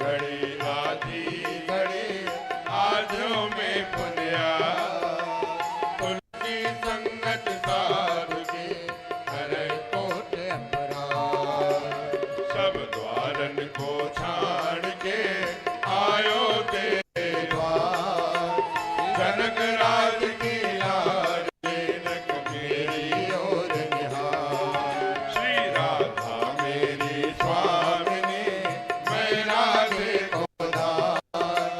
घड़ी आधी घड़ी आजो में पुनिया उनकी संगत साधु के करे कोट अपराध सब द्वारन को छाड़ के आयो तेरे द्वार जनक राज की लाड जनक मेरी ओर निहार श्री राधा मेरी स्वामिनी मैं राधे को दार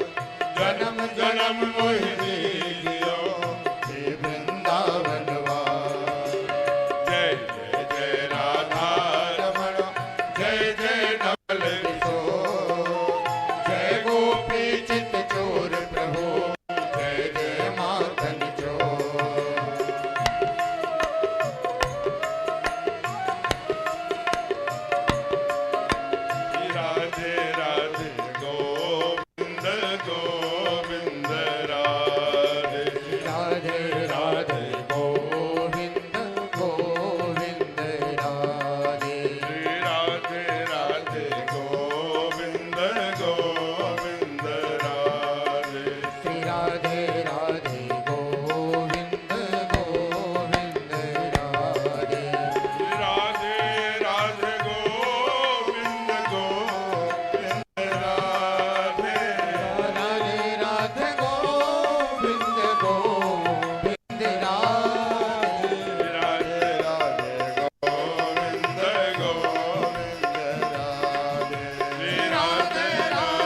जन्म जन्म मोहि दीजियो हे वृंदावन वार जय जय जय राधा रमण जय जय नवल किशोर जय गोपी चित चोर प्रभु जय जय माखन चोर राधे राधे गोविंद गोविंद राधे राधे राधे गोविंद गोविंद राधे राधे राधे गोविंद गोविंद राधे राधे राधे गोविंद गोविंद राधे राधे राधे गोविंद गोविंद राधे राधे राधे गोविंद गोविंद राधे राधे राधे गोविंद गोविंद राधे राधे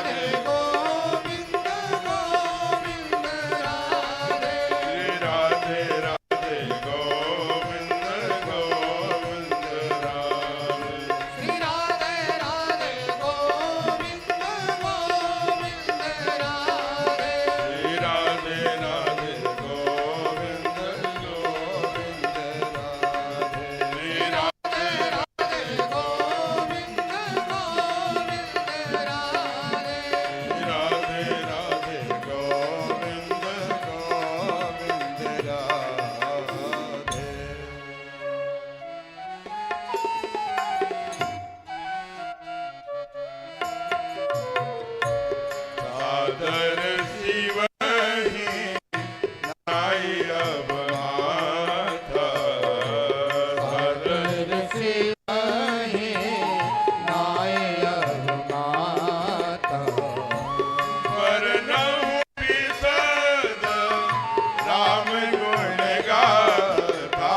राधे गोविंद गोविंद राधे राधे राधे गोविंद गोविंद राधे राधे राधे गोविंद गोविंद राधे राधे राधे गोविंद गोविंद राधे राधे राधे गोविंद गोविंद राधे राधे राधे गोविंद गोविंद राधे सादर शिव ही नाई अब माथा सादर शिव ही नाई अब माथा वरनहु विशद राम गुण गाथा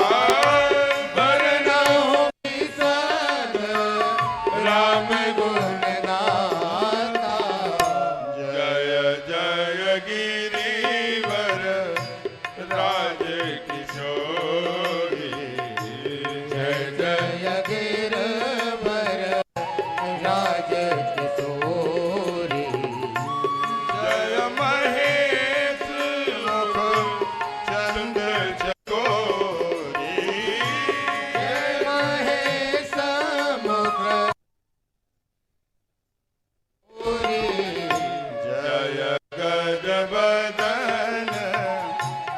वरनहु विशद राम गुण गाथा जय जय गिरिवर राज किशोरी जय जय गिरवर राज किशोरी जय महेश मुख चंद चकोरी जय महेश मुख जय गजबदन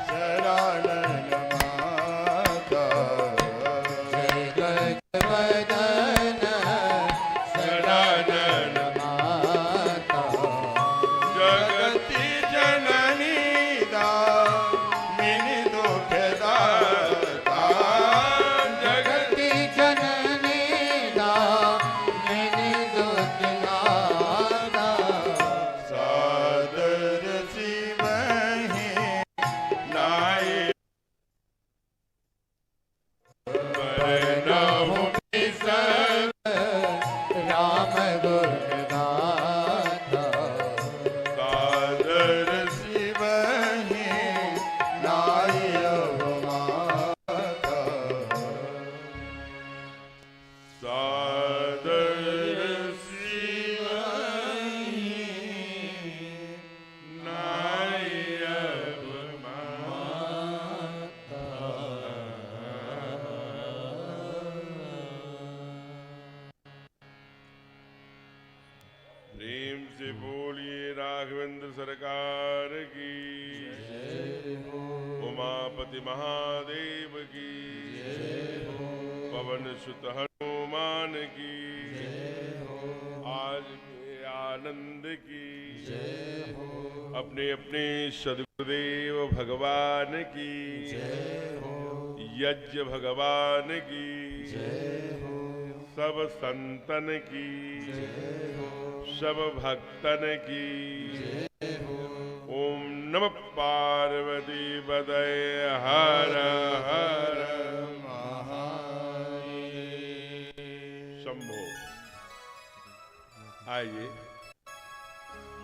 शरानन माता जय गजबदन शरानन माता जगति जननी दामिनी दुख दाता जगति जननी दामिनी दुख दाता सादर शिव ही नाई वरनहु विशद राम गुण गाथा सादर शिव ही नाई अब माथा सादर शिव ही नाई अब माथा प्रेम से बोलिए राघवेंद्र सरकार की उमापति महादेव की पवन सुत हनुमान की आज के सच्चिदानंद की जय हो। अपने अपने सद्गुरुदेव भगवान की जय हो। यज्ञ भगवान की जय हो। सब संतन की जय हो। सब भक्तन की जय हो। ओम नमः पार्वती पतये हर हर महादेव। शंभो। आइए,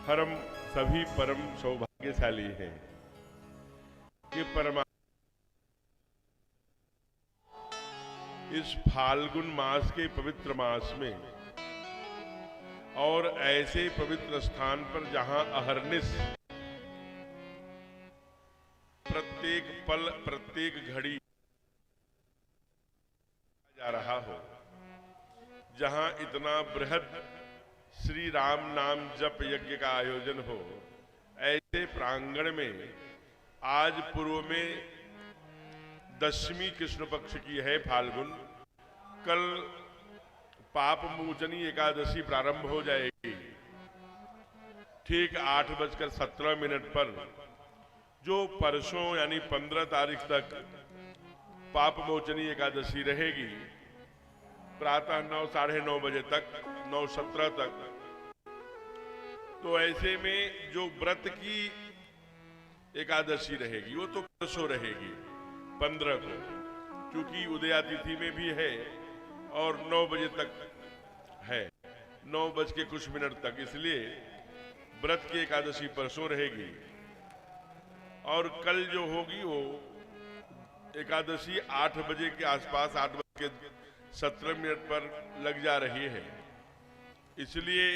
हम सभी परम सौभाग्यशाली हैं कि इस फाल्गुन मास के पवित्र मास में और ऐसे पवित्र स्थान पर जहां अहर्निश प्रत्येक पल प्रत्येक घड़ी जा रहा हो, जहां इतना बृहद श्री राम नाम जप यज्ञ का आयोजन हो, ऐसे प्रांगण में आज पूर्व में दशमी कृष्ण पक्ष की है फाल्गुन। कल पाप मोचनी एकादशी प्रारंभ हो जाएगी ठीक 8:17 पर, जो परसों यानी 15 तारीख तक पाप मोचनी एकादशी रहेगी, प्रातः 9 साढ़े 9 बजे तक, 9:17 तक। तो ऐसे में जो व्रत की एकादशी रहेगी वो तो परसों रहेगी 15 को, क्योंकि उदया तिथि में भी है और 9 बजे तक है, 9 बज के कुछ मिनट तक, इसलिए व्रत की एकादशी परसों रहेगी। और कल जो होगी वो एकादशी 8 बजे के आसपास, 8:17 पर लग जा रही है। इसलिए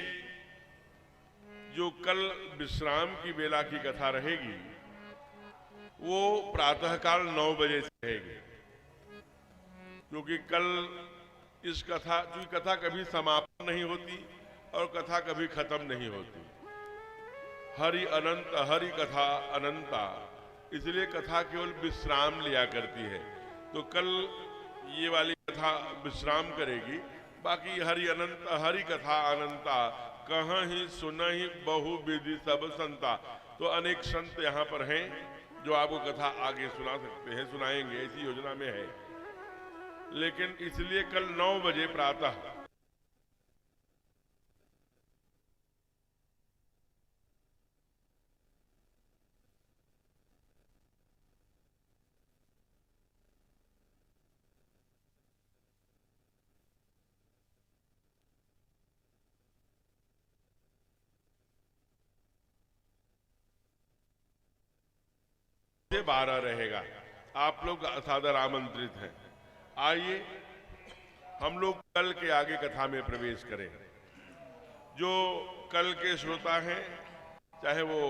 जो कल विश्राम की बेला की कथा रहेगी वो प्रातःकाल 9 बजे से रहेगी, क्योंकि कल इस कथा कभी समापन नहीं होती और कथा कभी खत्म नहीं होती। हरि अनंत, हरि कथा अनंता, इसलिए कथा केवल विश्राम लिया करती है। तो कल ये वाली कथा विश्राम करेगी, बाकी हरि अनंत, हरि कथा अनंता, कहीं सुनहि बहु विधि सब संता। तो अनेक संत यहाँ पर हैं जो आपको कथा आगे सुना सकते हैं, सुनाएंगे, ऐसी योजना में है। लेकिन इसलिए कल 9 बजे प्रातः से 12 रहेगा। आप लोग सादर आमंत्रित हैं। आइए हम लोग कल के आगे कथा में प्रवेश करें। जो कल के श्रोता हैं, चाहे वो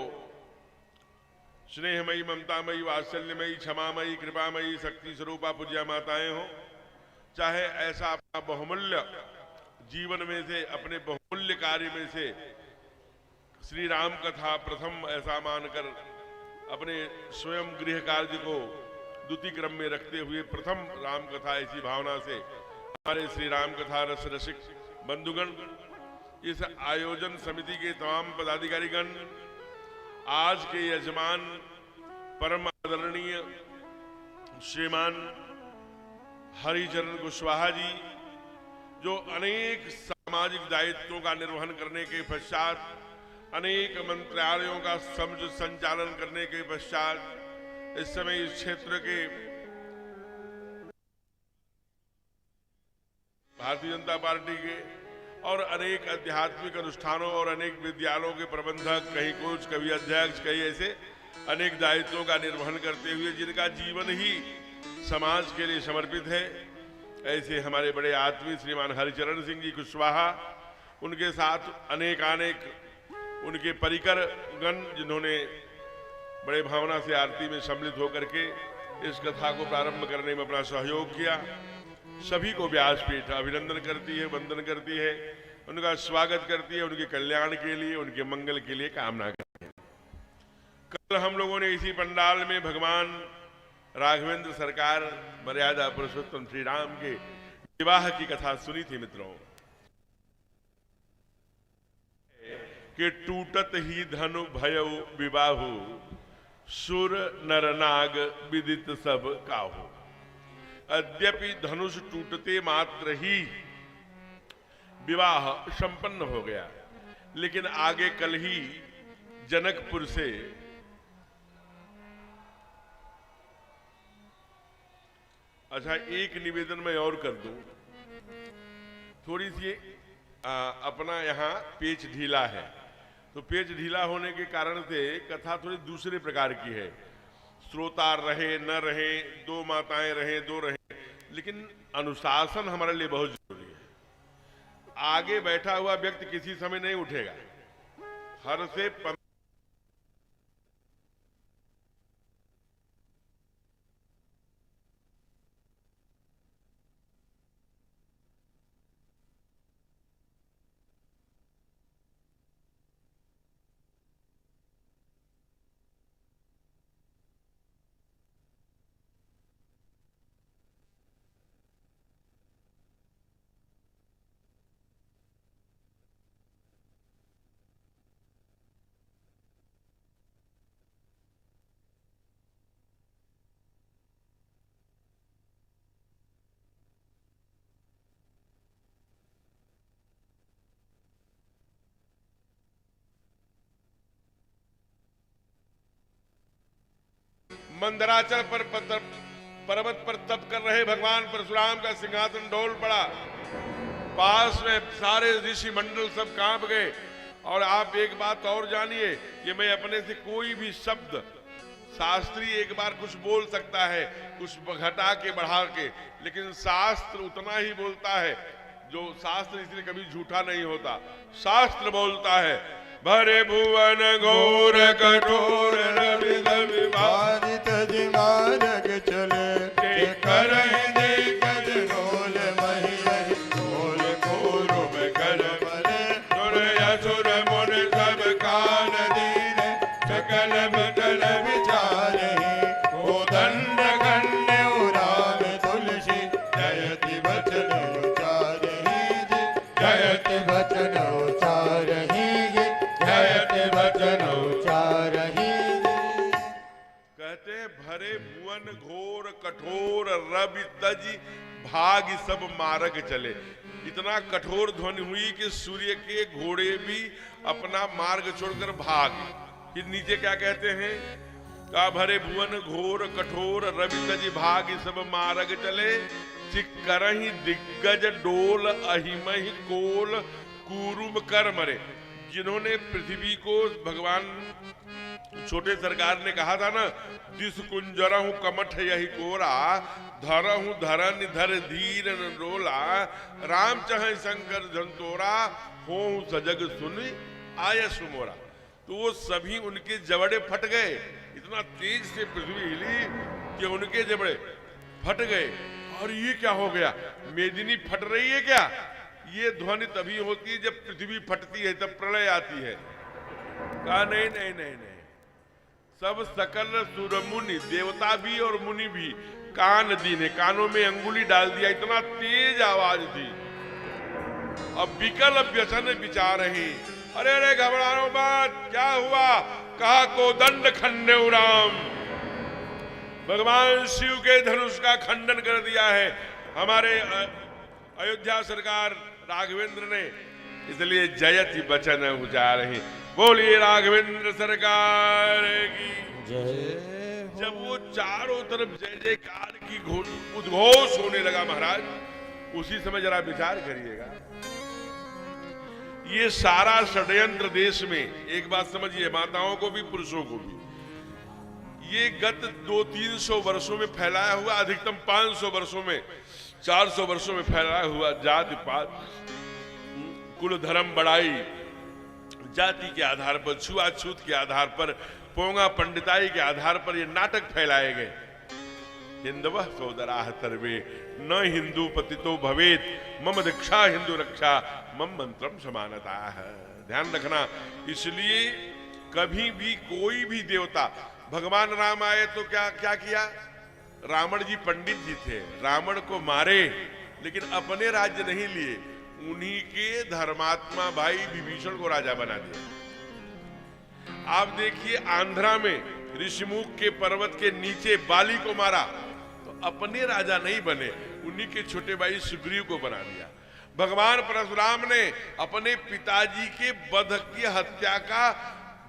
स्नेहमयी, ममतामयी, वात्सल्यमयी, क्षमामयी, कृपामयी, शक्ति स्वरूपा पूज्या माताएं हो, चाहे ऐसा अपना बहुमूल्य जीवन में से, अपने बहुमूल्य कार्य में से श्री राम कथा प्रथम ऐसा मानकर अपने स्वयं गृह कार्य को द्वितीय क्रम में रखते हुए प्रथम राम कथा, ऐसी भावना से हमारे श्री राम कथा रस रसिक बंधुगण, इस आयोजन समिति के तमाम पदाधिकारीगण, आज के यजमान परम आदरणीय श्रीमान हरिचरण कुशवाहा जी, जो अनेक सामाजिक दायित्वों का निर्वहन करने के पश्चात, अनेक मंत्रालयों का संचालन करने के पश्चात इस समय इस क्षेत्र के भारतीय जनता पार्टी के और अनेक आध्यात्मिक अनुष्ठानों और अनेक विद्यालयों के प्रबंधक, कहीं कोच, कभी अध्यक्ष, कहीं ऐसे अनेक दायित्वों का निर्वहन करते हुए जिनका जीवन ही समाज के लिए समर्पित है, ऐसे हमारे बड़े आत्मीय श्रीमान हरिचरण सिंह जी कुशवाहा, उनके साथ अनेक उनके परिकर गण, जिन्होंने बड़े भावना से आरती में सम्मिलित होकर के इस कथा को प्रारंभ करने में अपना सहयोग किया। सभी को व्यासपीठ अभिनंदन करती है, वंदन करती है, उनका स्वागत करती है, उनके कल्याण के लिए, उनके मंगल के लिए कामना करती है। कल हम लोगों ने इसी पंडाल में भगवान राघवेंद्र सरकार मर्यादा पुरुषोत्तम श्री राम के विवाह की कथा सुनी थी। मित्रों, कि टूटत ही धनु भयउ विबाहु, सुर नर नाग विदित सब काहू। अद्यपि धनुष टूटते मात्र ही विवाह संपन्न हो गया, लेकिन आगे कल ही जनकपुर से अच्छा एक निवेदन मैं और कर दूं, थोड़ी सी अपना यहाँ पेच ढीला है, तो पेच ढीला होने के कारण से कथा थोड़ी दूसरे प्रकार की है। श्रोता रहे न रहे, दो माताएं रहे दो रहे, लेकिन अनुशासन हमारे लिए बहुत जरूरी है। आगे बैठा हुआ व्यक्ति किसी समय नहीं उठेगा, हर से मंदराचल पर पर्वत पर तप कर रहे भगवान परशुराम का सिंहासन डोल पड़ा, पास में सारे ऋषि मंडल सब कांप गए। और आप एक बात और जानिए कि मैं अपने से कोई भी शब्द, शास्त्री एक बार कुछ बोल सकता है, कुछ घटा के बढ़ा के, लेकिन शास्त्र उतना ही बोलता है जो शास्त्र, इसलिए कभी झूठा नहीं होता। शास्त्र बोलता है, भरे भुवन घोर कठोर रवि बारित मार्ग चले, करहि देखत ढोल महि रहि, ढोल कोरुम कर मरे, सुर असुर मुनि सब कान दीन, सकल बदल विचारहि, कोदंड कन्यौ राम तुलसी, जयति वचन उचारहि, जयति वचन उचारहि, जयति वचन उचारहि। कहते भरे भुवन घोर कठोर रवि तज भाग सब मार्ग चले। इतना कठोर ध्वनि हुई कि सूर्य के घोड़े भी अपना मार्ग छोड़कर भाग। फिर नीचे क्या कहते हैं, का भरे भुवन घोर कठोर रवि तज भाग सब मार्ग चले, करहि दिग्गज डोल अहिमहि कोल कुरुम कर मरे। जिन्होंने पृथ्वी को, भगवान छोटे सरकार ने कहा था ना, दिस कुंजरहु कमठ यही कोरा, धरहु धरन धर धीर न डोला, राम चाहे शंकर जंतोरा, हो सजग सुन आय सुमोरा। तो वो सभी उनके जबड़े फट गए, इतना तेज से पृथ्वी हिली कि उनके जबड़े फट गए। और ये क्या हो गया, मेदिनी फट रही है क्या? ये ध्वनि तभी होती है जब पृथ्वी फटती है, तब प्रलय आती है। कहा नहीं नहीं नहीं नहीं, सब सकल सुर मुनि, देवता भी और मुनि भी कान दीने, कानों में अंगुली डाल दिया, इतना तेज आवाज थी। अब विकल व्यसन विचार ही, अरे अरे घबराओ मत, क्या हुआ? कहा कोदंड खंडे राम, भगवान शिव के धनुष का खंडन कर दिया है हमारे अयोध्या सरकार राघवेंद्र ने, इसलिए जयति वचन उचार ही। बोलिए राघवेंद्र सरकार की जय। जब वो चारों तरफ जय जयकार की उद्घोष होने लगा महाराज, उसी समय जरा विचार करिएगा, ये सारा षड्यंत्र देश में, एक बात समझिए, माताओं को भी पुरुषों को भी, ये गत 200-300 वर्षों में फैलाया हुआ, अधिकतम 500 वर्षों में, 400 वर्षों में फैलाया हुआ जाति पात, कुल धर्म बढ़ाई, जाति के आधार पर, छुआछूत के आधार पर, पोंगा पंडिताई के आधार पर ये नाटक फैलाए गए। हिंदवः सोदराः सर्वे न हिंदू पतितो भवेत, मम दीक्षा हिंदू रक्षा, मम मंत्रम समानताः। ध्यान रखना, इसलिए कभी भी कोई भी देवता, भगवान राम आए तो क्या क्या किया? रावण जी पंडित जी थे, रावण को मारे, लेकिन अपने राज्य नहीं लिए, उन्हीं के धर्मात्मा भाई विभीषण को राजा बना दिया। आप देखिए आंध्रा में ऋषिमुख के पर्वत के नीचे बाली को मारा तो अपने राजा नहीं बने, उन्हीं के छोटे भाई सुग्रीव को बना दिया। भगवान परशुराम ने अपने पिताजी के वध की हत्या का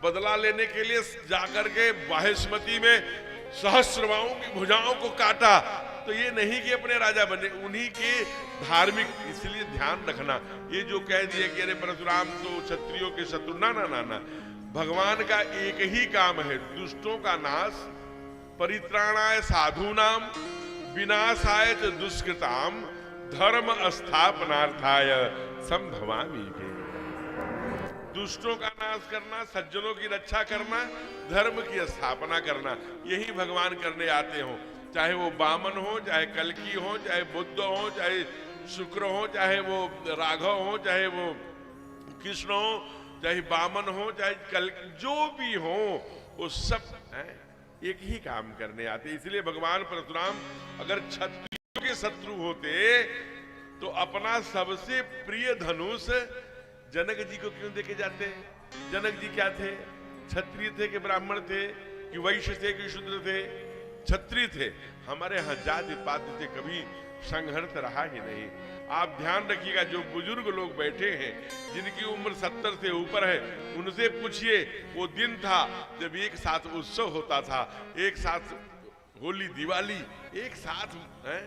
बदला लेने के लिए जाकर के बाहेस्मती में सहस्रवाओं की भुजाओं को काटा, तो ये नहीं कि अपने राजा बने, उन्हीं के धार्मिक। इसलिए ध्यान रखना, ये जो कह दिए कि अरे परशुराम तो क्षत्रियों के शत्रु, ना ना ना ना, भगवान का एक ही काम है, दुष्टों का नाश, परित्राणाय साधूनाम विनाशाय च दुष्कृताम धर्म स्थापनार्थाय संभवामि के। दुष्टों का नाश करना, सज्जनों की रक्षा करना, धर्म की स्थापना करना, यही भगवान करने आते हो। चाहे वो वामन हो, चाहे कल्की हो, चाहे बुद्ध हो, चाहे शुक्र हो, चाहे वो राघव हो, चाहे वो कृष्ण हो, चाहे वामन हो, चाहे कल, जो भी हो, वो सब एक ही काम करने आते। इसलिए भगवान परशुराम अगर क्षत्रियों के शत्रु होते तो अपना सबसे प्रिय धनुष जनक जी को क्यों देके जाते? जनक जी क्या थे? क्षत्रिय थे कि ब्राह्मण थे कि वैश्य थे कि शूद्र थे? क्षत्रिय थे। हमारे यहाँ जाति पाति से कभी संघर्ष रहा ही नहीं। आप ध्यान रखिएगा, जो बुजुर्ग लोग बैठे हैं जिनकी उम्र 70 से ऊपर है, उनसे पूछिए वो दिन था जब एक साथ उत्सव होता था, एक साथ होली दिवाली एक साथ है,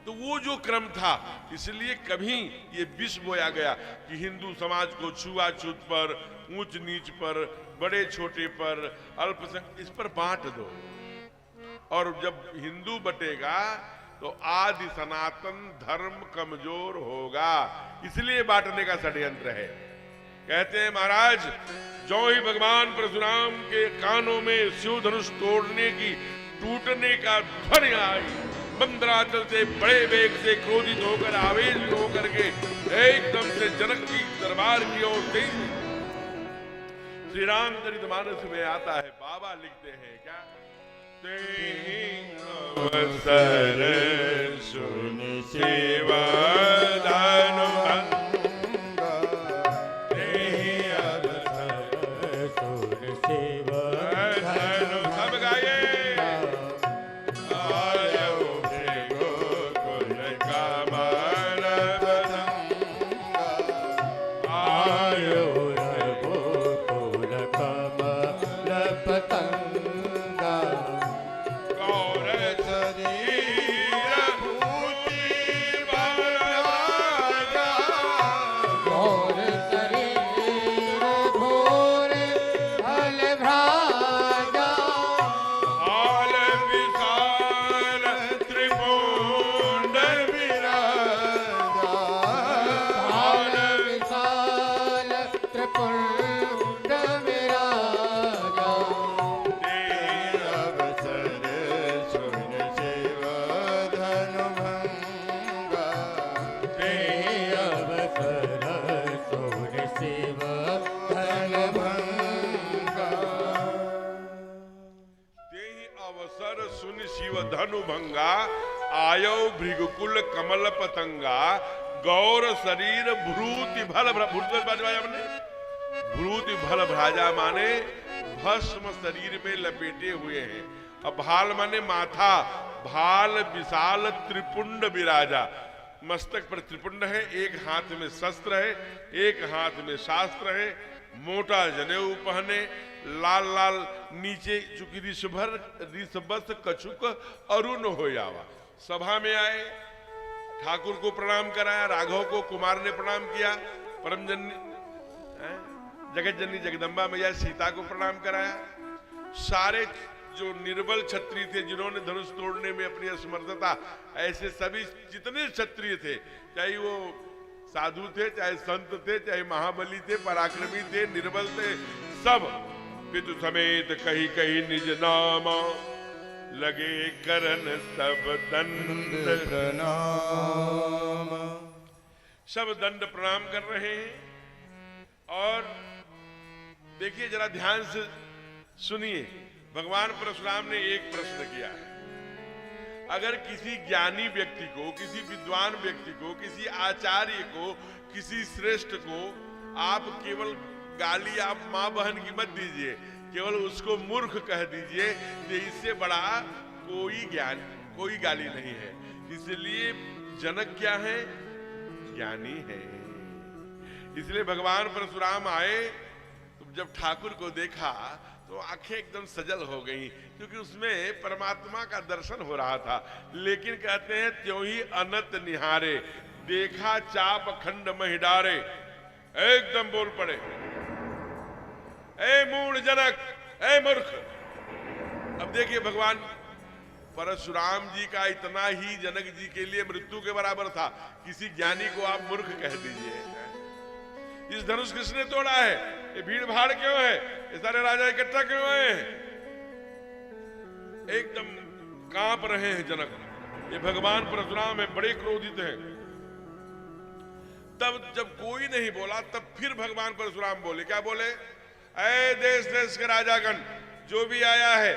तो वो जो क्रम था। इसलिए कभी ये विष बोया गया कि हिंदू समाज को छुआछूत पर, ऊंच नीच पर, बड़े छोटे पर, अल्पसंख्यक, इस पर बांट दो, और जब हिंदू बटेगा तो आदि सनातन धर्म कमजोर होगा। इसलिए बांटने का षड्यंत्र है। कहते हैं महाराज, जो ही भगवान परशुराम के कानों में शिव धनुष तोड़ने की, टूटने का ध्वनि आई, मंदराचल से बड़े वेग से क्रोधित होकर, आवेश होकर के एकदम से जनक की दरबार की ओर से श्री रामचरितमानस में आता है। बाबा लिखते हैं क्या? अवसर सुन सेवा दानु सब गाये। धनु भंगा आयो भृगुकुल कमल पतंगा गौर शरीर भ्रूति भल भ्रूति भल भ्राजा माने भस्म शरीर में लपेटे हुए हैं। अब भाल माने माथा, भाल विशाल त्रिपुंड विराजा, मस्तक पर त्रिपुंड है, एक हाथ में शस्त्र है, एक हाथ में शास्त्र है, मोटा जनेऊ पहने, लाल लाल नीचे चूंकि ऋषभस कछुक अरुण हो जावा। सभा में आए, ठाकुर को प्रणाम कराया, राघव को कुमार ने प्रणाम किया, परम जगत जननी जगदम्बा मैया सीता को प्रणाम कराया। सारे जो निर्बल क्षत्रिय थे, जिन्होंने धनुष तोड़ने में अपनी असमर्थता, ऐसे सभी जितने क्षत्रिय थे, चाहे वो साधु थे, चाहे संत थे, चाहे महाबली थे, पराक्रमी थे, निर्बल थे, सब पितु समेत कही कही निज नाम लगे करन सब दंड प्रणाम। सब दंड प्रणाम कर रहे हैं। और देखिए जरा ध्यान से सुनिए, भगवान परशुराम ने एक प्रश्न किया है। अगर किसी ज्ञानी व्यक्ति को, किसी विद्वान व्यक्ति को, किसी आचार्य को, किसी श्रेष्ठ को आप केवल गाली आप मां बहन की मत दीजिए, केवल उसको मूर्ख कह दीजिए, कि इससे बड़ा कोई गाली नहीं है। इसलिए जनक क्या है? ज्ञानी है। इसलिए भगवान परशुराम आए तो जब ठाकुर को देखा तो आंखें एकदम सजल हो गई, क्योंकि उसमें परमात्मा का दर्शन हो रहा था। लेकिन कहते हैं त्यों ही अनत निहारे, देखा चाप खंड महि डारे। एकदम बोल पड़े, ए मूढ़ जनक, ए मूर्ख। अब देखिए भगवान परशुराम जी का इतना ही जनक जी के लिए मृत्यु के बराबर था। किसी ज्ञानी को आप मूर्ख कह दीजिए। इस धनुष किसने तोड़ा है? ये भीड़ भाड़ क्यों है? ये सारे राजा इकट्ठा क्यों आए हैं? एकदम कांप रहे हैं जनक। ये भगवान परशुराम है, बड़े क्रोधित हैं। तब जब कोई नहीं बोला, तब फिर भगवान परशुराम बोले। क्या बोले? ऐ देश देश के राजागण, जो भी आया है,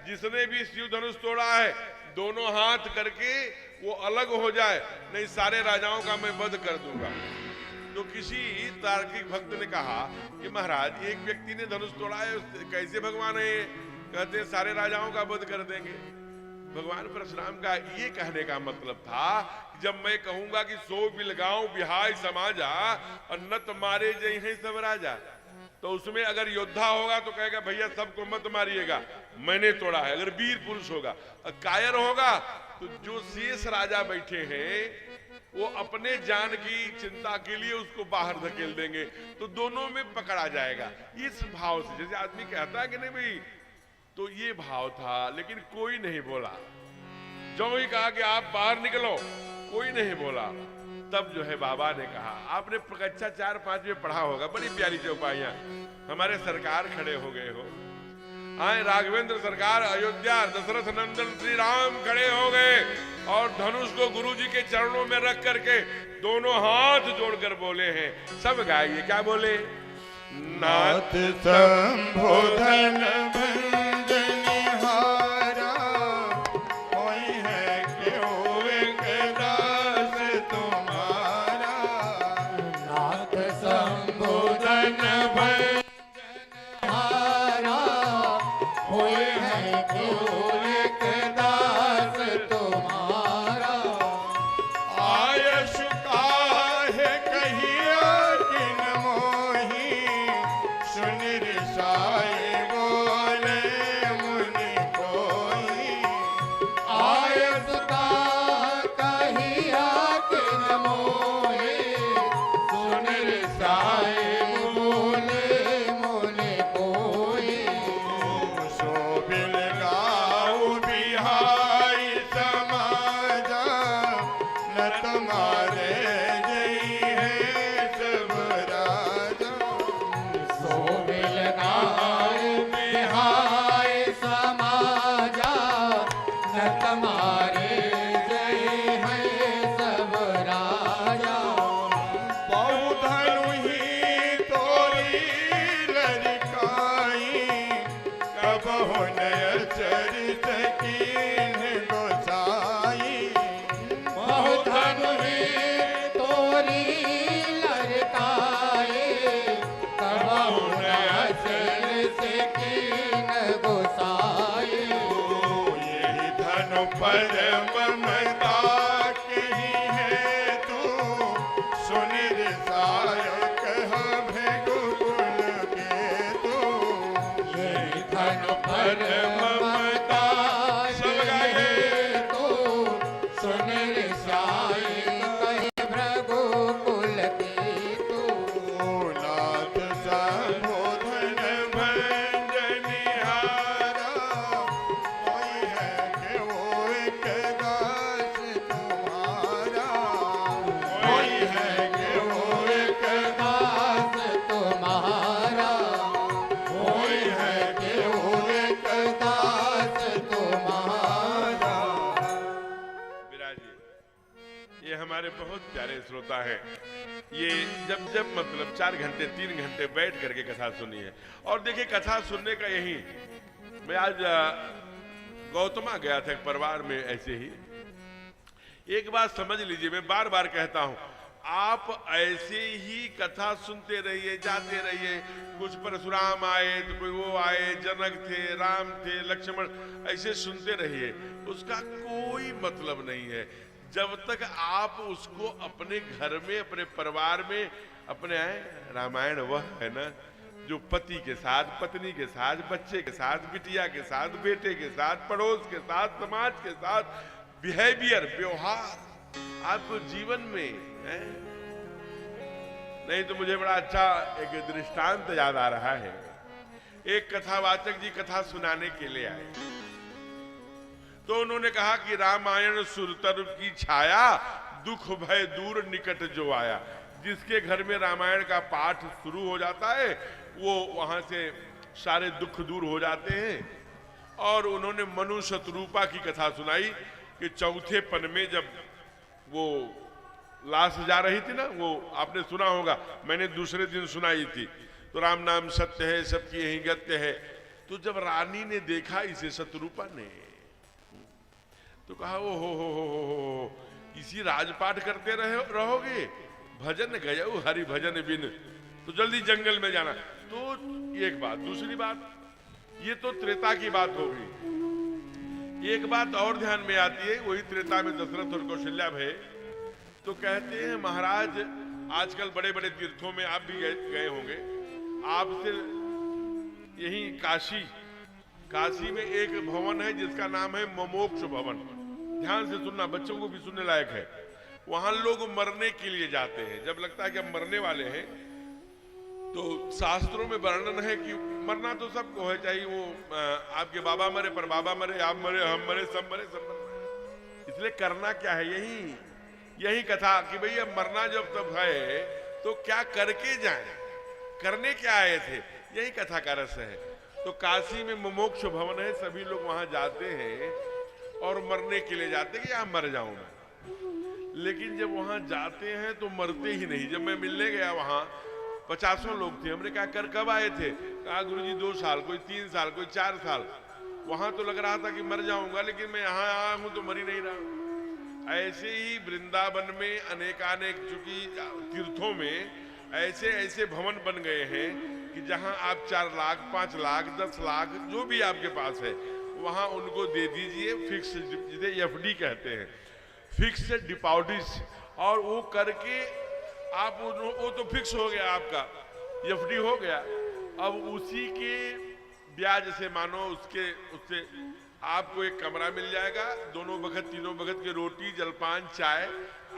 जिसने भी शिव धनुष तोड़ा है, दोनों हाथ करके वो अलग हो जाए, नहीं सारे राजाओं का मैं वध कर दूंगा। तो किसी तार्किक भक्त ने कहा कि महाराज एक व्यक्ति ने धनुष तोड़ा है, कैसे भगवान है? कहते हैं सारे राजाओं का वध कर देंगे। भगवान परशुराम का ये कहने का मतलब था, जब मैं कहूंगा कि सो बिलगांव बिहाय समाजा और नत मारे जय हैं सब राजा, तो उसमें अगर योद्धा होगा तो कहेगा भैया सबको मत मारिएगा, मैंने तोड़ा है। अगर वीर पुरुष होगा, कायर होगा तो जो शेष राजा बैठे हैं वो अपने जान की चिंता के लिए उसको बाहर धकेल देंगे, तो दोनों में पकड़ा जाएगा। इस भाव से, जैसे आदमी कहता है कि नहीं भाई, तो ये भाव था। लेकिन कोई नहीं बोला। जो ही कहा कि आप बाहर निकलो, कोई नहीं बोला। तब जो है बाबा ने कहा, आपने कक्षा 4-5 में पढ़ा होगा, बड़ी प्यारी चौपाइयां। हमारे सरकार खड़े हो गए हो, आए राघवेंद्र सरकार अयोध्या, दशरथ नंदन श्री राम खड़े हो गए और धनुष को गुरुजी के चरणों में रख करके दोनों हाथ जोड़कर बोले हैं। सब गाइए, क्या बोले? नाथ संबोधन भंजनिहारा, कोई है क्यों एक दास तुम्हारा। नाथ संबोधन भंजनहारा, कोई है क्यों एक दास तुम्हारा। आयस काहे कहिया किन मोही, सुन रिसाए बोले मुनि कोई। आयस का कहिया किन मोहे, सुन रिसाए बोले मुनि कोई। सो बिलगाऊ बिहाई समाजा, नत मारे जई है सब राजा। सो बिलगाए बिहाय समाजा, नत मारे जय है सब राजा। बहुधनु ही तोरी लड़काई, कबहु नय चरित कीन्ह गोसाई। बहुत धनुहि तोरी लड़काए, कबहु न चरित कीन्ह गोसाई। यही धनु पर ममता कही है तू, सुन रिसाय कहा भृगुकुल के तू। यही धनु पर ममता कही तो, सुन रिसाए कहे भृगुकुल की तो। नाथ संबोधन भंजनिहारा, कोई है कि वो एक दास तुम्हारा। कोई है कि वो एक दास तुम्हारा, कोई है कि वो एक दास तुम्हारा। विराजिए। ये हमारे बहुत प्यारे श्रोता हैं। ये जब मतलब 4 घंटे 3 घंटे बैठ करके कथा सुनी है। और देखिए कथा सुनने का यही, मैं आज गौतमा गया था एक परिवार में, ऐसे ही एक बात समझ लीजिए, मैं बार बार कहता हूं, आप ऐसे ही कथा सुनते रहिए, जाते रहिए। कुछ परशुराम आए तो कोई वो आए, जनक थे, राम थे, लक्ष्मण, ऐसे सुनते रहिए। उसका कोई मतलब नहीं है जब तक आप उसको अपने घर में, अपने परिवार में, अपने रामायण वह है ना जो पति के साथ, पत्नी के साथ, बच्चे के साथ, बिटिया के साथ, बेटे के साथ, पड़ोस के साथ, समाज के साथ बिहेवियर, व्यवहार आपको जीवन में है। नहीं तो मुझे बड़ा अच्छा एक दृष्टांत याद आ रहा है। एक कथावाचक जी कथा सुनाने के लिए आए तो उन्होंने कहा कि रामायण सुरतर की छाया, दुख भय दूर निकट जो आया। जिसके घर में रामायण का पाठ शुरू हो जाता है वो वहां से सारे दुख दूर हो जाते हैं। और उन्होंने मनु शत्रुपा की कथा सुनाई कि चौथे पन में जब वो लाश जा रही थी ना, वो आपने सुना होगा, मैंने दूसरे दिन सुनाई थी। तो राम नाम सत्य है, सबकी यही गत्य है। तो जब रानी ने देखा इसे, शत्रुपा ने, तो कहा ओ हो इसी राजपाट करते रहोगे, भजन गयो हरि भजन बिन, तो जल्दी जंगल में जाना। तो एक बात, दूसरी बात, ये तो त्रेता की बात हो गई। एक बात और ध्यान में आती है, वही त्रेता में दशरथ और कौशल्या भय। तो कहते हैं महाराज, आजकल बड़े बड़े तीर्थों में आप भी गए होंगे, आपसे यही काशी में एक भवन है जिसका नाम है ममोक्ष भवन। ध्यान से सुनना, बच्चों को भी सुनने लायक है। वहां लोग मरने के लिए जाते हैं। जब लगता है कि हम मरने वाले हैं तो शास्त्रों में वर्णन है कि मरना तो सबको है, चाहे वो आपके बाबा मरे, पर बाबा मरे, आप मरे, हम मरे, सब मरे, सब मरे। इसलिए करना क्या है, यही कथा कि भैया मरना जब तब है तो क्या करके जाएं, करने क्या आए थे, यही कथा का रस है। तो काशी में मोक्ष भवन है, सभी लोग वहां जाते हैं और मरने के लिए जाते हैं कि यहां मर जाऊं मैं। लेकिन जब वहां जाते हैं तो मरते ही नहीं। जब मैं मिलने गया वहां 50 लोग थे। हमने कहा कर कब आए थे? कहा गुरुजी 2 साल, कोई 3 साल, कोई 4 साल। वहां तो लग रहा था कि मर जाऊंगा, लेकिन मैं यहाँ आया हूं तो मर ही नहीं रहा। ऐसे ही वृंदावन में अनेकानेक चूंकि तीर्थों में ऐसे ऐसे भवन बन गए हैं कि जहां आप 4 लाख, 5 लाख, 10 लाख जो भी आपके पास है वहां उनको दे दीजिए फिक्स, जिसे एफडी कहते हैं, फिक्स डिपॉजिट। और वो करके आप वो तो फिक्स हो गया, आपका एफडी हो गया। अब उसी के ब्याज से मानो उससे आपको एक कमरा मिल जाएगा, दोनों वक्त, तीनों वक्त की रोटी, जलपान, चाय।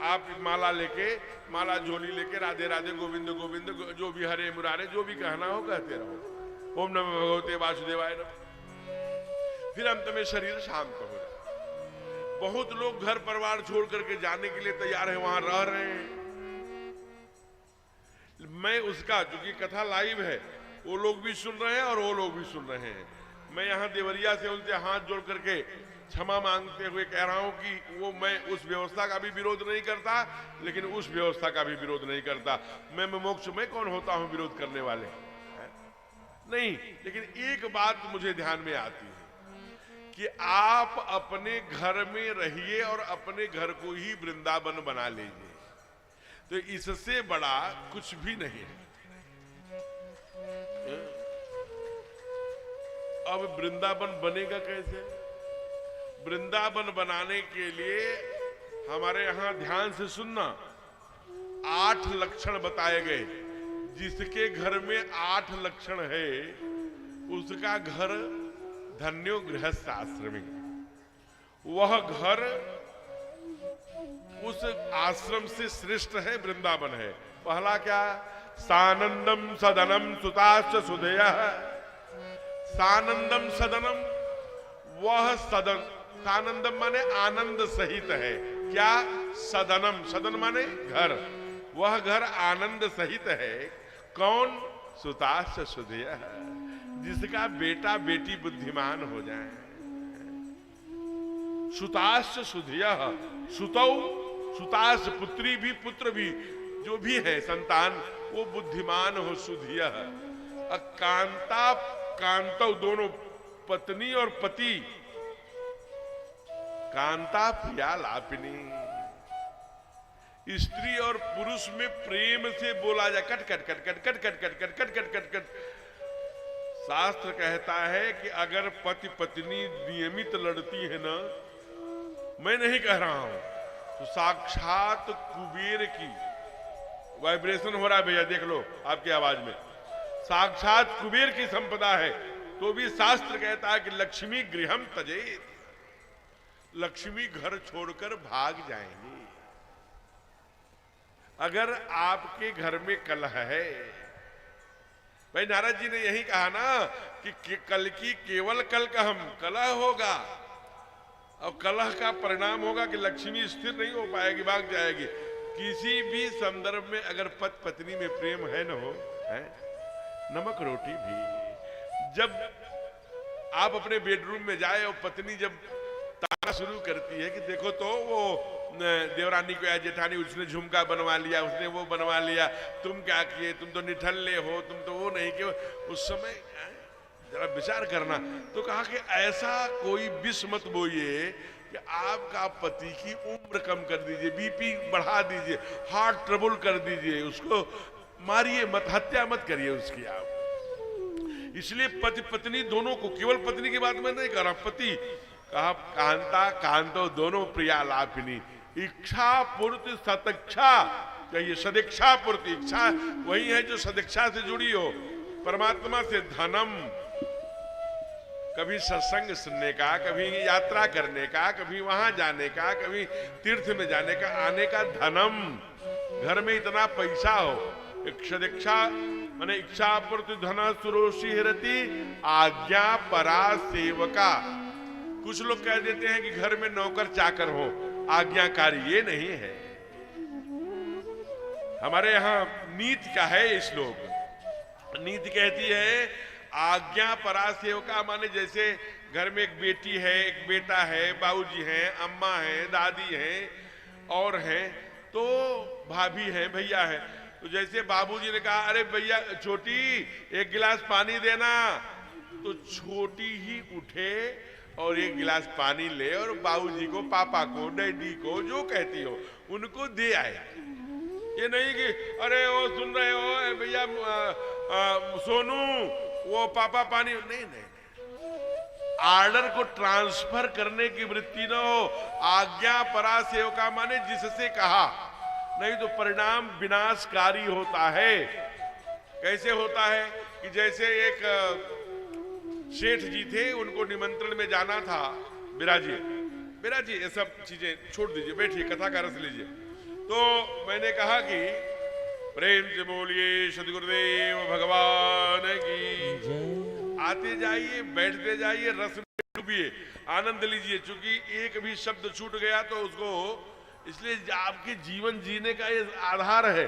आप माला लेके, माला झोली लेके राधे राधे गोविंद गोविंद, जो भी हरे मुरारे, जो भी कहना हो कहते रहो। ओम नमः भगवते वासुदेवाय नमः। फिर अंत में शरीर शांत हो जाए। बहुत लोग घर परिवार छोड़ करके जाने के लिए तैयार है, वहां रह रहे हैं। मैं उसका, क्योंकि कथा लाइव है, वो लोग भी सुन रहे हैं और वो लोग भी सुन रहे हैं। मैं यहाँ देवरिया से उनसे हाथ जोड़ करके क्षमा मांगते हुए कह रहा हूं कि वो, मैं उस व्यवस्था का भी विरोध नहीं करता, लेकिन उस व्यवस्था का भी विरोध नहीं करता। मैं मोक्ष में कौन होता हूं विरोध करने वाले, नहीं। लेकिन एक बात मुझे ध्यान में आती है कि आप अपने घर में रहिए और अपने घर को ही वृंदावन बना लीजिए, तो इससे बड़ा कुछ भी नहीं है। अब वृंदावन बनेगा कैसे? वृंदावन बनाने के लिए हमारे यहां ध्यान से सुनना, 8 लक्षण बताए गए। जिसके घर में 8 लक्षण है उसका घर धन्यो गृहस्थ आश्रमी। वह घर उस आश्रम से श्रेष्ठ है, वृंदावन है। पहला क्या? सानंदम सदनम सुताश्च सुधेयः। सानंदम सदनम, वह सदन, सानंदम माने आनंद सहित है। क्या? सदनम, सदन माने घर, वह घर आनंद सहित है। कौन? सुताश्च सुधेयः, जिसका बेटा बेटी बुद्धिमान हो जाए। सुताश्च सुधेयः, सुतौ, सुताश्च पुत्री भी, पुत्र भी, जो भी है संतान, वो बुद्धिमान हो, सुधेयः। कांता, कांतौ, दोनों पत्नी और पति, कांता प्रिया लापिनी, स्त्री और पुरुष में प्रेम से बोला जाए, cut cut cut cut cut cut cut cut cut cut cut cut. शास्त्र कहता है कि अगर पति पत्नी नियमित लड़ती है ना, मैं नहीं कह रहा हूं, तो साक्षात कुबेर की वाइब्रेशन हो रहा है भैया, देख लो आपकी आवाज में, साक्षात कुबेर की संपदा है, तो भी शास्त्र कहता है कि लक्ष्मी गृहम तजेत, लक्ष्मी घर छोड़कर भाग जाएंगी। अगर आपके घर में कलह है, भाई नारद जी ने यही कहा ना कि कल की केवल कल का हम कलह होगा, और कलह का परिणाम होगा कि लक्ष्मी स्थिर नहीं हो पाएगी, भाग जाएगी। किसी भी संदर्भ में अगर पति पत्नी में प्रेम है न हो, है नमक रोटी भी। जब आप अपने बेडरूम में जाए और पत्नी जब ताना शुरू करती है कि देखो तो वो देवरानी को या जेठानी, उसने झुमका बनवा लिया, उसने वो बनवा लिया, तुम क्या किए, तुम तो निठल्ले हो, तुम तो वो नहीं किए, उस समय जरा विचार करना। तो कहा कि ऐसा कोई विष मत बोइए कि आपका पति की उम्र कम कर दीजिए, बीपी बढ़ा दीजिए, हार्ट ट्रबल कर दीजिए, उसको मारिए मत, हत्या मत करिए उसकी आप। इसलिए पति पत्नी दोनों को, केवल पत्नी की बात मैं नहीं कर रहा, पति कहा कांता कांतो दोनों प्रिया लाभिनी, इच्छा पूर्ति सदिच्छा चाहिए, सदिच्छा पूर्ति। इच्छा वही है जो सदिच्छा से जुड़ी हो, परमात्मा से। धनम, कभी सत्संग सुनने का, कभी यात्रा करने का, कभी वहां जाने का, कभी तीर्थ में जाने का, आने का धनम, घर में इतना पैसा हो। सदिच्छा माने इच्छा पूर्ति धन सुरोषि हिरति आज्ञा परा सेवका। कुछ लोग कह देते हैं कि घर में नौकर चाकर हो, आज्ञाकारी, ये नहीं है। हमारे यहां नीति का है श्लोक, नीति कहती है आज्ञा परा सेवका, माने जैसे घर में एक बेटी है, एक बेटा है, बाबूजी हैं, अम्मा है, दादी हैं और हैं, तो भाभी है, भैया है। तो जैसे बाबूजी ने कहा अरे भैया छोटी एक गिलास पानी देना, तो छोटी ही उठे और एक गिलास पानी ले और बाबूजी को, पापा को, डैडी को, जो कहती हो उनको दे आए। ये नहीं कि अरे वो सुन रहे हो भैया सोनू वो पापा पानी, नहीं नहीं, आर्डर को ट्रांसफर करने की वृत्ति न हो। आज्ञा परा सेवका माने जिससे कहा, नहीं तो परिणाम विनाशकारी होता है। कैसे होता है कि जैसे एक सेठ जी थे, उनको निमंत्रण में जाना था, बिराजिए बिराजिए, ये सब चीजें छोड़ दीजिए, बैठिए कथा का रस लीजिए। तो मैंने कहा कि प्रेम से बोलिए सदगुरुदेव भगवान की। आते जाइए, बैठते जाइए, रस में डूबिए, आनंद लीजिए। चूंकि एक भी शब्द छूट गया तो उसको, इसलिए आपके जीवन जीने का ये आधार है,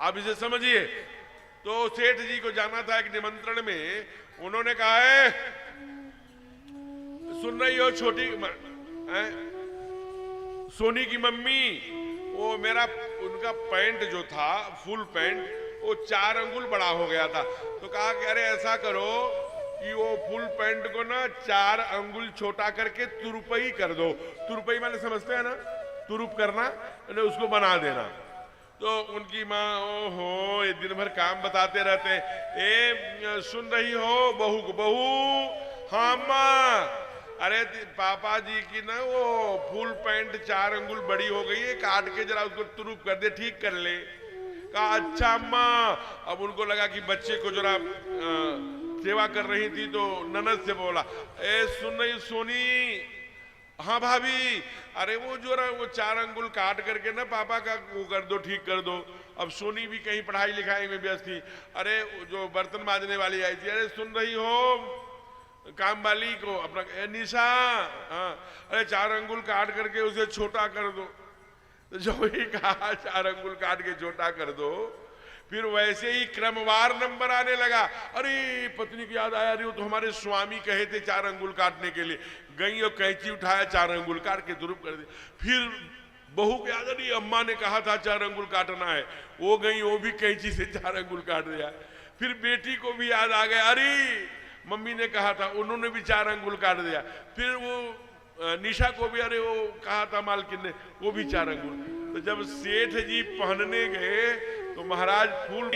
आप इसे समझिए। तो सेठ जी को जाना था एक निमंत्रण में, उन्होंने कहा है सुन रही हो छोटी सोनी की मम्मी, वो मेरा उनका पैंट जो था फुल पैंट, वो 4 अंगुल बड़ा हो गया था। तो कहा कि अरे ऐसा करो कि वो फुल पैंट को ना 4 अंगुल छोटा करके तुरुपई कर दो। तुरुपई माने समझते हैं ना, तुरुप करना, उसको बना देना। तो उनकी माँ ओहो ये दिन भर काम बताते रहते हैं, ए सुन रही हो बहू को, बहू हाँ माँ, अरे पापा जी की ना वो फुल पैंट 4 अंगुल बड़ी हो गई है, काट के जरा उसको तुरुप कर दे, ठीक कर ले। कहा अच्छा माँ। अब उनको लगा कि बच्चे को जरा सेवा कर रही थी, तो ननद से बोला ए सुन रही सोनी, हाँ भाभी, अरे वो जो वो 4 अंगुल काट करके ना पापा का वो कर दो, ठीक कर दो। अब सोनी भी कहीं पढ़ाई लिखाई में व्यस्त थी। अरे जो बर्तन मांजने वाली आई थी, अरे सुन रही हो काम वाली को अपना, निशा हाँ, अरे 4 अंगुल काट करके उसे छोटा कर दो। तो जो ही कहा 4 अंगुल काट के छोटा कर दो, फिर वैसे ही क्रमवार नंबर आने लगा। अरे पत्नी की याद आया, अरे वो तो हमारे स्वामी कहे थे 4 अंगुल काटने के लिए, गई और कैंची उठाया, 4 अंगुल काट के दुरुप कर दिया। फिर बहू के याद, अरे अम्मा ने कहा था 4 अंगुल काटना है, वो गई वो भी कैंची से 4 अंगुल काट दिया। फिर बेटी को भी याद आ गया, अरे मम्मी ने कहा था, उन्होंने भी 4 अंगुल काट दिया। फिर वो निशा को भी, अरे वो कहा था मालकिन ने, वो भी 4 अंगुल। तो जब सेठ जी पहनने गए तो महाराज फुल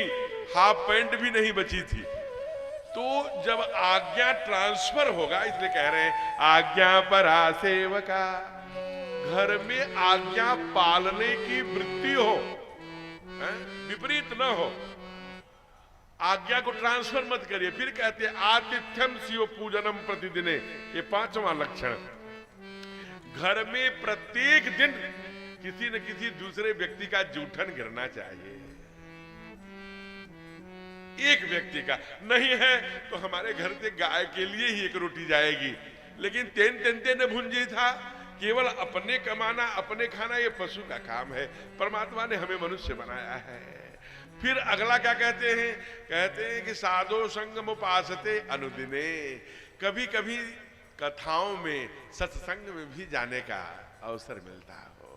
हाफ पैंट भी नहीं बची थी। तो जब आज्ञा ट्रांसफर होगा, इसलिए कह रहे हैं आज्ञा परा सेवका, घर में आज्ञा पालने की वृत्ति हो, विपरीत न हो, आज्ञा को ट्रांसफर मत करिए। फिर कहते हैं आतिथ्यम शिव पूजनम प्रतिदिने, ये 5वां लक्षण। घर में प्रत्येक दिन किसी न किसी दूसरे व्यक्ति का जूठन गिरना चाहिए। एक व्यक्ति का नहीं है तो हमारे घर से गाय के लिए ही एक रोटी जाएगी, लेकिन तेन न भुंजी था, केवल अपने कमाना अपने खाना ये पशु का काम है। परमात्मा ने हमें मनुष्य बनाया है। फिर अगला क्या कहते हैं? कहते हैं कि साधो संगम उपासते अनुदिने, कभी कभी कथाओं में सत्संग में भी जाने का अवसर मिलता हो,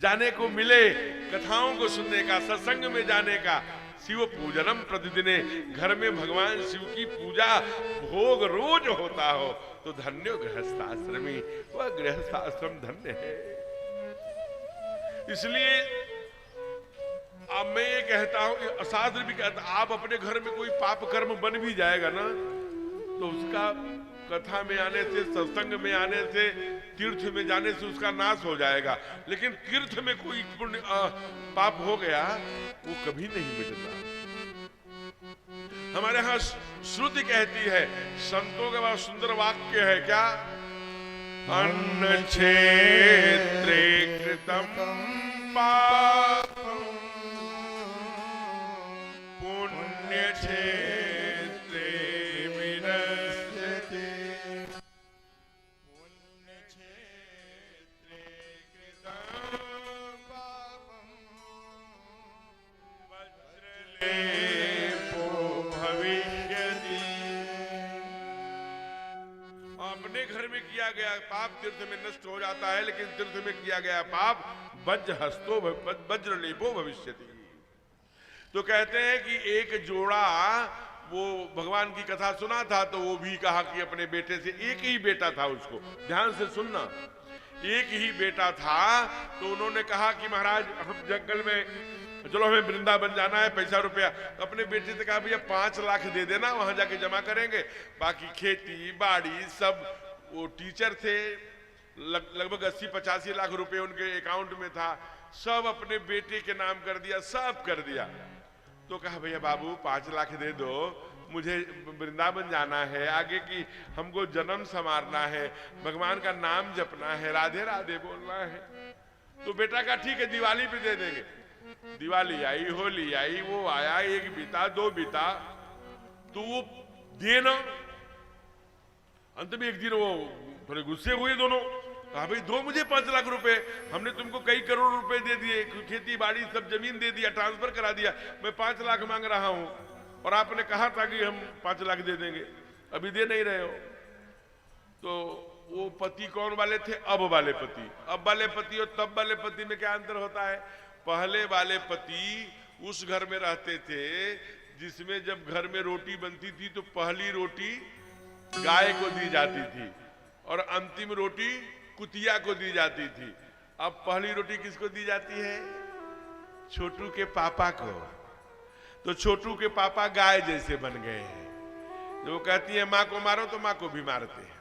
जाने को मिले, कथाओं को सुनने का, सत्संग में जाने का। शिव पूजनम प्रतिदिने, घर में भगवान शिव की पूजा भोग रोज होता हो तो धन्यो गृहस्थाश्रमी, वह गृहस्थाश्रम धन्य है। इसलिए अब मैं ये कहता हूं, शास्त्र भी कहता, आप अपने घर में कोई पाप कर्म बन भी जाएगा ना, तो उसका कथा में आने से, सत्संग में आने से, तीर्थ में जाने से उसका नाश हो जाएगा। लेकिन तीर्थ में कोई पुण्य पाप हो गया वो कभी नहीं मिटता। हमारे यहां श्रुति कहती है, संतों का बहुत सुंदर वाक्य है, क्या? अन्न क्षेत्रे कृतम पापम पुण्य क्षेत्रे विनश्यते, पुण्य क्षेत्रे कृतम पापम वज्रलेपो भविष्यति। अपने घर में किया गया पाप तीर्थ में नष्ट हो जाता है, लेकिन तीर्थ में किया गया पाप वज्रलेपो भविष्यति। तो कहते हैं कि एक जोड़ा वो भगवान की कथा सुना था, तो वो भी कहा कि अपने बेटे से, एक ही बेटा था उसको, ध्यान से सुनना, एक ही बेटा था, तो उन्होंने कहा कि महाराज हम जंगल में, चलो हमें वृंदावन जाना है, पैसा रुपया। तो अपने बेटे से कहा भैया 5 लाख दे देना, वहां जाके जमा करेंगे, बाकी खेती बाड़ी सब। वो टीचर थे, लगभग 80-85 लाख रुपए उनके अकाउंट में था, सब अपने बेटे के नाम कर दिया, सब कर दिया। तो कहा भैया बाबू 5 लाख दे दो, मुझे वृंदावन जाना है, आगे की हमको जन्म संवारना है, भगवान का नाम जपना है, राधे राधे बोलना है। तो बेटा का ठीक है दिवाली पे दे देंगे। दिवाली आई, होली आई, वो आया, 1 बीता 2 बीता, तो वो देना। अंत में एक दिन वो थोड़े गुस्से हुए दोनों, कहा भाई दो मुझे 5 लाख रुपए, हमने तुमको कई करोड़ रुपए दे दिए, खेती बाड़ी सब जमीन दे दिया, ट्रांसफर करा दिया, मैं 5 लाख मांग रहा हूं और आपने कहा था कि हम 5 लाख दे देंगे, अभी दे नहीं रहे हो। तो वो पति कौन वाले थे? अब वाले पति। अब वाले पति और तब वाले पति में क्या अंतर होता है? पहले वाले पति उस घर में रहते थे जिसमें जब घर में रोटी बनती थी तो पहली रोटी गाय को दी जाती थी और अंतिम रोटी कुतिया को दी जाती थी। अब पहली रोटी किसको दी जाती है? छोटू के पापा को। तो छोटू के पापा गाय जैसे बन गए हैं, जो कहती है माँ को मारो तो माँ को भी मारते हैं।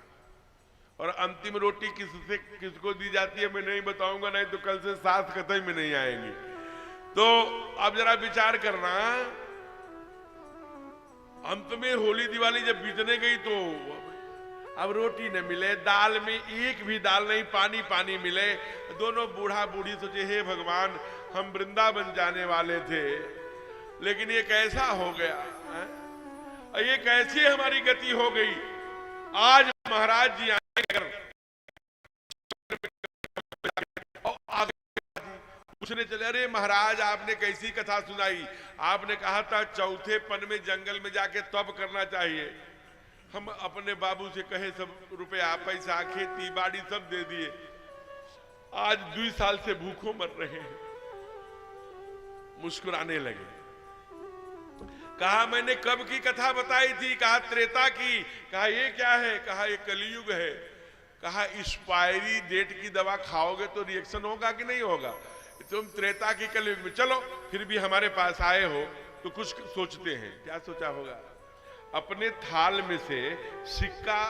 और अंतिम रोटी किसको दी जाती है मैं नहीं बताऊंगा, नहीं तो कल से साथ कतई में नहीं आएंगी। तो अब जरा विचार करना, अंत में होली दिवाली जब बीतने गई तो अब रोटी न मिले, दाल में एक भी दाल नहीं, पानी पानी मिले। दोनों बूढ़ा बूढ़ी सोचे हे भगवान हम वृंदावन जाने वाले थे, लेकिन ये कैसा हो गया है? ये कैसी हमारी गति हो गई। आज महाराज जी पूछने चले, अरे महाराज आपने कैसी कथा सुनाई, आपने कहा था चौथे पन में जंगल में जाके तप करना चाहिए। हम अपने बाबू से कहे सब रुपया पैसा खेती बाड़ी सब दे दिए, आज 2 साल से भूखों मर रहे हैं। मुस्कुराने लगे। कहा मैंने कब की कथा बताई थी? कहा त्रेता की। कहा ये क्या है? कहा ये कलयुग है। कहा एक्सपायरी डेट की दवा खाओगे तो रिएक्शन होगा कि नहीं होगा? तुम त्रेता की कलयुग में, चलो फिर भी हमारे पास आए हो तो कुछ सोचते हैं। क्या सोचा होगा? अपने थाल में से सिक्का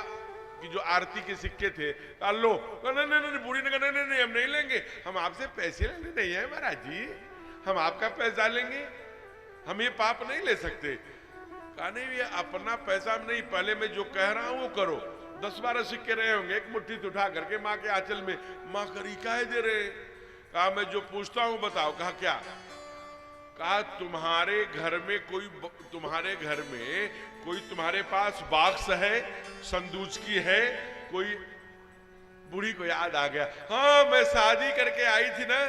की जो आरती के सिक्के थे, लो। नहीं नहीं नहीं, बूढ़ी ने कहा नहीं हम नहीं लेंगे, हम आपसे पैसे लेने नहीं है महाराज जी, हम आपका पैसा लेंगे, हम ये पाप नहीं ले सकते। कहा नहीं, ये अपना पैसा नहीं, पहले मैं जो कह रहा हूं वो करो। 10-12 सिक्के रहे होंगे, एक मुट्ठी से उठा करके माँ के आंचल में, माँ करी काहे दे रहे? कहा मैं जो पूछता हूं बताओ। कहा क्या? कहा तुम्हारे घर में कोई तुम्हारे पास बॉक्स है, संदूचकी है कोई? बूढ़ी को याद आ गया, हाँ मैं शादी करके आई थी ना,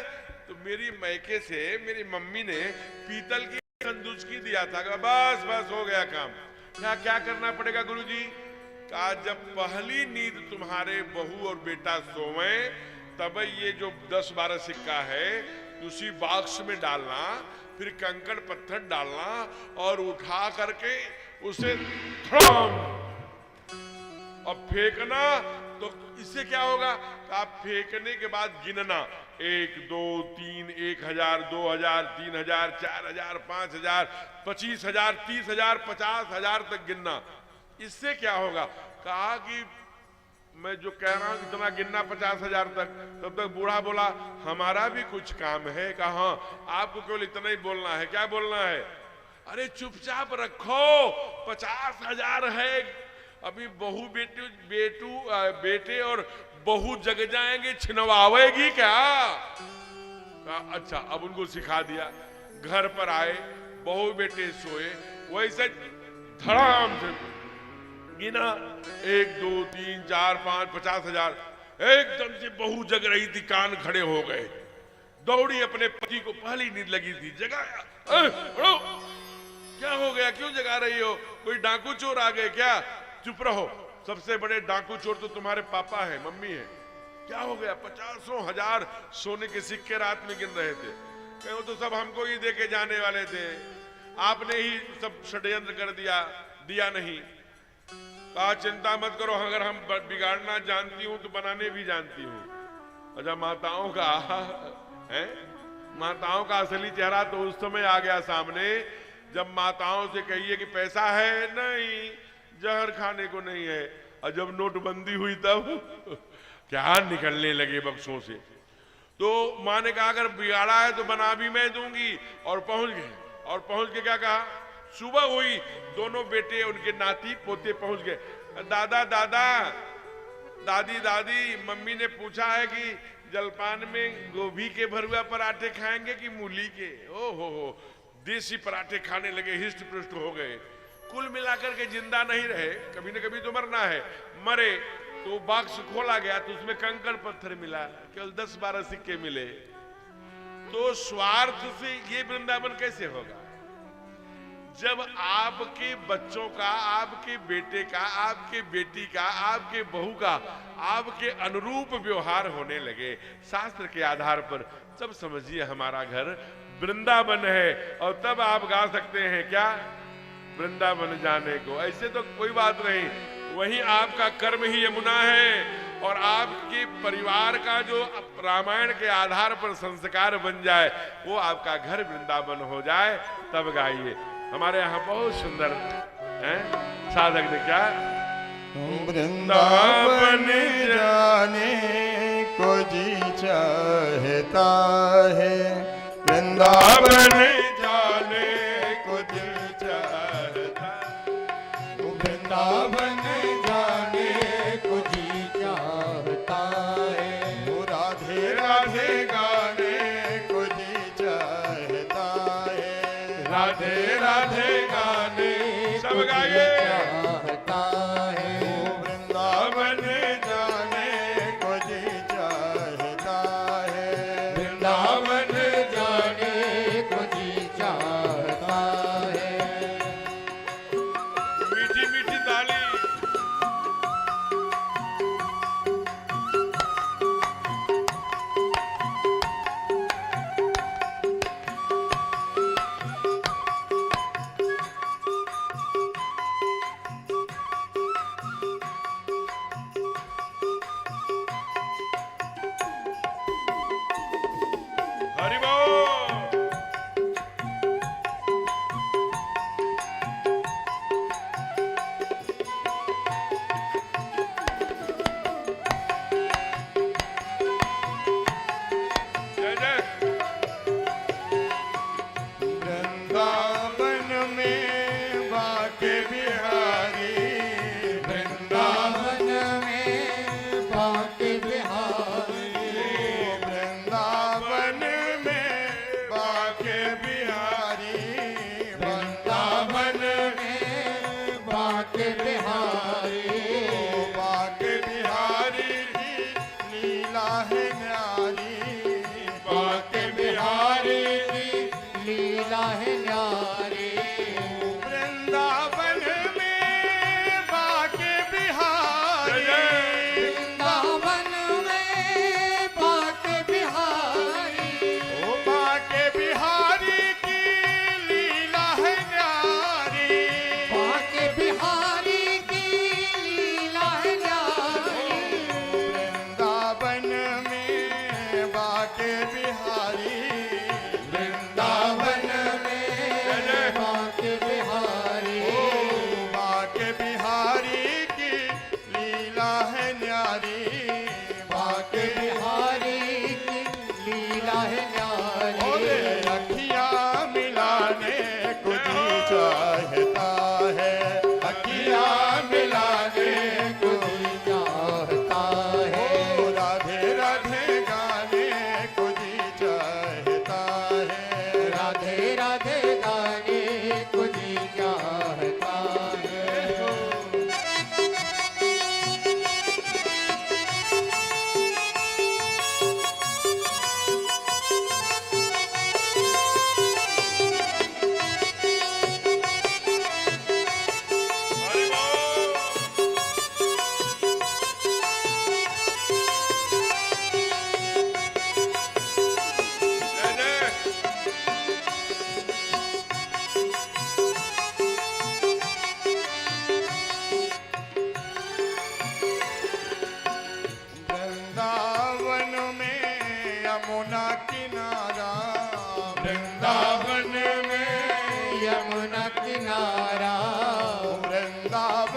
तो मेरी मैके से मेरी मम्मी ने पीतल की संदूचकी दिया था। बस बस हो गया काम। क्या करना पड़ेगा गुरुजी? कहा जब पहली नींद तुम्हारे बहू और बेटा सोवे, तब ये जो 10-12 सिक्का है उसी बॉक्स में डालना, फिर कंकड़ पत्थर डालना और उठा करके उसे थ्राम और फेंकना। तो इससे क्या होगा? आप फेंकने के बाद गिनना, 1 2 3 1000 2000 3000 4000 5000 25000 30000 50000 तक गिनना। इससे क्या होगा? कहा कि मैं जो कह रहा हूं इतना गिनना 50000 तक। तब तक बूढ़ा बोला हमारा भी कुछ काम है। कहा हाँ, आपको केवल इतना ही बोलना है। क्या बोलना है? अरे चुपचाप रखो, 50000 है, अभी बहू बेटे और बहू जग जाएंगे, छिनवावेगी क्या? कहा अच्छा। अब उनको सिखा दिया। घर पर आए, बहू बेटे सोए, वैसे धड़ाम से गिना, 1 2 3 4 5 50000। एकदम से बहू जग रही थी, कान खड़े हो गए, दौड़ी अपने पति को, पहली नींद लगी थी, जगाया। उठो, क्या हो गया, क्यों जगा रही हो? कोई डाकू चोर आ गए क्या? चुप रहो, सबसे बड़े डाकू चोर तो तुम्हारे पापा है, मम्मी है। क्या हो गया? 50,000 सोने के सिक्के रात में गिन रहे थे। कहो तो सब हमको ही देके जाने वाले थे, आपने ही सब षड्यंत्र कर दिया नहीं। कहा चिंता मत करो, अगर हम बिगाड़ना जानती हूं तो बनाने भी जानती हूं। अच्छा, माताओं का असली चेहरा तो उस समय आ गया सामने जब माताओं से कहिए कि पैसा है, नहीं, जहर खाने को नहीं है। और जब नोटबंदी हुई तब क्या निकलने लगे बक्सों से। तो माँ ने कहा अगर बिगाड़ा है तो बना भी मैं दूंगी। और पहुंच के क्या कहा? सुबह हुई, दोनों बेटे उनके नाती पोते पहुंच गए। दादा दादी, मम्मी ने पूछा है कि जलपान में गोभी के भरुआ पराठे खाएंगे कि मूली के? हो, देसी पराठे खाने लगे, हिस्ट पृष्ट हो गए। कुल मिलाकर के जिंदा नहीं रहे, कभी न कभी तो मरना है। मरे तो बॉक्स खोला गया तो उसमें कंकड़ पत्थर मिला, केवल 10-12 सिक्के मिले। तो स्वार्थ से ये वृंदावन कैसे होगा? जब आपके बच्चों का, आपके बेटे का, आपके बेटी का, आपके बहू का आपके अनुरूप व्यवहार होने लगे शास्त्र के आधार पर, तब समझिए हमारा घर वृंदावन है। और तब आप गा सकते हैं क्या? वृंदावन जाने को। ऐसे तो कोई बात नहीं, वहीं आपका कर्म ही यमुना है और आपके परिवार का जो रामायण के आधार पर संस्कार बन जाए वो आपका घर वृंदावन हो जाए, तब गाइए। हमारे यहाँ बहुत सुंदर है साधक ने क्या? वृंदावन जाने को जी चाहता है, वृंदावन जाने को जी चाहता, वृंदावन जाने को जी चाहता है, राधे राधे गाने को जी चाहता है, राधे राधे गाने सब गाइए। चाहता है, वृंदावन जाने को जी चाहता है, वृंदावन जाने को जी चाहता है। मीठी मीठी ताली।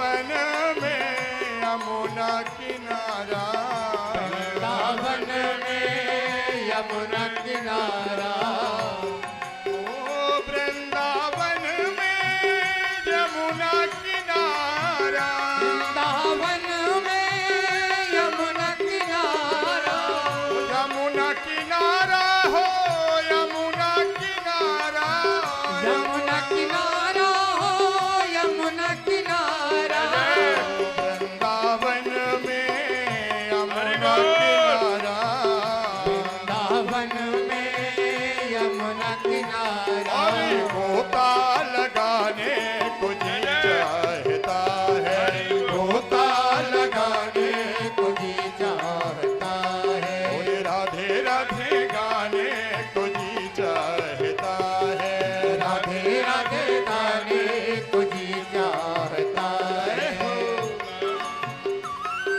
वृंदावन में यमुना किनारा, वृंदावन में यमुना किनारा, ओ वृंदावन में यमुना किनारा, वृंदावन में यमुना किनारा, यमुना किनारा हो यमुना किनारा, यमुना किनारा हो यमुना किनारा, वृंदावन में यमुना किनारा, वृंदावन में यमुना किनारा, अरे गोता लगाने को जी चाहता है, गोता लगाने को जी चाहता है, और राधे राधे गाने को जी चाहता है, राधे राधे गाने को जी चाहता है।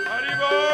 हरि बोल।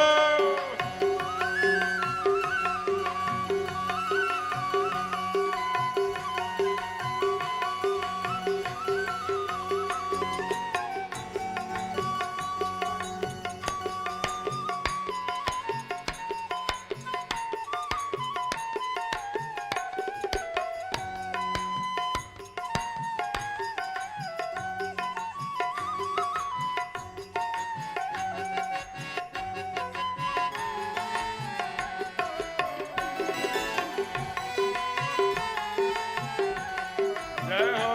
जय हो।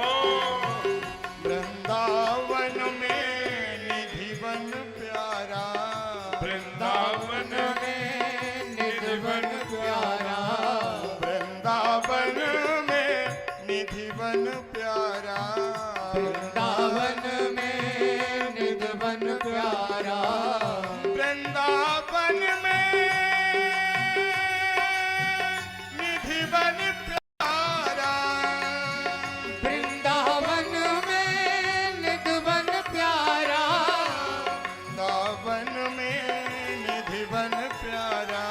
वृंदावन में निधिवन प्यारा, वृंदावन में निधिवन प्यारा, वृंदावन में निधिवन प्यारा, वृंदावन में निधिवन प्यारा, वृंदावन में निधिवन प्यारा, वृंदावन में निधिवन प्यारा, वृंदावन में निधिवन प्यारा,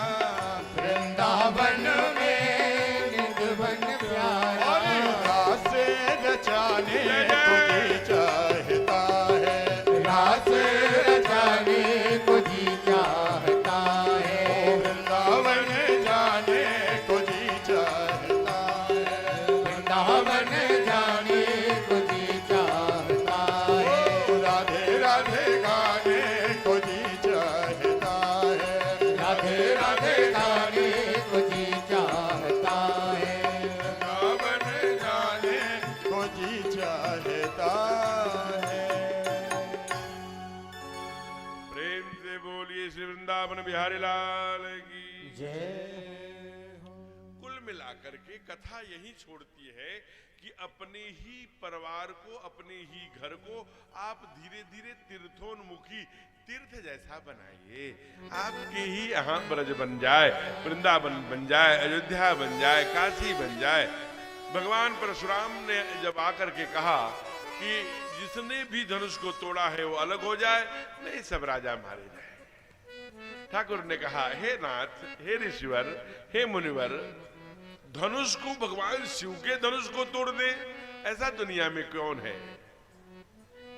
वृंदावन में निधिवन प्यारा, और रास रचाने को जी चाहता है, रास रचाने को जी चाहता है, वृंदावन जाने को जी चाहता है, वृंदावन जाने को जी चाहता है, राधे राधे गाने को जी चाहता है, राधे राधे गाने को जी चाहता है, वृंदावन जाने को जी चाहता है। प्रेम से बोलिए श्री वृंदावन बिहारी लाल की। जय हो। कुल मिलाकर के कथा यही छोड़ती है कि अपने ही परिवार को, अपने ही घर को आप धीरे धीरे तीर्थोन्मुखी तीर्थ जैसा बनाइए। आपके ही यहाँ ब्रज बन जाए, वृंदावन बन जाए, अयोध्या बन जाए, काशी बन जाए। भगवान परशुराम ने जब आकर के कहा कि जिसने भी धनुष को तोड़ा है वो अलग हो जाए, नहीं सब राजा मारे जाए। ठाकुर ने कहा, हे नाथ, हे ऋषिवर, हे मुनिवर, धनुष को भगवान शिव के धनुष को तोड़ दे, ऐसा दुनिया में कौन है?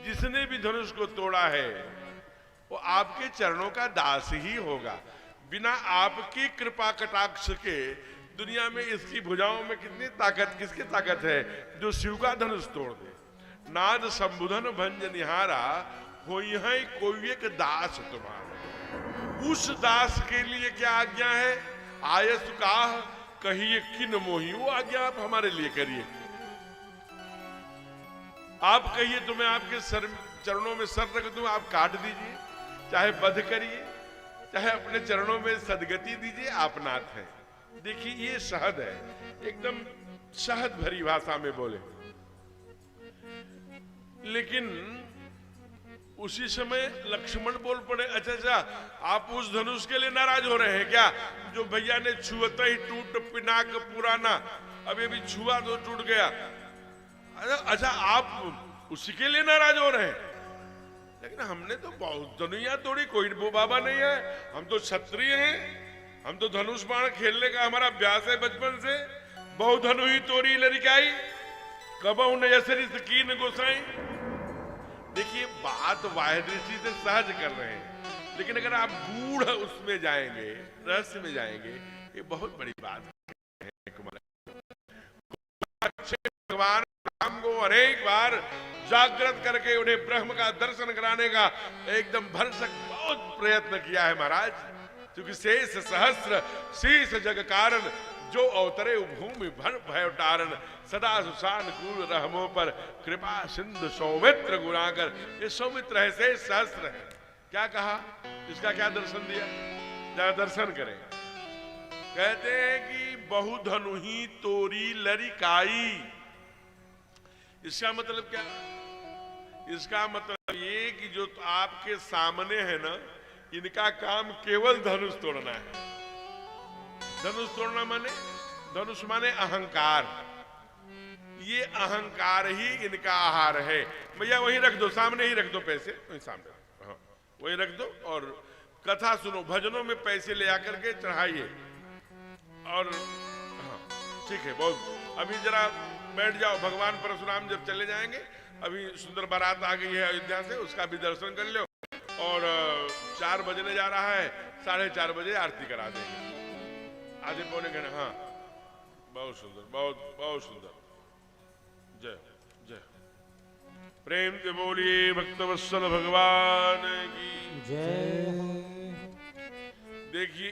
जिसने भी धनुष को तोड़ा है वो आपके चरणों का दास ही होगा। बिना आपकी कृपा कटाक्ष के दुनिया में इसकी भुजाओं में कितनी ताकत, किसकी ताकत है जो शिव का धनुष तोड़ दे। नाद संबुधन भंज निहारा, होई है कोई एक दास तुम्हारा। उस दास के लिए क्या आज्ञा है? आयस काह कहिए किन मोही, वो आज्ञा आप हमारे लिए करिए। आप कहिए तो मैं आपके सर चरणों में सर रख दूं, आप काट दीजिए, चाहे वध करिए, चाहे अपने चरणों में सदगति दीजिए, आप नाथ हैं। देखिए ये शहद है, एकदम शहद भरी भाषा में बोले। लेकिन उसी समय लक्ष्मण बोल पड़े, अच्छा अच्छा आप उस धनुष के लिए नाराज हो रहे हैं क्या, जो भैया ने छुअते ही टूट पिनाक पुराना, अभी अभी छुआ तो टूट गया। अच्छा आप उसी के लिए नाराज हो रहे हैं? लेकिन हमने तो बहुत धनुया तोड़ी, कोई वो बाबा नहीं है, हम तो क्षत्रिय हैं, हम तो धनुष बाण खेलने का हमारा अभ्यास है बचपन से। बहु धनु ही तोरी लड़काई, कबहू न यसरी सकीन गोसाई। देखिए बात बाह्य दृष्टि से सहज कर रहे हैं, लेकिन अगर आप गूढ़ उसमें जाएंगे, रहस्य में जाएंगे, ये बहुत बड़ी बात है। कुमार भगवान राम को अनेक बार जागृत करके उन्हें ब्रह्म का दर्शन कराने का एकदम भरसक बहुत प्रयत्न किया है महाराज, क्योंकि शेष सहस्र शीस जग कारण जो अवतरे भूमि भर भय तारण सदा सुशान कूल रहमों पर कृपा सिंधु सौमित्र गुणाकर। ये सौमित्र है, शेष सहस्र है। क्या कहा, इसका क्या दर्शन दिया, जरा दर्शन करें। कहते हैं कि बहुधनु ही तोरी लरिकाई। इसका मतलब क्या, इसका मतलब ये कि जो आपके सामने है ना, इनका काम केवल धनुष तोड़ना है। धनुष तोड़ना माने, धनुष माने अहंकार। ये अहंकार ही इनका आहार है। भैया वहीं रख दो, सामने ही रख दो पैसे, वहीं सामने, हाँ वहीं रख दो और कथा सुनो। भजनों में पैसे ले आकर के चढ़ाइए और हाँ ठीक है, बहुत। अभी जरा बैठ जाओ, भगवान परशुराम जब चले जाएंगे, अभी सुंदर बारात आ गई है अयोध्या से, उसका भी दर्शन कर लो और 4 बजने जा रहा है, 4:30 बजे आरती करा देंगे, आधे पौने घंटे। हाँ बहुत सुंदर, बहुत बहुत सुंदर। जय जय, प्रेम से बोलिए भक्तवत्सल भगवान की जय। देखिए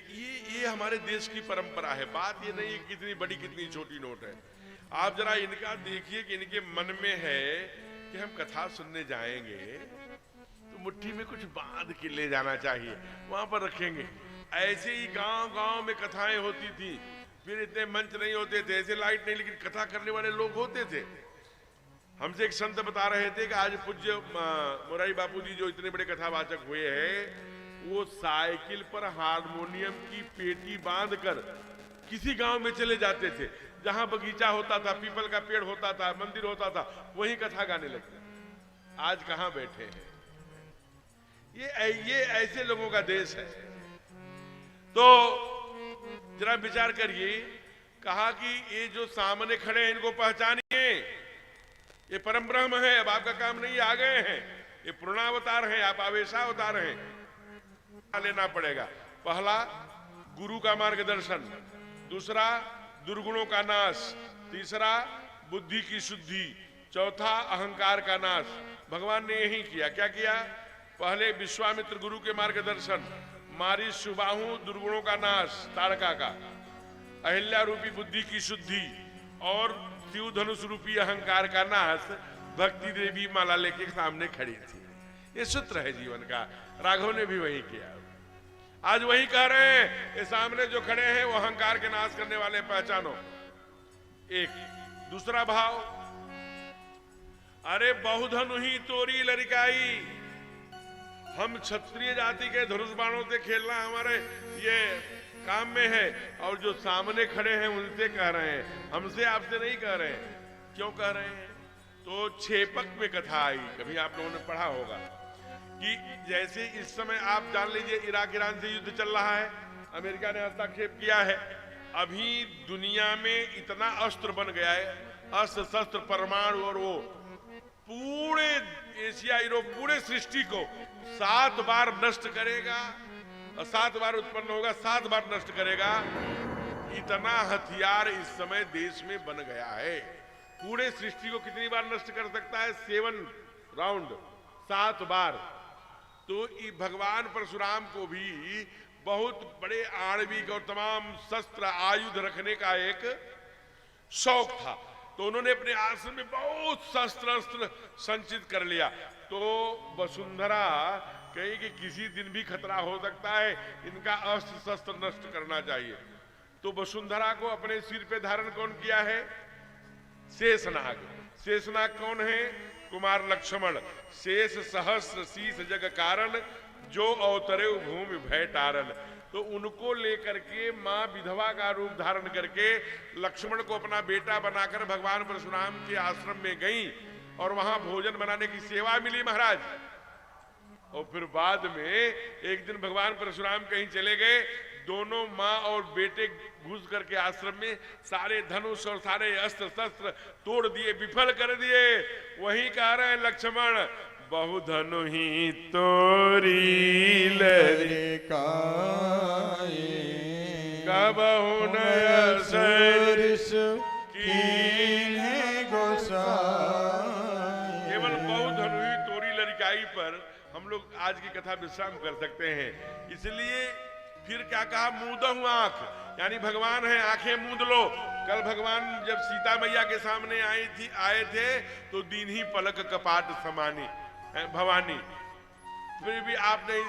ये हमारे देश की परंपरा है। बात ये नहीं है कितनी बड़ी कितनी छोटी नोट है। आप जरा इनका देखिए कि इनके मन में है कि हम कथा सुनने जाएंगे तो मुट्ठी में कुछ बांध के ले जाना चाहिए, वहां पर रखेंगे। ऐसे ही गांव गांव में कथाएं होती थी, फिर इतने मंच नहीं होते थे, ऐसे लाइट नहीं, लेकिन कथा करने वाले लोग होते थे। हमसे एक संत बता रहे थे कि आज पूज्य मोरारी बापू जी जो इतने बड़े कथावाचक हुए हैं, वो साइकिल पर हारमोनियम की पेटी बांधकर किसी गांव में चले जाते थे, जहां बगीचा होता था, पीपल का पेड़ होता था, मंदिर होता था, वहीं कथा गाने लगते। आज कहां बैठे हैं? ये ऐसे लोगों का देश है। तो जरा विचार करिए, कहा कि ये जो सामने खड़े हैं इनको पहचानिए, ये परम ब्रह्म है, अब आपका काम नहीं, आ गए हैं, ये पूर्णावतार हैं, आप आवेशावतार हैं। लेना पड़ेगा। पहला गुरु का मार्गदर्शन, दूसरा दुर्गुणों का नाश, तीसरा बुद्धि की शुद्धि, चौथा अहंकार का नाश। भगवान ने यही किया। क्या किया? पहले विश्वामित्र गुरु के मार्गदर्शन, मारी सुबाहु दुर्गुणों का नाश तारका का, अहिल्या रूपी बुद्धि की शुद्धि और शिव धनुष रूपी अहंकार का नाश। भक्ति देवी माला लेके सामने खड़ी थी। ये सूत्र है जीवन का। राघव ने भी वही किया, आज वही कह रहे हैं। ये सामने जो खड़े हैं वो अहंकार के नाश करने वाले, पहचानो। एक दूसरा भाव, अरे बहुधनु ही तोरी लरिकाई, हम क्षत्रिय जाति के धनुष बाणों से खेलना हमारे ये काम में है, और जो सामने खड़े हैं उनसे कह रहे हैं, हमसे आपसे नहीं कह रहे हैं। क्यों कह रहे हैं? तो छेपक में कथा आई, कभी आप लोगों ने पढ़ा होगा कि जैसे इस समय आप जान लीजिए इराक ईरान से युद्ध चल रहा है, अमेरिका ने हस्तक्षेप किया है। अभी दुनिया में इतना अस्त्र बन गया है, अस्त्र शस्त्र परमाणु, और वो पूरे एशिया यूरोप पूरे सृष्टि को 7 बार नष्ट करेगा, और 7 बार उत्पन्न होगा, 7 बार नष्ट करेगा। इतना हथियार इस समय देश में बन गया है। पूरे सृष्टि को कितनी बार नष्ट कर सकता है? 7 राउंड, 7 बार। तो भगवान परशुराम को भी बहुत बड़े आणविक और तमाम शस्त्र आयुध रखने का एक शौक था, तो उन्होंने अपने आश्रम में बहुत शस्त्र अस्त्र संचित कर लिया। तो वसुंधरा कही कि किसी दिन भी खतरा हो सकता है, इनका अस्त्र शस्त्र नष्ट करना चाहिए। तो वसुंधरा को अपने सिर पे धारण कौन किया है? शेषनाग। शेषनाग कौन है? कुमार लक्ष्मण। शेष सहस्र शीस जग कारण जो अवतरे भूमि भय तारण। तो उनको लेकर के मां विधवा का रूप धारण करके लक्ष्मण को अपना बेटा बनाकर भगवान परशुराम के आश्रम में गई, और वहां भोजन बनाने की सेवा मिली महाराज। और फिर बाद में एक दिन भगवान परशुराम कहीं चले गए, दोनों माँ और बेटे घुस करके आश्रम में सारे धनुष और सारे अस्त्र शस्त्र तोड़ दिए, विफल कर दिए। वही कह रहे हैं लक्ष्मण, बहु धनु ही तोरी लरी कबहु न असरिस कीन्हे गोसाई। केवल बहु धनु ही तोरी लरिकाई पर हम लोग आज की कथा विश्राम कर सकते हैं। इसलिए फिर क्या कहा, मूंदहु आंख, यानी भगवान है आंखें मूंद लो। कल भगवान जब सीता मैया के सामने आए थे तो दीन्ही पलक कपाट समानी भवानी, फिर भी आप नहीं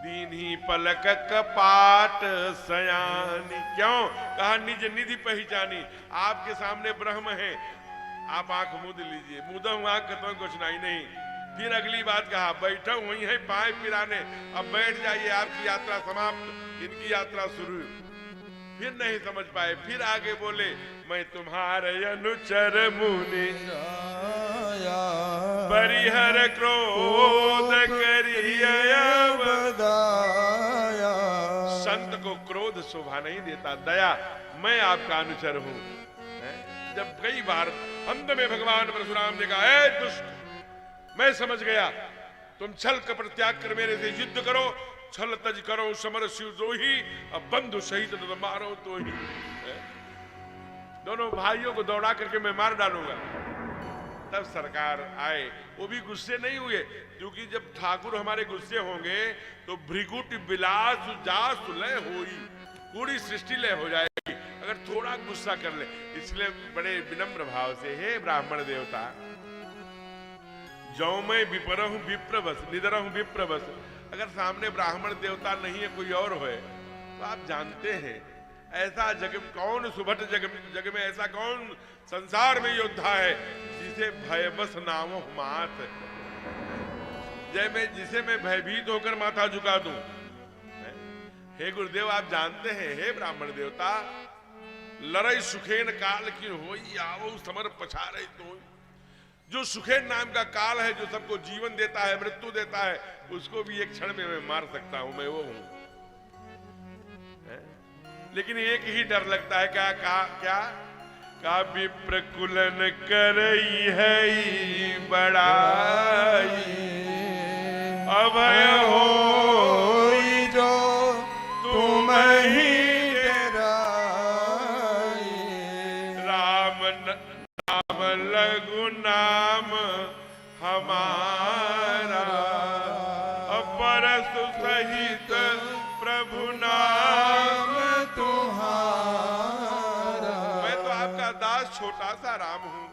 दीन्ही पलक कपाट सयानी। क्यों कहा, निज निधि पहचानी। आपके सामने ब्रह्म है, आप आंख मूंद लीजिए। मूंदहु आंख तो कुछ नहीं। फिर अगली बात कहा, बैठा हुई है पाए पिराने, अब बैठ जाइए, आपकी यात्रा समाप्त, इनकी यात्रा शुरू। फिर नहीं समझ पाए, फिर आगे बोले, मैं तुम्हारे अनुचर मुनि परिहर क्रोध करिया। संत को क्रोध शोभा नहीं देता, दया, मैं आपका अनुचर हूं। जब कई बार अंत में भगवान परशुराम ने कहा, ए दुष्ट, मैं समझ गया, तुम छल कपट त्याग कर मेरे से युद्ध करो, छल तज करो समर शिव जो ही, अब बंधु सहित तो मारो तो ही। दोनों भाइयों को दौड़ा करके मैं मार डालूंगा। तब सरकार आए, वो भी गुस्से नहीं हुए, क्योंकि जब ठाकुर हमारे गुस्से होंगे तो भृगुट विलास जास लय होई, पूरी सृष्टि लय हो जाएगी अगर थोड़ा गुस्सा कर ले। इसलिए बड़े विनम्र भाव से, हे ब्राह्मण देवता, जौ मैं विपरहु विप्रवस निदरहु विप्रवस, अगर सामने ब्राह्मण देवता नहीं है, कोई और है, तो आप जानते हैं ऐसा जग कौन सुभट जग में ऐसा कौन संसार में योद्धा है जिसे भयबस नामो मात, जिसे मैं भयभीत होकर माथा झुका दूं। हे गुरुदेव, आप जानते हैं, हे ब्राह्मण देवता, लड़ाई सुखेन काल की होई आवो समर पछारे तो। जो सुखेन नाम का काल है, जो सबको जीवन देता है, मृत्यु देता है, उसको भी एक क्षण में मैं मार सकता हूं, मैं वो हूं। लेकिन एक ही डर लगता है, क्या विप्रकुलन करई है बड़ाई, अभय हो जो तुम ही डराई। राम लघु नाम हमारा, परसु सहित प्रभु नाम तुम्हारा। मैं तो आपका दास छोटा सा राम हूं,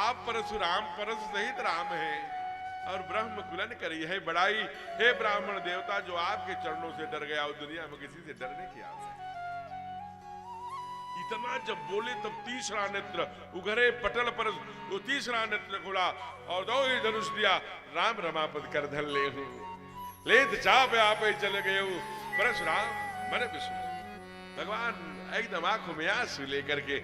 आप परशुराम परस सहित राम है, और ब्रह्म कुलन करी है बड़ाई। हे ब्राह्मण देवता, जो आपके चरणों से डर गया, उस दुनिया में किसी से डरने की आस है। इतना जब बोले तब तीसरा नेत्र उघरे पटल पर, वो तीसरा नेत्र खुला और दो ही धनुष दिया, राम रमापद कर धन ले लेत चाप आप चले गए परशुराम मन विष्णु। भगवान एकदम आंखों में आंसू लेकर के,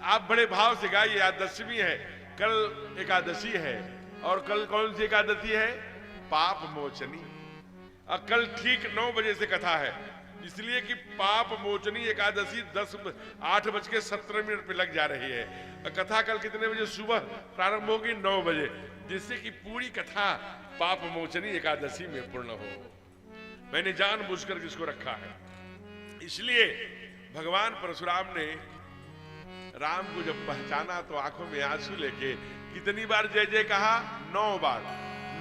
आप बड़े भाव से गाइए। आज दशमी है, कल एकादशी है, और कल कौन सी एकादशी है? पाप मोचनी। और कल ठीक 9 बजे से कथा है, इसलिए कि पाप मोचनी एकादशी 8:17 पे लग जा रही है। कथा कल कितने बजे? सुबह प्रारंभ होगी 9 बजे, जिससे कि पूरी कथा पाप मोचनी एकादशी में पूर्ण हो। मैंने जानबूझकर किसको रखा है, इसलिए भगवान परशुराम ने राम को जब पहचाना तो आंखों में आंसू लेके कितनी बार जय जय कहा? 9 बार।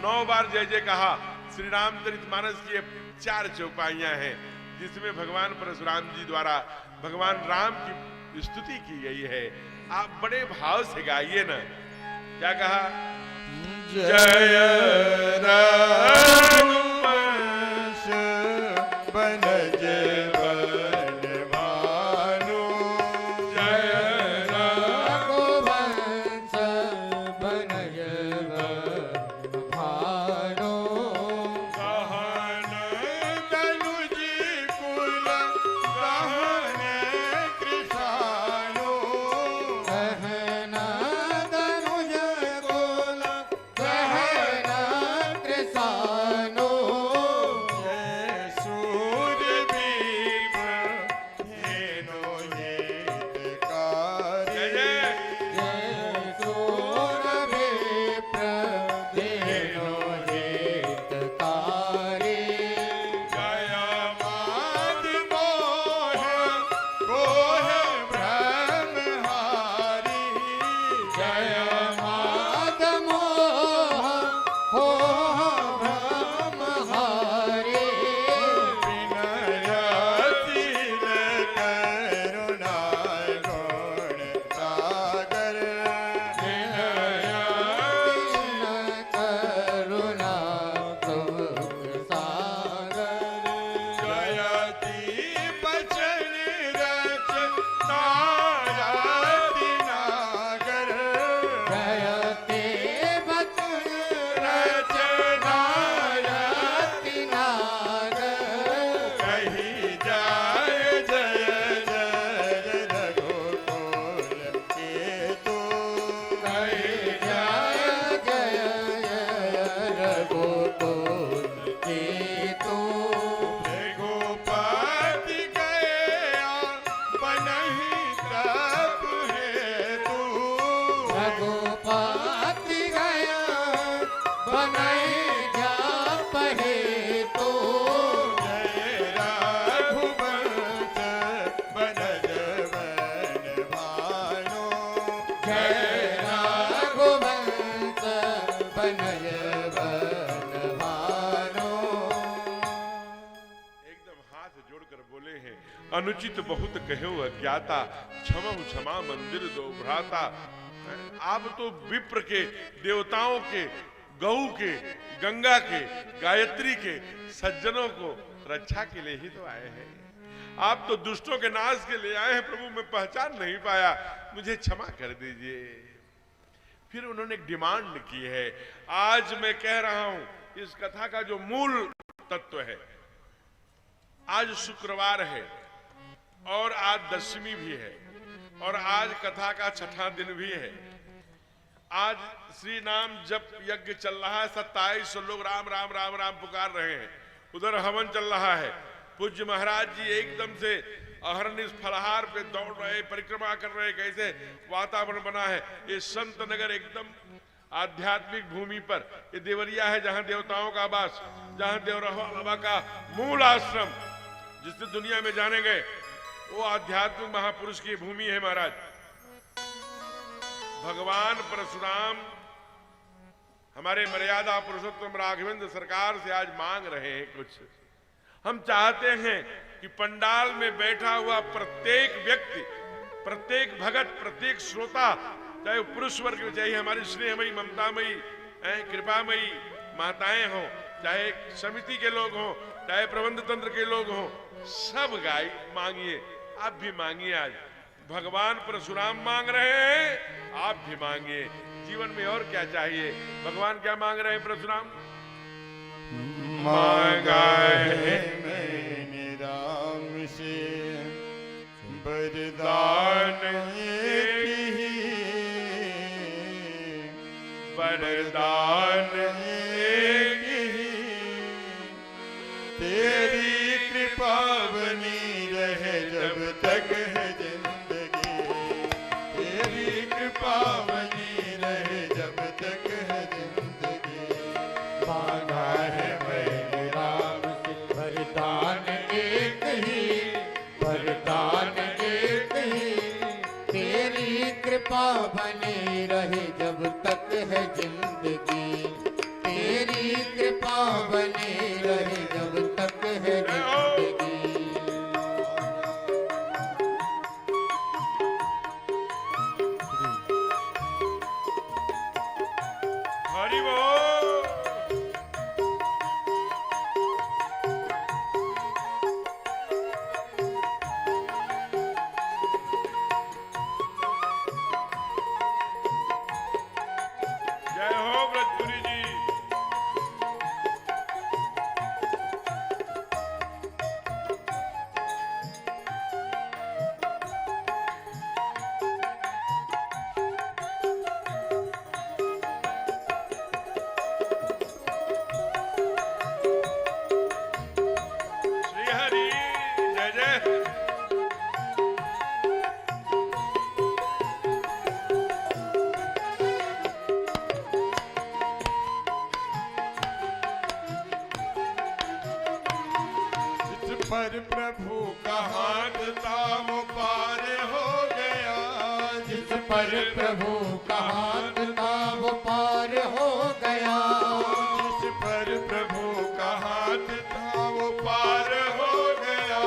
9 बार जय जय कहा। श्री रामचरितमानस की 4 चौपाइयां हैं, जिसमें भगवान परशुराम जी द्वारा भगवान राम की स्तुति की गई है। आप बड़े भाव से गाइए ना। क्या कहा? जय रघुवंश बनज बन भानु, जय रघुवंश बनज बन भानु, कहन तनुज कुल कहन कृषाणु, कहन तनुज कुल कहन कृषाणु, अनुचित बहुत कहो अज्ञाता, क्षमहु क्षमा मंदिर दो भ्राता। आप तो विप्र के, देवताओं के, गौ के, गंगा के, गायत्री के, सज्जनों को रक्षा के लिए ही तो आए हैं। आप तो दुष्टों के नाश के लिए आए हैं प्रभु, मैं पहचान नहीं पाया, मुझे क्षमा कर दीजिए। फिर उन्होंने एक डिमांड की है। आज मैं कह रहा हूं इस कथा का जो मूल तत्व है, आज शुक्रवार है और आज दशमी भी है और आज कथा का छठा दिन भी है। आज श्री नाम जप यज्ञ चल रहा है, 27 लोग राम राम राम राम पुकार रहे हैं। उधर हवन चल रहा है। पूज्य महाराज जी एकदम से अहरनिश फलहार पे दौड़ रहे, परिक्रमा कर रहे, कैसे वातावरण बना है। ये संत नगर एकदम आध्यात्मिक भूमि पर, ये देवरिया है जहां देवताओं का वास, जहां देवरहा बाबा का मूल आश्रम, जिससे दुनिया में जाने गए, वो आध्यात्मिक महापुरुष की भूमि है महाराज। भगवान परशुराम हमारे मर्यादा पुरुषोत्तम राघवेंद्र सरकार से आज मांग रहे हैं कुछ। हम चाहते हैं कि पंडाल में बैठा हुआ प्रत्येक व्यक्ति, प्रत्येक भगत, प्रत्येक श्रोता, चाहे पुरुष वर्ग, चाहे हमारी स्नेहमयी, ममतामयी, कृपामयी माताएं हों, चाहे समिति के लोग हों, चाहे प्रबंध तंत्र के लोग हों, सब गाय मांगिए। आप भी मांगिए। आज भगवान परशुराम मांग रहे हैं, आप भी मांगिए। जीवन में और क्या चाहिए? भगवान क्या मांग रहे हैं? परशुराम मांगा है मैंने राम से वरदान एक ही, वरदान एक ही, तेरी कृपा बनी रहे जब तक है जिंदगी, तेरी कृपा बनी रहे जब तक है जिंदगी। मांगा है मैंने राम से वरदान एक ही, वरदान एक ही, तेरी कृपा बनी रहे जब तक है जिंदगी, तेरी कृपा बनी रहे जब तक है जिंदगी। हरि बोल। जय हो ब्रजपुरी जी। श्री हरि जय जय। जिस पर प्रभु का हाथ था वो पार हो गया, जिस पर प्रभु का हाथ था वो पार हो गया, जिस पर प्रभु का हाथ था वो पार हो गया,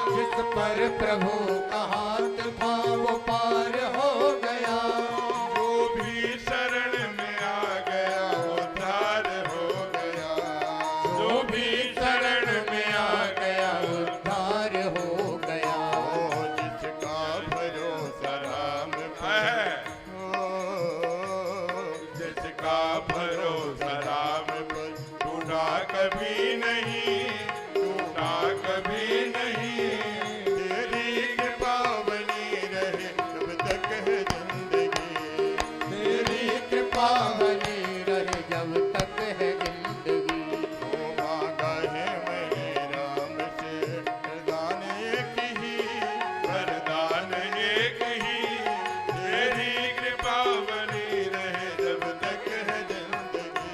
जिस पर प्रभु का हाथ था वो पार हो गया, जो भी शरण में आ गया वो उद्धार हो गया, जो भी शरण में आ गया उद्धार हो गया। ओ जिसका भरोसा राम पर है। जिसका भरोसा राम पर टूटा कभी नहीं, टूटा कभी नहीं, तेरी कृपा बनी रहे जब तक है जिंदगी, तेरी कृपा बनी रहे जब तक है जिंदगी। ओ मांगा है मैंने राम से वरदान एक ही, वरदान एक ही, तेरी कृपा बनी रहे जब तक है जिंदगी,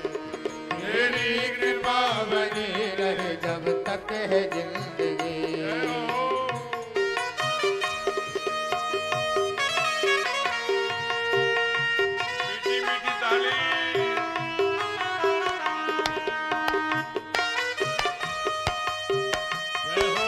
तेरी कृपा बनी रहे जब तक है जिंदगी। जय हो। मीठी मीठी ताली। जय हो।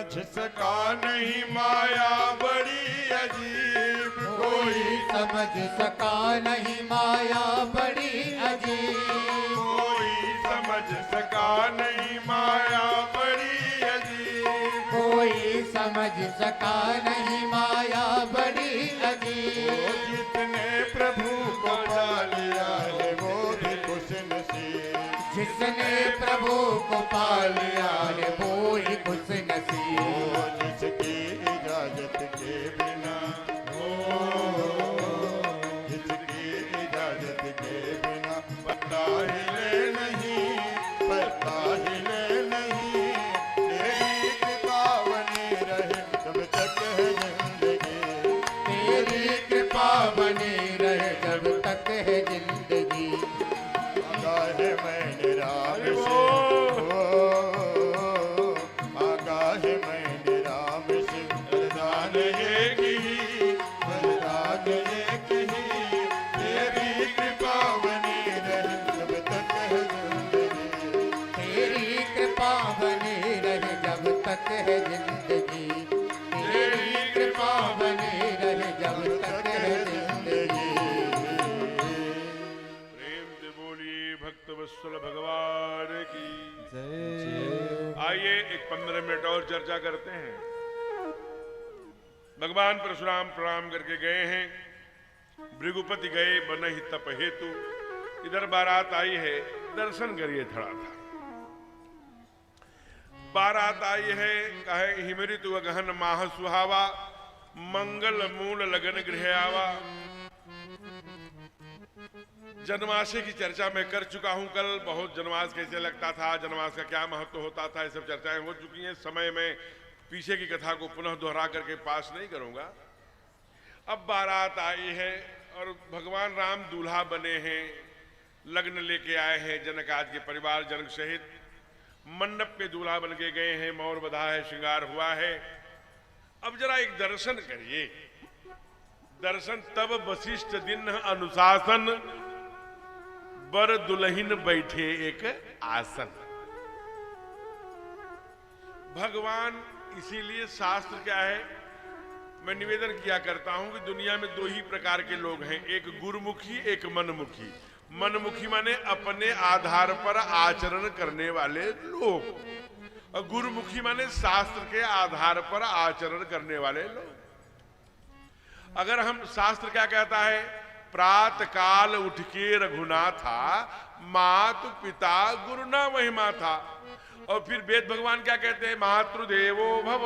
समझ सका नहीं माया बड़ी अजीब, कोई समझ सका नहीं माया बड़ी अजीब, कोई समझ सका नहीं माया बड़ी अजीब, कोई समझ सका नहीं माया बड़ी अजीब। जितने प्रभु को पा लिया है वो भी खुश नसीब, जिसने प्रभु को पा लिया है वो ही खुश नसीब। जिसकी इजाजत के बिना, जिसकी इजाजत के बिना पता हिले नहीं, पता हिले नहीं, तेरी कृपा बनी रहे जब तक है जिंदगी, तेरी कृपा बनी रहे जब तक है जिंदगी। मांगा है मैंने राम से, मांगा है मैंने राम से, वरदान एक ही, वरदान एक ही, तेरी कृपा बनी रहे जब तक है जिंदगी, तेरी कृपा बनी रहे जब तक है जिंदगी, तेरी कृपा बनी रहे जब तक है जिंदगी। प्रेम से बोलिए भक्त वत्सल भगवान की। आइए एक 15 मिनट और चर्चा करते हैं। भगवान परशुराम प्रणाम करके गए हैं, भृगुपति गए बन ही तप हेतु, इधर बारात आई है, दर्शन करिए थोड़ा था। बारात आई है, कहे हिमृत गहन माह सुहावा, मंगल मूल लगन गृह आवा। जनमास की चर्चा मैं कर चुका हूं कल, बहुत जनमास कैसे लगता था, जनमास का क्या महत्व होता था, ये सब चर्चाएं हो चुकी हैं। समय में पीछे की कथा को पुनः दोहरा करके पास नहीं करूंगा। अब बारात आई है और भगवान राम दूल्हा बने हैं, लग्न लेके आए हैं जनक आदि के परिवार जनक सहित, मंडप पे दूल्हा बन के गए हैं, मोर बधा है, श्रृंगार हुआ है। अब जरा एक दर्शन करिए। दर्शन तब वशिष्ठ दिन अनुशासन, बर दुल्हिन बैठे एक आसन। भगवान, इसीलिए शास्त्र क्या है, मैं निवेदन किया करता हूं कि दुनिया में दो ही प्रकार के लोग हैं, एक गुरुमुखी एक मनमुखी। मनमुखी माने अपने आधार पर आचरण करने वाले लोग, और गुरुमुखी माने शास्त्र के आधार पर आचरण करने वाले लोग। अगर हम, शास्त्र क्या कहता है, प्रात काल उठ के रघुनाथा, मातु पिता गुरु ना महिमा था। और फिर वेद भगवान क्या कहते हैं, मातृदेवो भव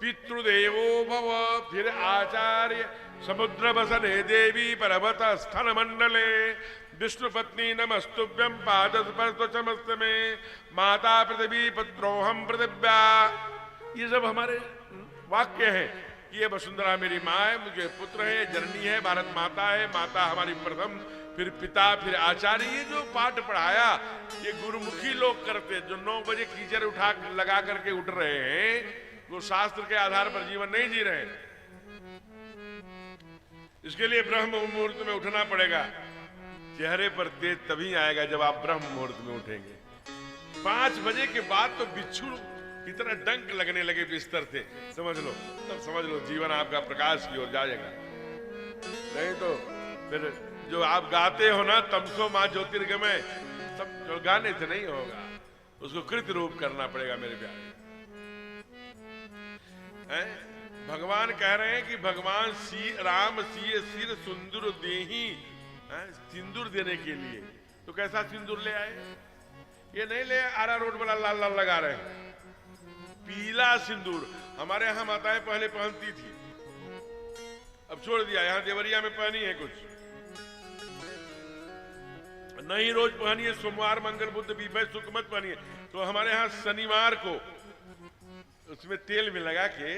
पितृदेवो भव, फिर आचार्य समुद्र बसने देवी पर्वत स्थल मंडले, विष्णु पत्नी नमस्तुभ्यं पाद स्पर्श में, माता पृथ्वी पुत्रोहम पृथिव्या। ये सब हमारे वाक्य है कि ये वसुंधरा मेरी माँ है, मुझे पुत्र है, जननी है, भारत माता है, माता हमारी प्रथम, फिर पिता, फिर आचार्य। ये जो पाठ पढ़ाया ये गुरुमुखी लोग करते, जो 9 बजे कीचड़ उठा लगा करके उठ रहे हैं, वो शास्त्र के आधार पर जीवन नहीं जी रहे। इसके लिए ब्रह्म मुहूर्त में उठना पड़ेगा। चेहरे पर तेज तभी आएगा जब आप ब्रह्म मुहूर्त में उठेंगे। 5 बजे के बाद तो बिच्छू की तरह डंक लगने लगे बिस्तर से, समझ लो, तब समझ लो जीवन आपका प्रकाश की ओर जाएगा। नहीं तो फिर जो आप गाते हो ना, तमसो मां ज्योतिर्गमय, सब जो गाने से नहीं होगा, उसको कृत रूप करना पड़ेगा मेरे प्यारे। भगवान कह रहे हैं कि भगवान राम सिए सिर सुंदर देही, सिंदूर देने के लिए। तो कैसा सिंदूर ले आए? ये नहीं ले आरा रोड वाला लाल लाल लगा रहे हैं, पीला सिंदूर। हमारे यहां माताएं पहले पहनती थी, अब छोड़ दिया। यहां देवरिया में पहनी है कुछ, नहीं रोज पहनिए, सोमवार मंगल बुध बीफे शुक्र मत पहनिए। तो हमारे यहाँ शनिवार को उसमें तेल में लगा के,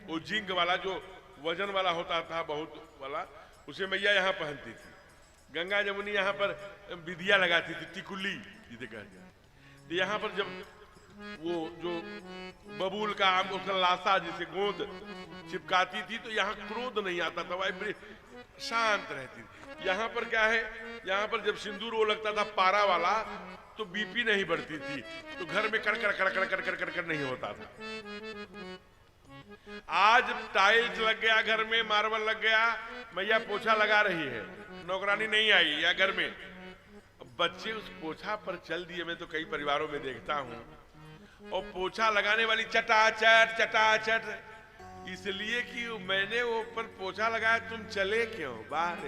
वो जिंक वाला जो वजन वाला होता था बहुत वाला, उसे मैया यहाँ पहनती थी। गंगा जमुनी यहाँ पर विधिया लगाती थी, टिकुली जिसे कहते हैं। तो यहाँ पर जब वो जो बबूल का आम उसका लाशा जिसे गोंद चिपकाती थी, तो यहाँ क्रोध नहीं आता था, वह शांत रहती थी। यहाँ पर क्या है, यहाँ पर जब सिंदूर वो लगता था पारा वाला, तो बीपी नहीं बढ़ती थी, तो घर में कड़कड़ कड़कड़ कड़कड़ कड़कड़ नहीं होता था। आज टाइल्स लग गया, घर में मार्बल लग गया, मैया पोछा लगा रही है, नौकरानी नहीं आई या घर में, बच्चे उस पोछा पर चल दिए। मैं तो कई परिवारों में देखता हूं, और पोछा लगाने वाली चटाचट चटाचट, इसलिए कि मैंने वो पर पोछा लगाया, तुम चले क्यों बाहर?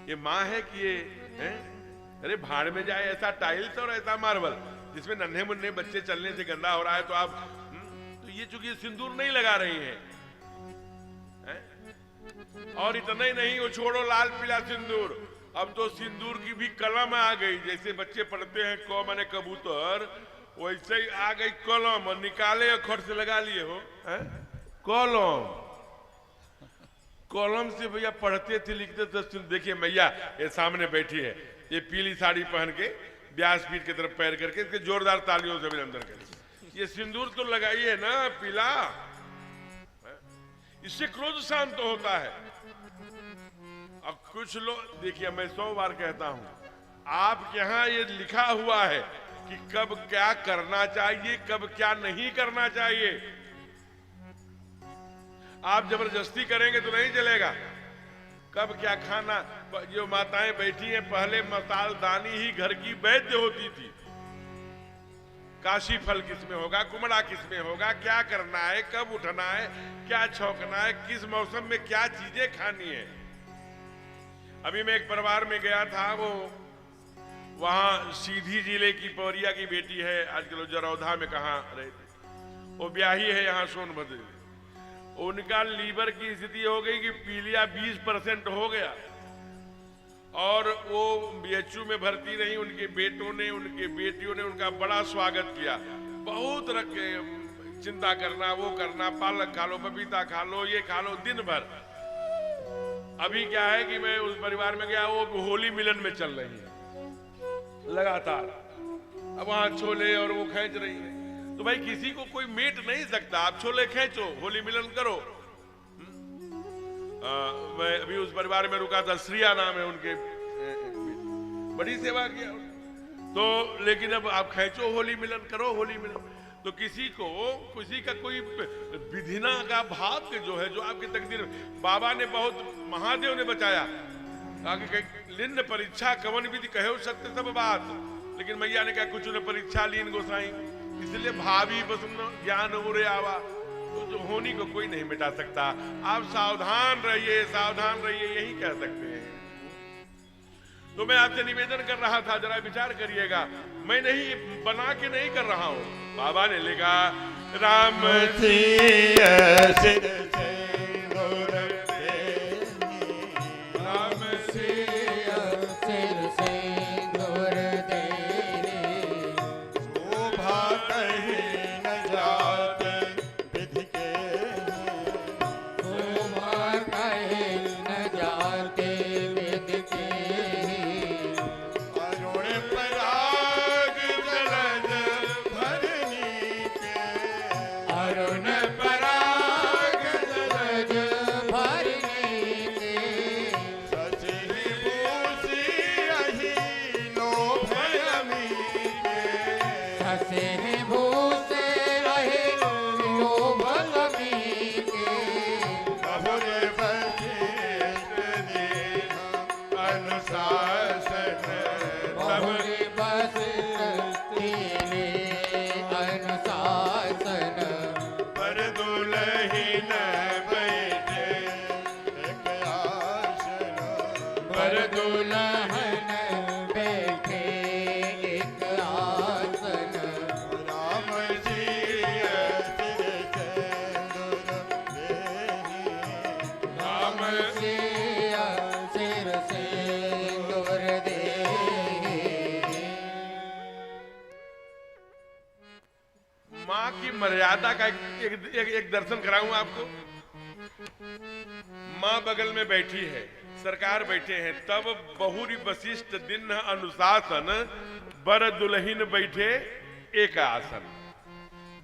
ये माँ है कि ये है? अरे भाड़ में जाए ऐसा टाइल्स और ऐसा मार्बल जिसमें नन्हे मुन्ने बच्चे चलने से गंदा हो रहा है, तो आप तो ये चूंकि सिंदूर नहीं लगा रही हैं, और इतना ही नहीं, वो छोड़ो लाल पीला सिंदूर, अब तो सिंदूर की भी कलम आ गई। जैसे बच्चे पढ़ते हैं क माने कबूतर, वैसे ही आ गई कलम, और निकाले अखर से लगा लिए हो कलम। कलम से भैया पढ़ते थे लिखते थे। देखिए मैया ये सामने बैठी है, ये पीली साड़ी पहन के व्यासपीठ की तरफ पैर करके, इसके जोरदार तालियों से अभिनंदन करें। ये सिंदूर तो लगाई है ना पीला, इससे क्रोध शांत होता है। अब कुछ लोग देखिए, मैं 100 बार कहता हूं, आपके यहां ये लिखा हुआ है कि कब क्या करना चाहिए, कब क्या नहीं करना चाहिए। आप जबरदस्ती करेंगे तो नहीं चलेगा। कब क्या खाना, जो माताएं बैठी हैं, पहले मसालदानी ही घर की वैद्य होती थी। काशी फल किसमें होगा, कुमड़ा किसमें होगा, क्या करना है, कब उठना है, क्या छौंकना है, किस मौसम में क्या चीजें खानी है। अभी मैं एक परिवार में गया था, वो वहां सीधी जिले की पौरिया की बेटी है, आजकल जरौधा में कहाँ रहती, वो ब्याही है यहाँ सोनभद्र। उनका लीवर की स्थिति हो गई कि पीलिया 20% हो गया, और वो बीएचयू में भर्ती रही। उनके बेटों ने, उनके बेटियों ने उनका बड़ा स्वागत किया, बहुत रखे चिंता करना, वो करना, पालक खा लो, पपीता खा लो, ये खा लो, दिन भर। अभी क्या है कि मैं उस परिवार में गया, वो होली मिलन में चल रही है लगातार, अब वहां छोले और वो खींच रही है। तो भाई किसी को कोई मेट नहीं सकता, आप छोले खींचो, होली मिलन करो। मैं अभी उस परिवार में रुका था, श्रिया नाम है उनके, बड़ी सेवा किया तो। लेकिन अब आप खींचो, होली मिलन करो, होली मिलन। तो किसी को किसी का कोई विधिना का भाव जो है, जो आपकी तकदीर, बाबा ने बहुत, महादेव ने बचाया, आगे लिन्न परीक्षा कवन विधि कहो सत्य सब बात, लेकिन मैया ने कहा कुछ ने परीक्षा लीन गोसाई, इसलिए भावी बसुन ज्ञान उरे आवा। तो जो होनी को कोई नहीं मिटा सकता। आप सावधान रहिए, सावधान रहिए, यही कह सकते हैं। तो मैं आपसे निवेदन कर रहा था, जरा विचार करिएगा, मैं नहीं बना के नहीं कर रहा हूं, बाबा ने लिखा राम मर्यादा का एक दर्शन कराऊं आपको। मां बगल में बैठी है, सरकार बैठे हैं, तब बहुरी वशिष्ठ दिन अनुशासन, बर दुल्हिन बैठे एक आसन।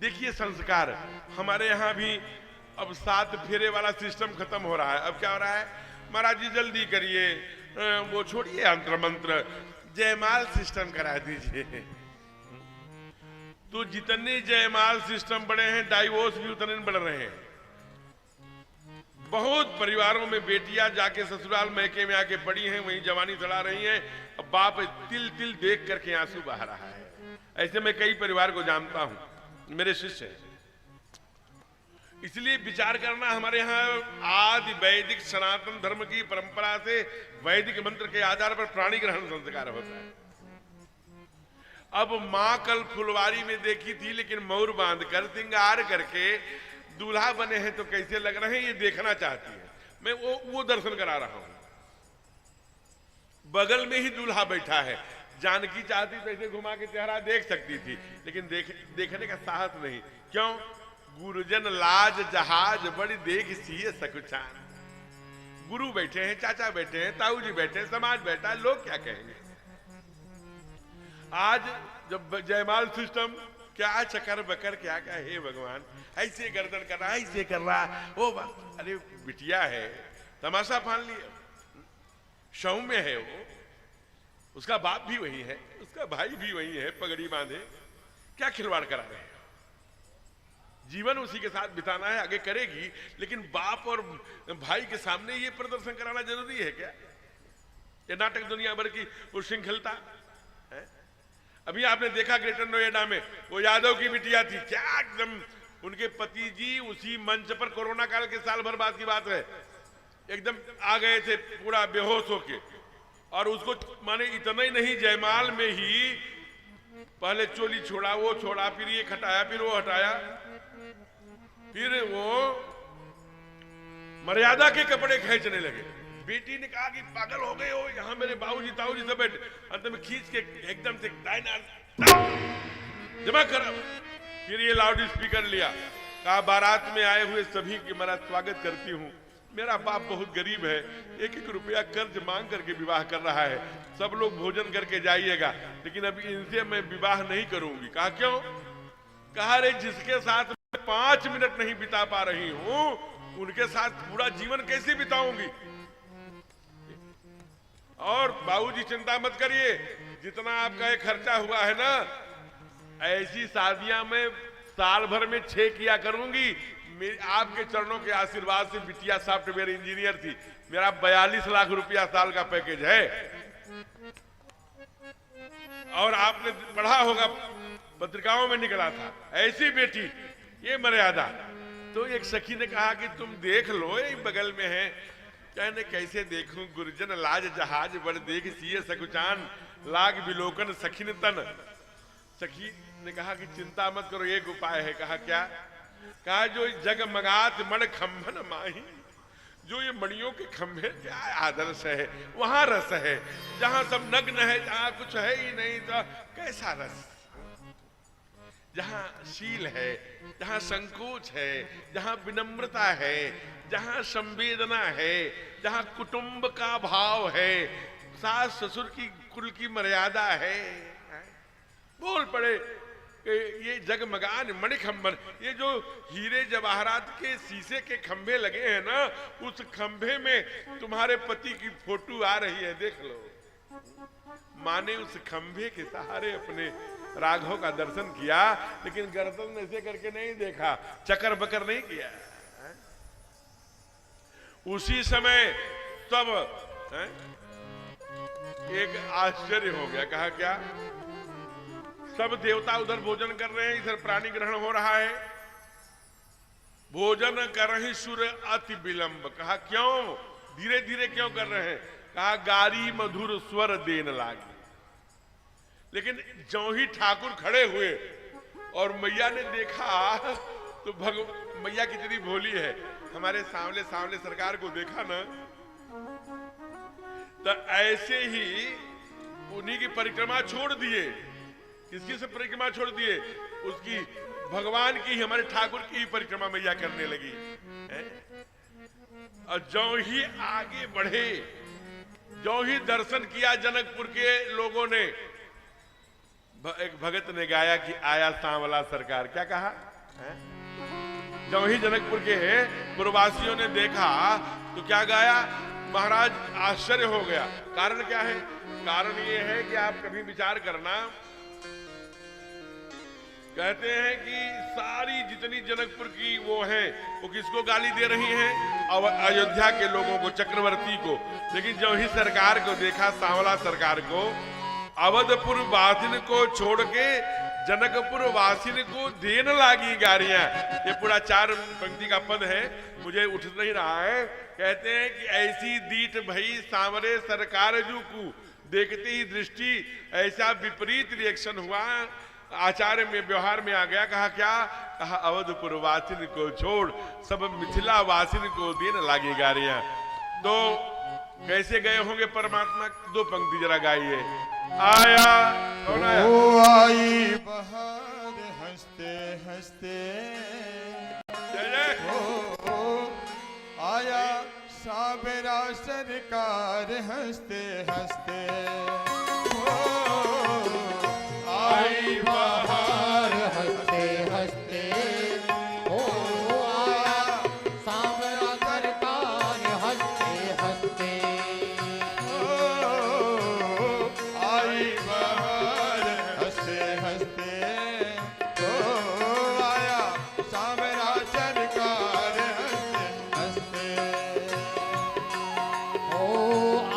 देखिए संस्कार, हमारे यहाँ भी अब 7 फेरे वाला सिस्टम खत्म हो रहा है। अब क्या हो रहा है, महाराज जी जल्दी करिए, वो छोड़िए अंतर मंत्र, जयमाल सिस्टम करा दीजिए। तो जितने जयमाल सिस्टम बढ़े हैं, डाइवोर्स भी उतने बढ़ रहे हैं। बहुत परिवारों में बेटियां जाके ससुराल मैके में आके पड़ी हैं, वहीं जवानी चढ़ा रही हैं। अब बाप तिल तिल देख करके आंसू बहा रहा है। ऐसे मैं कई परिवार को जानता हूं, मेरे शिष्य हैं। इसलिए विचार करना, हमारे यहाँ आदि वैदिक सनातन धर्म की परंपरा से वैदिक मंत्र के आधार पर प्राणी ग्रहण संस्कार होता है। अब मां कल फुलवारी में देखी थी, लेकिन मौर बांधकर श्रृंगार करके दूल्हा बने हैं तो कैसे लग रहे हैं ये देखना चाहती है। मैं वो दर्शन करा रहा हूं। बगल में ही दूल्हा बैठा है। जानकी चाहती तो ऐसे घुमा के चेहरा देख सकती थी, लेकिन देखने का साहस नहीं। क्यों? गुरुजन लाज जहाज बड़ी देख सीए सकुचान। गुरु बैठे हैं, चाचा बैठे हैं, ताऊ जी बैठे हैं, समाज बैठा है, लोग क्या कहेंगे। आज जब जयमाल सिस्टम क्या चकर बकर क्या क्या, हे भगवान, ऐसे गर्दन कर रहा, ऐसे कर रहा, वो अरे बिटिया है, तमाशा फान लिया। सौम्य है वो, उसका बाप भी वही है, उसका भाई भी वही है, पगड़ी बांधे, क्या खिलवाड़ करा रहे हैं। जीवन उसी के साथ बिताना है, आगे करेगी, लेकिन बाप और भाई के सामने ये प्रदर्शन कराना जरूरी है क्या? ये नाटक दुनिया भर की उच्छृंखलता है। अभी आपने देखा ग्रेटर नोएडा में वो यादव की बिटिया थी, क्या एकदम उनके पति जी उसी मंच पर, कोरोना काल के साल भर बाद की बात है, एकदम आ गए थे पूरा बेहोश होके। और उसको माने इतना ही नहीं, जयमाल में ही पहले चोली छोड़ा, वो छोड़ा, फिर ये हटाया, फिर वो हटाया, फिर वो मर्यादा के कपड़े खींचने लगे। बेटी ने कहा कि पागल हो गए हो, यहाँ मेरे बाबूजी ताऊजी सब बैठे। अंत में खींच के एकदम से जमा कर, फिर ये लाउड स्पीकर लिया, कहा बारात में आए हुए सभी की मेरा स्वागत करती हूँ। मेरा बाप बहुत गरीब है, 1-1 रुपया कर्ज मांग करके विवाह कर रहा है, सब लोग भोजन करके जाइएगा, लेकिन अभी इनसे मैं विवाह नहीं करूंगी। कहा क्यों? कहा रे जिसके साथ 5 मिनट नहीं बिता पा रही हूं, उनके साथ पूरा जीवन कैसे बिताऊंगी। और बाबूजी चिंता मत करिए, जितना आपका ये खर्चा हुआ है ना, ऐसी शादियां में साल भर में 6 किया करूंगी। आपके चरणों के आशीर्वाद से बिटिया सॉफ्टवेयर इंजीनियर थी, मेरा 42 लाख रुपया साल का पैकेज है। और आपने पढ़ा होगा, पत्रिकाओं में निकला था, ऐसी बेटी, ये मर्यादा। तो एक सखी ने कहा कि तुम देख लो, ये बगल में है। कहने कैसे देखूं, गुरुजन लाज जहाज बड़ देख सीए सकुचान, लाग बिलोकन सखिन तन। सखी ने कहा कि चिंता मत करो, एक उपाय है। कहा क्या? कहा जो जगमगात मण खंभन माही, जो ये मणियों के खंभे, क्या आदर्श है, वहां रस है। जहां सब नग्न है, जहां कुछ है ही नहीं, तो कैसा रस? जहां शील है, जहां संकोच है, जहां विनम्रता है, जहां संवेदना है, जहां कुटुंब का भाव है, सास ससुर की कुल की मर्यादा है। बोल पड़े ये जगमगान मणिखंभन, ये जो हीरे जवाहरात के शीशे के खंभे लगे हैं ना, उस खंभे में तुम्हारे पति की फोटो आ रही है, देख लो। माने उस खंभे के सहारे अपने राघव का दर्शन किया, लेकिन गर्दन ऐसे करके नहीं देखा, चकर बकर नहीं किया। उसी समय तब एक आश्चर्य हो गया। कहा क्या? सब देवता उधर भोजन कर रहे हैं, इधर प्राणी ग्रहण हो रहा है। भोजन कर रही सूर्य अति विलंब। कहा क्यों? धीरे धीरे क्यों कर रहे हैं? कहा गारी मधुर स्वर देन लागे। लेकिन जो ही ठाकुर खड़े हुए और मैया ने देखा, तो मैया कितनी भोली है, हमारे सांवले सांवले सरकार को देखा ना, तो ऐसे ही उन्हीं की परिक्रमा छोड़ दिए। किसकी से परिक्रमा छोड़ दिए? उसकी, भगवान की, हमारे ठाकुर की ही परिक्रमा मैया करने लगी। और जो ही आगे बढ़े, जो ही दर्शन किया जनकपुर के लोगों ने, एक भगत ने गाया कि आया सांवला सरकार। क्या कहा? जो ही जनकपुर के पुरवासियों ने देखा तो क्या गाया? महाराज आश्चर्य हो गया। कारण क्या है? कारण ये है कि आप कभी विचार करना, कहते हैं कि सारी जितनी जनकपुर की वो है वो किसको गाली दे रही हैं? अयोध्या के लोगों को, चक्रवर्ती को। लेकिन जब ही सरकार को देखा, सांवला सरकार को, अवधपुर वासिन को छोड़ के जनकपुर वासिन को देने लगी गालियां। ये पूरा 4 पंक्ति का पद है, मुझे उठ नहीं रहा है। कहते हैं कि ऐसी दीठ भई सांवरे सरकार जू को, देखते ही दृष्टि ऐसा विपरीत रिएक्शन हुआ, आचार्य में व्यवहार में आ गया। कहा क्या? कहा अवधपुर वासिन को छोड़ सब मिथिला वासिन को देने लगी गालियां। तो कैसे गए होंगे परमात्मा? 2 पंक्ति जरा गाइए। आया, कौन आया? ओ आई बहार हंसते हंसते, जय जय। ओ आया साबरा सरकार हंसते हंसते, आई बहार हंसते हंसते, ओ आया सांवरा सरकार हंसते हंसते, आई बहार हंसते हंसते, ओ आया साबरा सरकार हंसते हंसते, ओ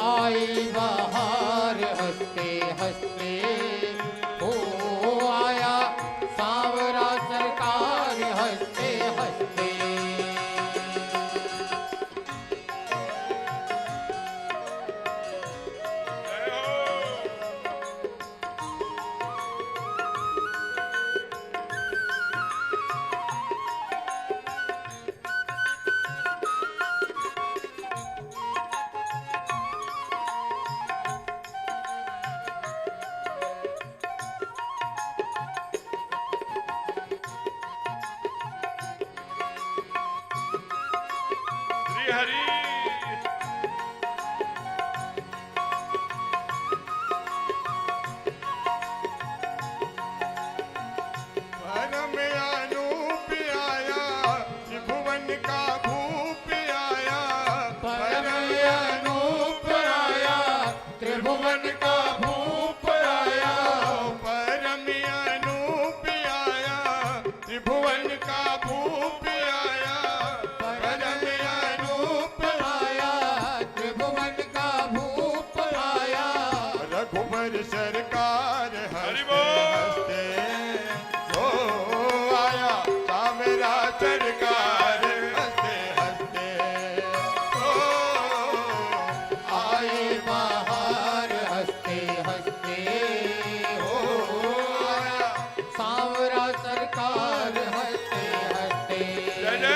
आई बहार हंसते हंसते, ओ आया सांवरा सरकार हंसते हंसते। जय हो। श्री हरि। परम अनूप आया त्रिभुवन का भूप आया, परम अनूप आया त्रिभुवन का भूप आया, परम अनूप आया त्रिभुवन का भूप आया, परम अनूप आया त्रिभुवन का भूप आया। रघुबर सरकार हरि हंसते बोल। हंसते, ओ आया सामरा सरकार हंसते हंसते, ओ आई बहार हंसते हंसते, ओ आया सांवरा सरकार हंसते हंसते। जय जय।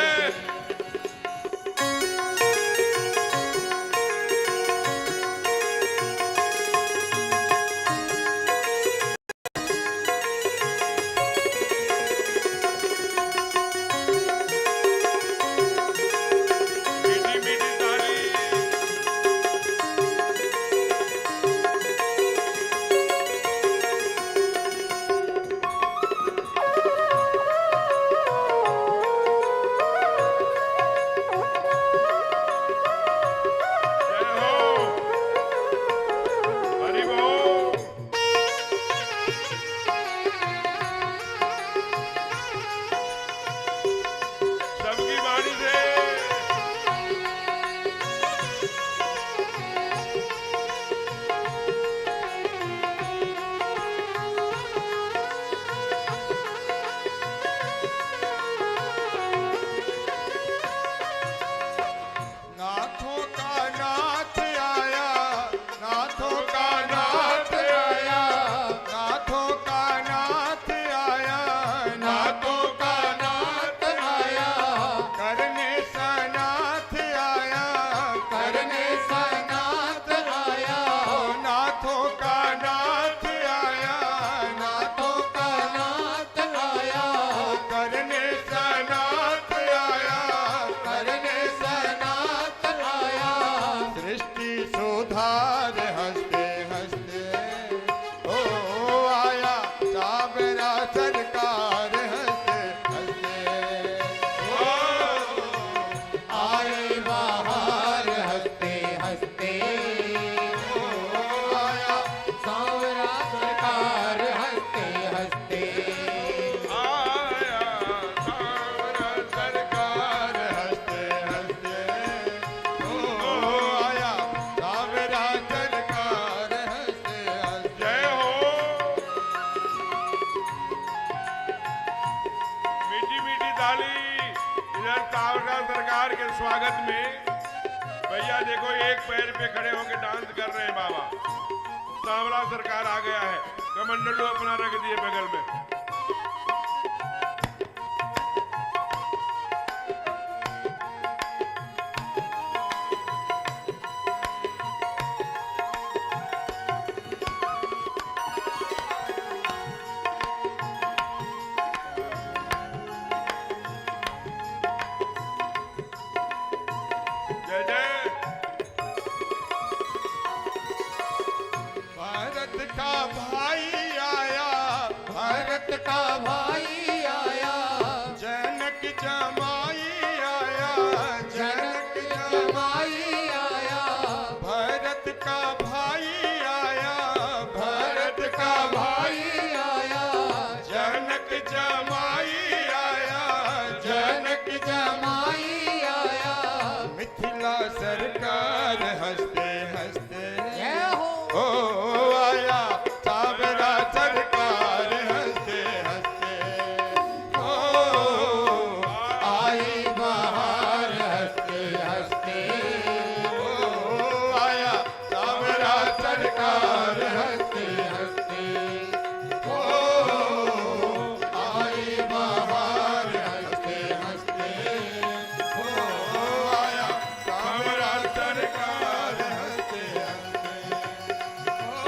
स्वागत में भैया देखो एक पैर पे खड़े होकर डांस कर रहे हैं बाबा। सांवला सरकार आ गया है, कमंडलू अपना रख दिए बगल में। जय जय। भारत का भाई आया, भारत का भाई आया, जनक जमाई आया, जनक जमाई आया, भारत का भाई आया, भारत का भाई आया, जनक जमाई आया, जनक जमाई आया। मिथिला सरकार हंसते हंसते जय हो। ओ आया, सावरा सरकार हंसते हंसते ओ आई बहार हंसते हंसते, ओ आया, सावरा सरकार हंसते हंसते, ओ आई बहार हंसते हंसते, ओ आया, सावरा सरकार हंसते हंसते ओ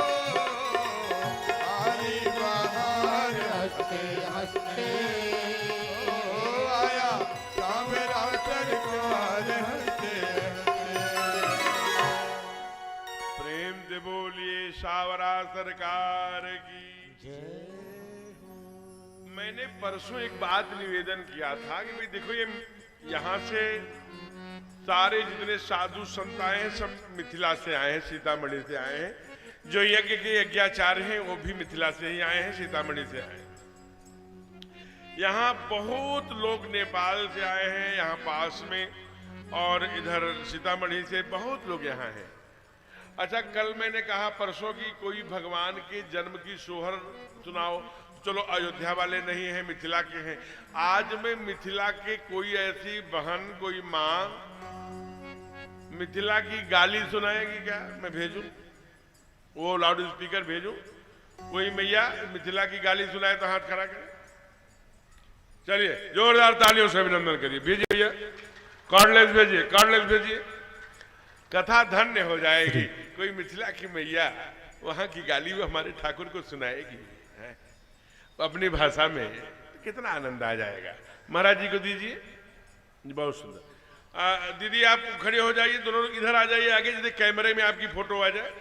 आई बहार हंसते हंसते। ओ आया, सावरा सरकार हंसते हंसते। प्रेम से बोलिए सावरा सरकार की। मैंने परसों एक बात निवेदन किया था कि भाई देखो ये यहाँ से सारे जितने साधु संत आए हैं सब मिथिला से आए हैं, सीतामढ़ी से आए हैं। जो यज्ञ के यज्ञाचार्य हैं वो भी मिथिला से ही आए हैं, सीतामढ़ी से आए हैं। यहाँ बहुत लोग नेपाल से आए हैं यहाँ पास में, और इधर सीतामढ़ी से बहुत लोग यहाँ हैं। अच्छा, कल मैंने कहा परसों की कोई भगवान के जन्म की सोहर सुनाओ। चलो अयोध्या वाले नहीं हैं, मिथिला के हैं। आज मैं मिथिला के कोई ऐसी बहन, कोई माँ मिथिला की गाली सुनाएगी क्या? मैं भेजूं वो लाउड स्पीकर भेजूं? कोई मैया मिथिला की गाली सुनाए तो हाथ खड़ा करे। चलिए जोरदार तालियों से अभिनंदन करिए। भेजिए भैया, कार्डलेस भेजिए, कार्डलेस भेजिए। कथा धन्य हो जाएगी। कोई मिथिला की मैया वहां की गाली वो हमारे ठाकुर को सुनाएगी है? अपनी भाषा में, कितना आनंद आ जाएगा। महाराज जी को दीजिए, बहुत सुंदर। दीदी आप खड़े हो जाइए, दोनों लोग इधर आ जाइए आगे, जैसे कैमरे में आपकी फोटो आ जाए।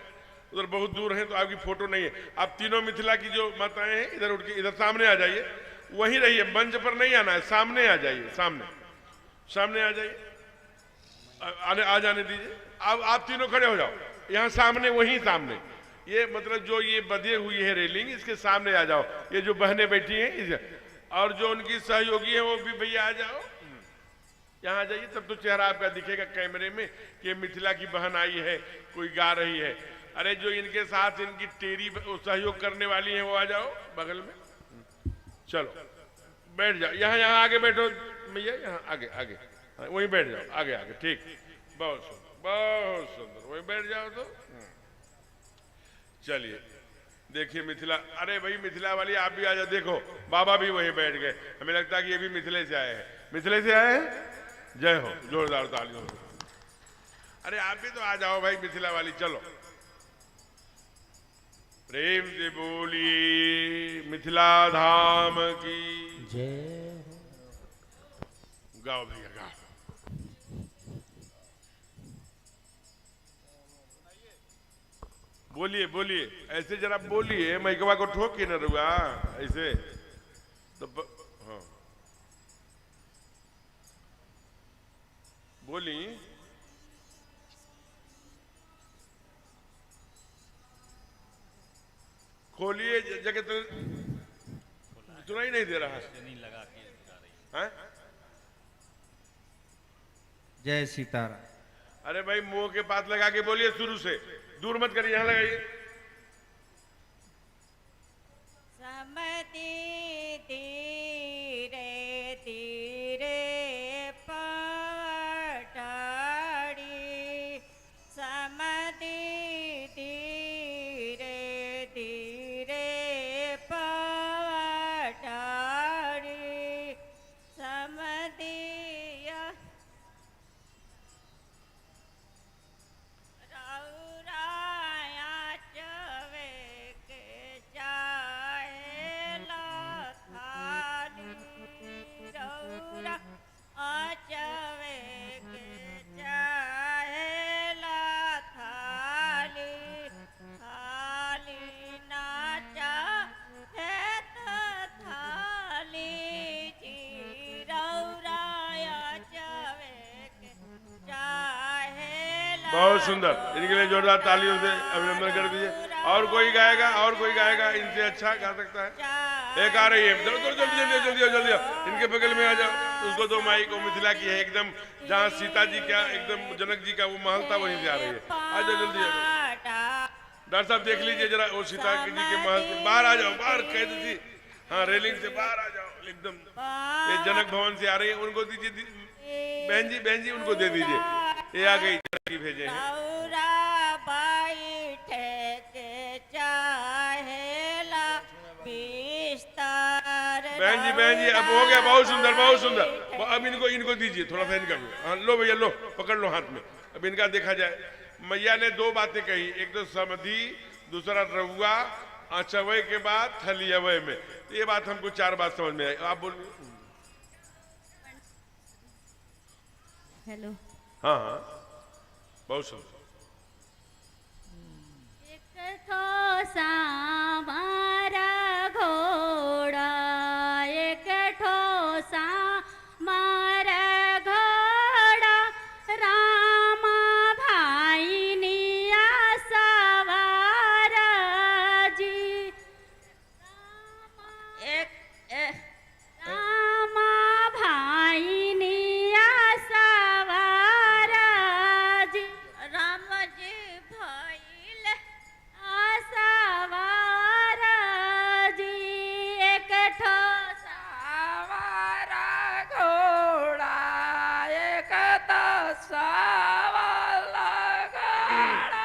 उधर बहुत दूर है तो आपकी फोटो नहीं है। आप तीनों मिथिला की जो माताएं हैं इधर उठ के इधर सामने आ जाइए, वहीं रहिए, मंच पर नहीं आना है, सामने आ जाइए, सामने सामने आ जाइए, आ जाने दीजिए। अब आप तीनों खड़े हो जाओ यहाँ सामने, वहीं सामने, ये मतलब जो ये बंधी हुई है रेलिंग, इसके सामने आ जाओ। ये जो बहनें बैठी हैं और जो उनकी सहयोगी है वो भी भैया आ जाओ, यहाँ आ जाइए। तब तो चेहरा आपका दिखेगा कैमरे में कि मिथिला की बहन आई है, कोई गा रही है। अरे जो इनके साथ इनकी टेरी सहयोग करने वाली है वो आ जाओ बगल में। चलो बैठ जाओ, यहाँ यहाँ आगे बैठो भैया, यहाँ आगे आगे, वहीं बैठ जाओ, आगे आगे, ठीक, बहुत सुंदर, बहुत सुंदर, वहीं बैठ जाओ तो। चलिए देखिए मिथिला, अरे भाई मिथिला वाली आप भी आ जाओ। देखो बाबा भी वहीं बैठ गए, हमें लगता है कि ये भी मिथिले से आए हैं। मिथिले से आए हैं, जय हो, जोरदार तालियों से। अरे आप भी तो आ जाओ भाई मिथिला वाली, चलो प्रेम से बोलिए मिथिला धाम की जय। गाओ भैया गाओ। बोलिए बोलिए, ऐसे जरा बोलिए, मैकवा को ठोक के न रुआ ऐसे तो हाँ बोली। खोलिए जगह तो सुनाई नहीं दे रहा है। जय सीताराम। अरे भाई मुंह के पास लगा के बोलिए, शुरू से, दूर मत करिए, यहां लगाइए। समति तीरे तीरे पवटा बहुत सुंदर, इनके लिए जोरदार तालियों से अभिनंदन कर दीजिए। और कोई गाएगा, और कोई गाएगा इनसे अच्छा गा सकता है? एक आ रही है, जल्दी जल्दी जल्दी जल्दी, इनके बगल में आ जाओ। उसको दो माइक, वो मिथिला की है एकदम, जहाँ सीता जी का एकदम जनक जी का वो महल था वहीं से आ रही है। आ जाओ जल्दी। डॉक्टर साहब देख लीजिए जरा, वो सीता जी के महल से बाहर आ जाओ, बाहर कैद थी, हाँ रेलिंग से बाहर आ जाओ एकदम। ये जनक भवन से आ रही है, उनको दीजिए बहन जी उनको दे दीजिए। ये आ गई, जनक जी भेजे हैं। बहन जी अब हो गया, बहुत सुंदर बहुत सुंदर। अब इनको दीजिए थोड़ा सा इनका। हाँ लो भैया लो, पकड़ लो हाथ में। अब इनका देखा जाए। मैया ने दो बातें कही, एक तो समधि, दूसरा रहुआ, अचवय के बाद थलियवय में। ये बात हमको 4 बात समझ में आई। आप बोलिए। हेलो। हाँ हाँ बहुत सुंदर। एक ठो सामारा घोड़ा, एक ठो सामारा घोड़ा, रामा भाई निया सवारा जी। रामा भाई निया सवारा जी, राम जी भइल सवारा जी। एक ठो सवारा घोड़ा, एक तो सवाला घोड़ा,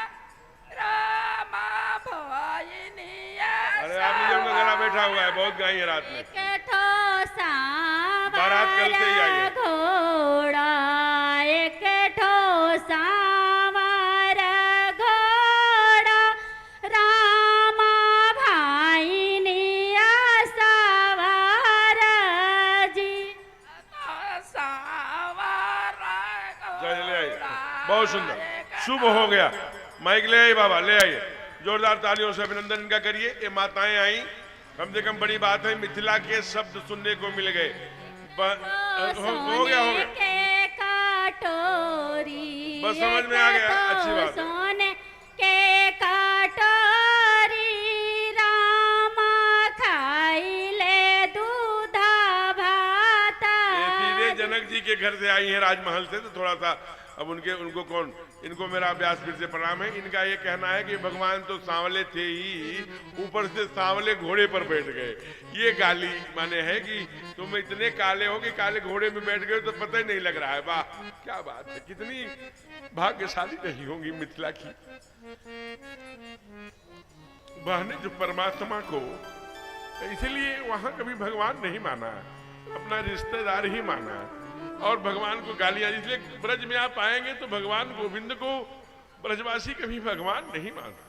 रामा भाई निया। अरे आप लीजिए, उनका गला बैठा हुआ है, बहुत गाई है रात में। बारात कल से ही आई है। घोड़ा, एक ठो सावारा घोड़ा, रामा भाई निया सवारा जी। ले आइए, बहुत सुंदर, शुभ हो गया। माइक ले आइए बाबा, ले आइए। जोरदार तालियों से अभिनंदन इनका करिए। ये माताएं आई, कम से कम बड़ी बात है, मिथिला के शब्द सुनने को मिल गए। हो गया के कटोरी, बस समझ में आ गया, अच्छी बात है। सोने के कटोरी, रामा खाई ले दूधा भाता। ये सीधे जनक जी के घर से आई है, राजमहल से। तो थोड़ा सा अब उनको कौन, इनको मेरा अभ्यास फिर से प्रणाम है। इनका ये कहना है कि भगवान तो सांवले थे ही, ऊपर से सांवले घोड़े पर बैठ गए। ये गाली माने है कि तुम इतने काले हो कि काले घोड़े में बैठ गए तो पता ही नहीं लग रहा है। वाह क्या बात है, कितनी भाग्यशाली नहीं होंगी मिथिला की बहनें जो परमात्मा को, इसलिए वहां कभी भगवान नहीं माना, अपना रिश्तेदार ही माना। और भगवान को गालियां, इसलिए ब्रज में आप आएंगे तो भगवान गोविंद को ब्रजवासी कभी भगवान नहीं मानते।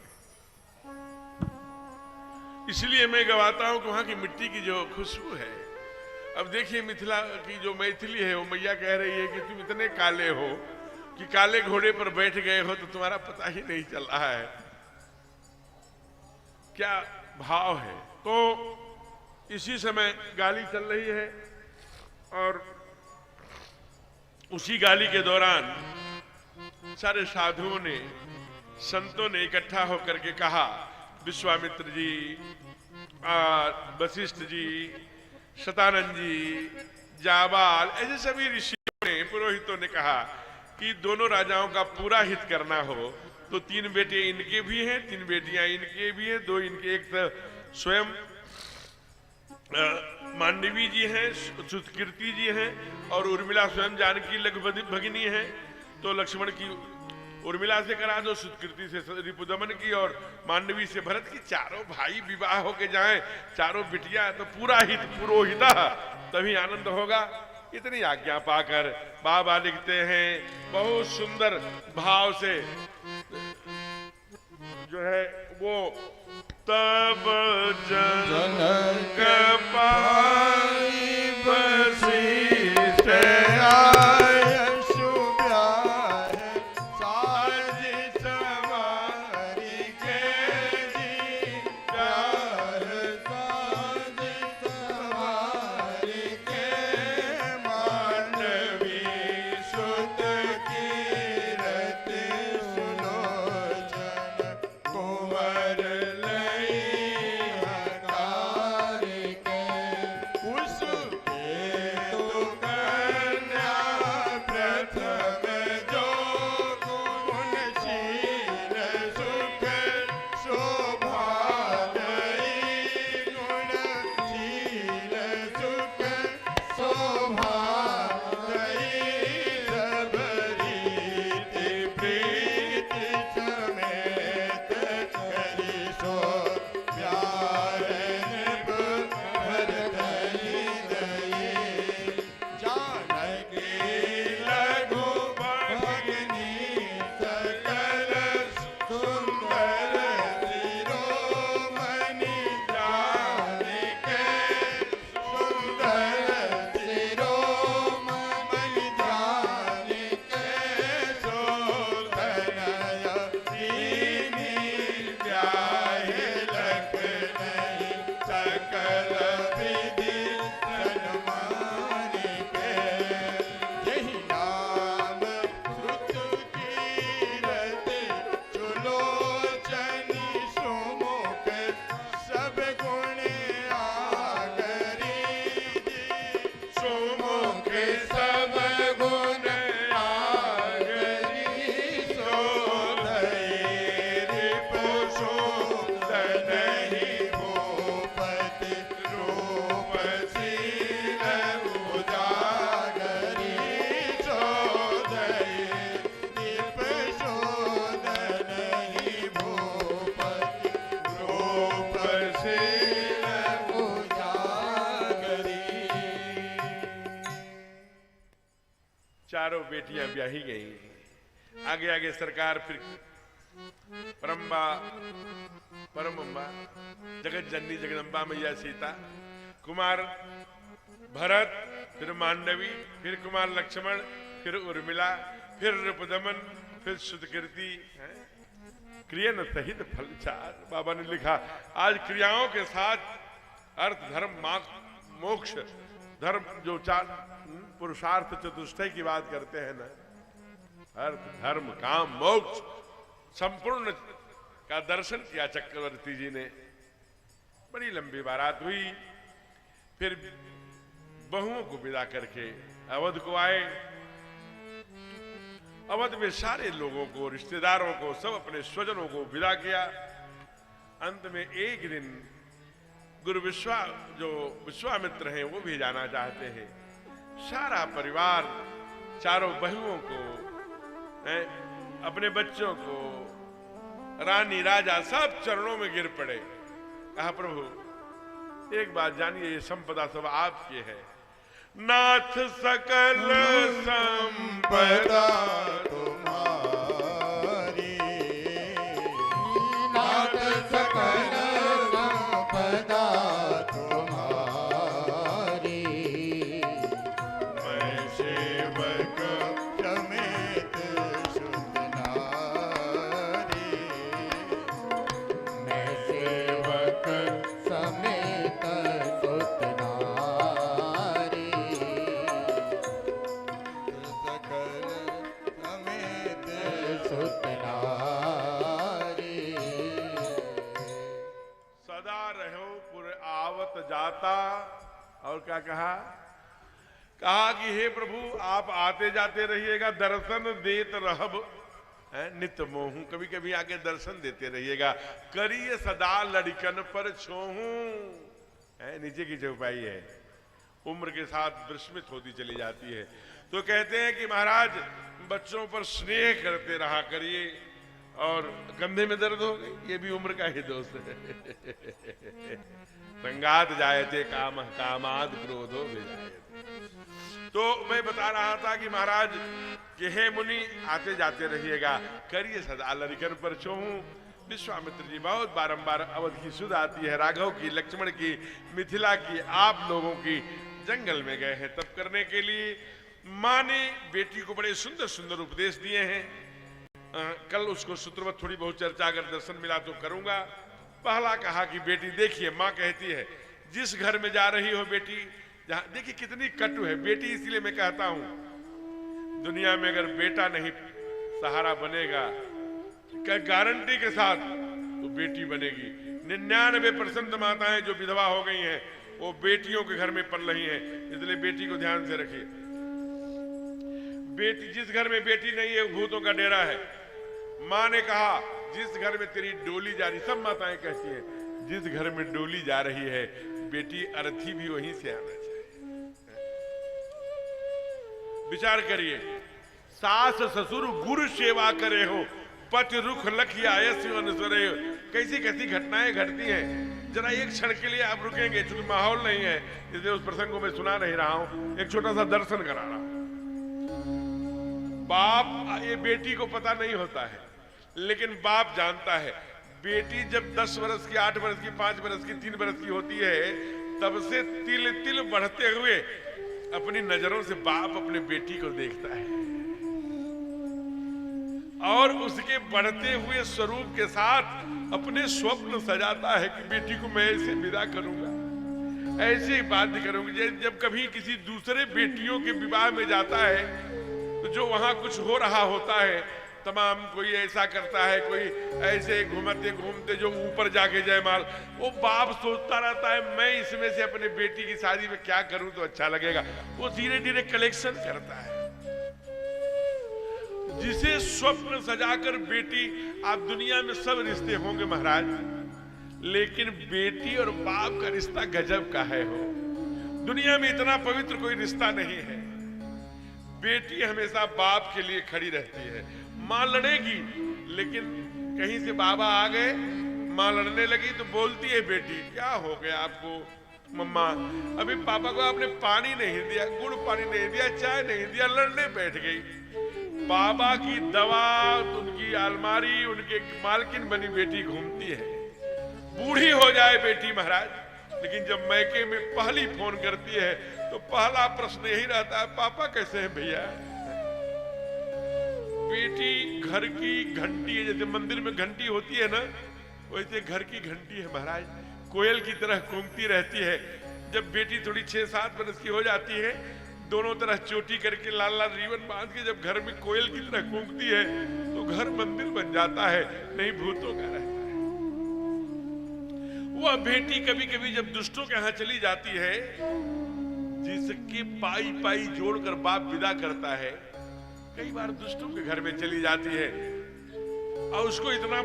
इसलिए मैं गवाता हूं कि वहां की मिट्टी की जो खुशबू है। अब देखिए मिथिला की जो मैथिली है, वो मैया कह रही है कि तुम इतने काले हो कि काले घोड़े पर बैठ गए हो तो तुम्हारा पता ही नहीं चल रहा है। क्या भाव है। तो इसी समय गाली चल रही है और उसी गाली के दौरान सारे साधुओं ने, संतों ने इकट्ठा होकर के कहा, विश्वामित्र जी, वशिष्ठ जी, शतानंद जी, जाबाल, ऐसे सभी ऋषियों ने, पुरोहितों ने कहा कि दोनों राजाओं का पूरा हित करना हो तो 3 बेटे इनके भी हैं, 3 बेटियां इनके भी हैं, 2 इनके, एक तो स्वयं मांडवी जी हैं, सुतकीर्ति जी हैं और उर्मिला स्वयं जानकी लघु भगिनी है। तो लक्ष्मण की उर्मिला से करा दो, सुतकीर्ति से रिपुदमन की और मांडवी से भरत की। चारों भाई विवाह होके जाएं, चारों बिटिया, तो पूरा हित पुरोहिता, तभी आनंद होगा। इतनी आज्ञा पाकर बाबा लिखते हैं बहुत सुंदर भाव से, जो है वो, तब जनक पाई वशिष्ठ आए, शुभ्याह साज सवारी के जी, प्यार साज सवारी के, मांडवी सुत कीरत चारों बेटियां ब्याही गई। आगे आगे सरकार फिर परमअम्बा जगत जननी जगदम्बा मैया सीता, कुमार भरत, फिर मांडवी, फिर कुमार लक्ष्मण, फिर उर्मिला, फिर रूपदमन, फिर सुतकीर्ति। क्रियन सहित फल चार। बाबा ने लिखा आज क्रियाओं के साथ अर्थ धर्म मोक्ष धर्म जो चार पुरुषार्थ चतुष्टय की बात करते हैं ना, अर्थ धर्म काम मोक्ष संपूर्ण का दर्शन किया चक्रवर्ती जी ने। बड़ी लंबी बारात हुई। फिर बहुओं को विदा करके अवध को आए। अवध में सारे लोगों को, रिश्तेदारों को, सब अपने स्वजनों को विदा किया। अंत में एक दिन गुरु जो विश्वामित्र हैं वो भी जाना चाहते हैं। सारा परिवार, चारों बहुओं को, अपने बच्चों को, रानी राजा सब चरणों में गिर पड़े। कहा प्रभु एक बात जानिए, ये संपदा सब आपकी है। नाथ सकल संपदा तुम्हारी, नाथ सकल संपदा तुम्हारी, मैं सेवक समेत सुत नारी, मैं सेवक समेत सुत नारी, सकल समेत सुत नारी। सदा रहो पुर आवत जाता। और क्या कहा? कहा कि हे प्रभु आप आते जाते रहिएगा, दर्शन देत रहब नित मोहू। कभी कभी आके दर्शन देते रहिएगा। करिए सदा लड़कन पर छोहू। नीचे की चौपाई है, उम्र के साथ विस्मित होती चली जाती है। तो कहते हैं कि महाराज बच्चों पर स्नेह करते रहा करिए। और कंधे में दर्द हो गई, ये भी उम्र का ही दोष है। संगात जायते काम कामाद क्रोधो विजायते। तो मैं बता रहा था कि महाराज कि हे मुनि आते जाते रहिएगा, करिए सदा लड़कन पर छोहू। विश्वामित्र जी बहुत बारंबार अवध की सुध आती है, राघव की, लक्ष्मण की, मिथिला की, आप लोगों की, जंगल में गए हैं तप करने के लिए। माँ ने बेटी को बड़े सुंदर सुंदर उपदेश दिए हैं। कल उसको सूत्रवत थोड़ी बहुत चर्चा अगर दर्शन मिला तो करूंगा। पहला कहा कि बेटी देखिए, माँ कहती है जिस घर में जा रही हो बेटी, जहां देखिए कितनी कटु है बेटी। इसलिए मैं कहता हूं दुनिया में अगर बेटा नहीं सहारा बनेगा क्या गारंटी के साथ तो बेटी बनेगी। 99% माताएं जो विधवा हो गई हैं वो बेटियों के घर में पल रही हैं। इसलिए बेटी को ध्यान से रखिए। बेटी, जिस घर में बेटी नहीं है भूतों का डेरा है। माँ ने कहा जिस घर में तेरी डोली जा रही, सब माताएं कहती हैं जिस घर में डोली जा रही है बेटी अर्थी भी वहीं से आना चाहिए। विचार करिए, सास ससुर गुरु सेवा करे हो, पति रुख लखिया अनुसरे। कैसी कैसी घटनाएं घटती हैं। जरा एक क्षण के लिए आप रुकेंगे, चूंकि माहौल नहीं है इसलिए उस प्रसंग को मैं सुना नहीं रहा हूं, एक छोटा सा दर्शन करा रहा हूं। बाप, ये बेटी को पता नहीं होता है लेकिन बाप जानता है। बेटी जब 10 वर्ष की, 8 वर्ष की, 5 वर्ष की, 3 वर्ष की होती है तब से तिल तिल बढ़ते हुए अपनी नजरों से बाप अपने बेटी को देखता है और उसके बढ़ते हुए स्वरूप के साथ अपने स्वप्न सजाता है कि बेटी को मैं ऐसे विदा करूंगा, ऐसे ही बात करूंगी। जब कभी किसी दूसरे बेटियों के विवाह में जाता है तो जो वहां कुछ हो रहा होता है, तमाम कोई ऐसा करता है, कोई ऐसे घूमते घूमते जो ऊपर जाके जयमाल, वो बाप सोचता रहता है मैं इसमें से अपने बेटी की शादी में क्या करूं तो अच्छा लगेगा। वो धीरे धीरे कलेक्शन करता है। जिसे स्वप्न सजाकर बेटी, आप दुनिया में सब रिश्ते होंगे महाराज, लेकिन बेटी और बाप का रिश्ता गजब का है। हो दुनिया में इतना पवित्र कोई रिश्ता नहीं है। बेटी हमेशा बाप के लिए खड़ी रहती है। मां लड़ेगी लेकिन कहीं से बाबा आ गए, मां लड़ने लगी तो बोलती है बेटी क्या हो गया आपको, मम्मा अभी पापा को आपने पानी नहीं दिया, गुड़ पानी नहीं दिया, चाय नहीं दिया, लड़ने बैठ गई। बाबा की दवा, उनकी अलमारी, उनके मालकिन बनी बेटी घूमती है। बूढ़ी हो जाए बेटी महाराज, लेकिन जब मैके में पहली फोन करती है तो पहला प्रश्न यही रहता है, पापा कैसे हैं भैया। बेटी घर की घंटी है, जैसे मंदिर में घंटी होती है ना, वैसे घर की घंटी है महाराज, कोयल की तरह कूंकती रहती है। जब बेटी थोड़ी 6-7 वर्ष की हो जाती है, दोनों तरह चोटी करके लाल लाल रिबन बांध के जब घर में कोयल की तरह कूंकती है तो घर मंदिर बन जाता है, नहीं भूतों का रहता है। वह बेटी कभी कभी जब दुष्टों के यहाँ चली जाती है, जिसके पाई पाई जोड़कर बाप विदा करता है, कई बार दुष्टों के घर में चली जाती है और उसको इतना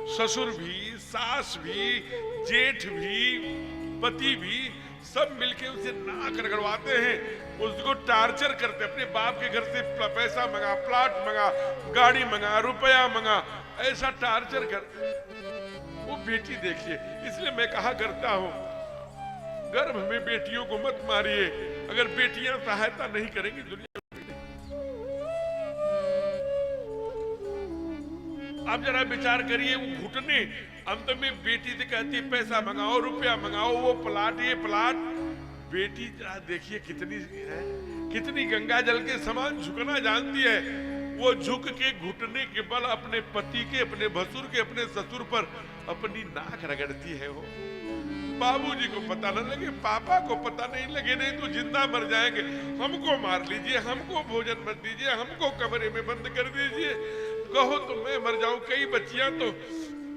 ससुर भी, सास भी, जेठ भी, पति भी सब मिलके उसे नाक रगड़वाते हैं, उसको टार्चर करते, अपने बाप के घर से पैसा मंगा, प्लाट मंगा, गाड़ी मंगा, रुपया मंगा, ऐसा टार्चर कर। वो बेटी देखिए, इसलिए मैं कहा करता हूं, गर्भ में बेटियों को मत मारिए, अगर बेटियां सहायता नहीं करेंगी दुनिया। आप जरा विचार करिए, वो घुटने अंत में बेटी से कहती है पैसा मंगाओ, रुपया मंगाओ, वो प्लाट, ये प्लाट। बेटी जरा देखिए कितनी है, कितनी गंगा जल के समान झुकना जानती है। वो झुक के घुटने के बल अपने पति के, अपने भसुर के, अपने ससुर पर अपनी नाक रगड़ती है। वो बाबूजी को पता न लगे, पापा को पता नहीं लगे, नहीं तो जिंदा मर जाएंगे, हमको मार लीजिए, हमको भोजन मत दीजिए, हमको कमरे में बंद कर दीजिए, कहो तो मैं मर जाऊं। कई बच्चियां तो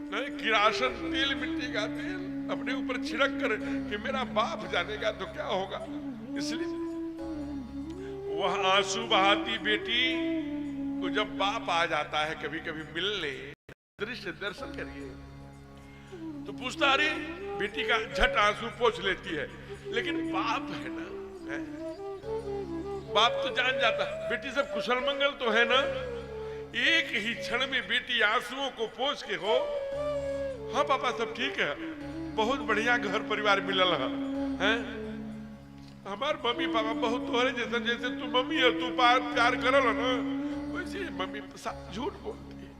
किरासन तेल, मिट्टी का तेल अपने ऊपर छिड़क कर कि मेरा बाप जानेगा तो क्या होगा। इसलिए वह आंसू बहाती बेटी को जब बाप आ जाता है कभी कभी मिलने, दृश्य दर्शन करिए तो पूछता, अरे बेटी का झट आंसू पोंछ लेती है, लेकिन बाप है ना, है? बाप तो जान जाता बेटी सब कुशल मंगल तो है ना। एक ही क्षण में बेटी आंसुओं को पोंछ के हो, हाँ पापा सब ठीक है, बहुत बढ़िया घर परिवार मिलल है, हमार मम्मी पापा बहुत तोहरे जैसे, जैसे तू मम्मी है, तू प्यार करल ना, वैसे मम्मी झूठ बोलती है।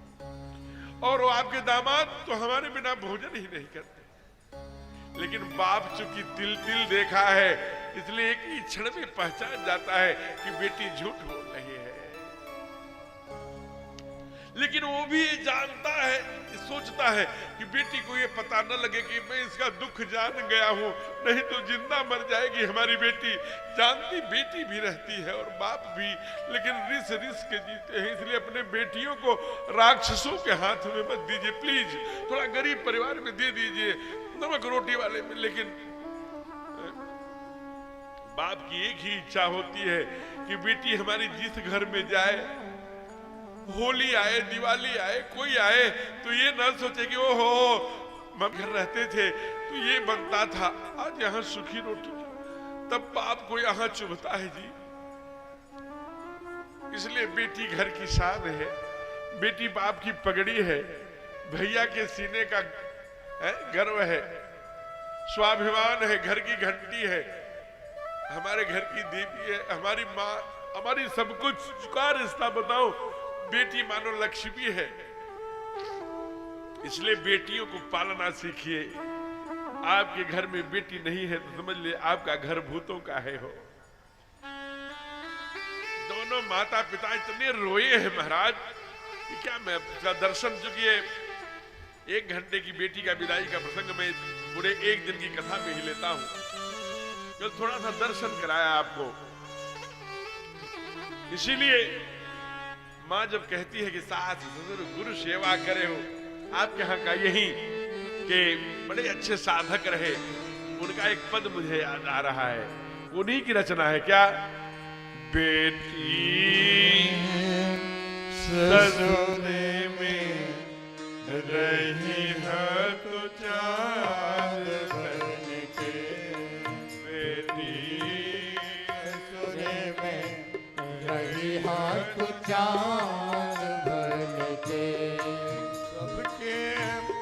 और वो आपके दामाद तो हमारे बिना भोजन ही नहीं करते, लेकिन बाप चूंकि तिल तिल देखा है, इसलिए एक ही क्षण में पहचान जाता है कि बेटी झूठ बोल रही है। लेकिन वो भी जानता है, सोचता है कि बेटी को ये पता न लगे कि मैं इसका दुख जान गया हूं, नहीं तो जिंदा मर जाएगी हमारी बेटी। जानती बेटी भी रहती है और बाप भी, लेकिन रिस रिस के जीते हैं। इसलिए अपने बेटियों को राक्षसों के हाथ में मत दीजिए प्लीज, थोड़ा गरीब परिवार में दे दीजिए, नमक रोटी वाले में। लेकिन बाप की एक ही इच्छा होती है कि बेटी हमारी जिस घर में जाए, होली आए, दिवाली आए, कोई आए तो ये ना सोचे कि ओहो हम घर रहते थे तो ये बनता था, आज यहाँ सूखी रोटी, तब बाप को यहाँ चुभता है जी। इसलिए बेटी घर की शान है, बेटी बाप की पगड़ी है, भैया के सीने का गर्व है, स्वाभिमान है, घर की घंटी है, हमारे घर की देवी है, हमारी माँ, हमारी सब कुछ। का रिश्ता बताओ, बेटी मानो लक्ष्मी है। इसलिए बेटियों को पालना सीखिए। आपके घर में बेटी नहीं है तो समझ ले आपका घर भूतों का है हो। दोनों माता पिता इतने रोए हैं महाराज कि क्या मैं दर्शन, चुकी है 1 घंटे की बेटी का विदाई का प्रसंग मैं पूरे 1 दिन की कथा में ही लेता हूं, तो थोड़ा सा दर्शन कराया आपको। इसीलिए माँ जब कहती है कि सास ससुर गुरु सेवा करे हो, आपके यहाँ का यही कि बड़े अच्छे साधक रहे, उनका एक पद मुझे याद आ रहा है, उन्हीं की रचना है। क्या? बेटी ससुरे में रही है तो चार बन के, बेटी ससुरे में रही हाथ चांद बन के, सबके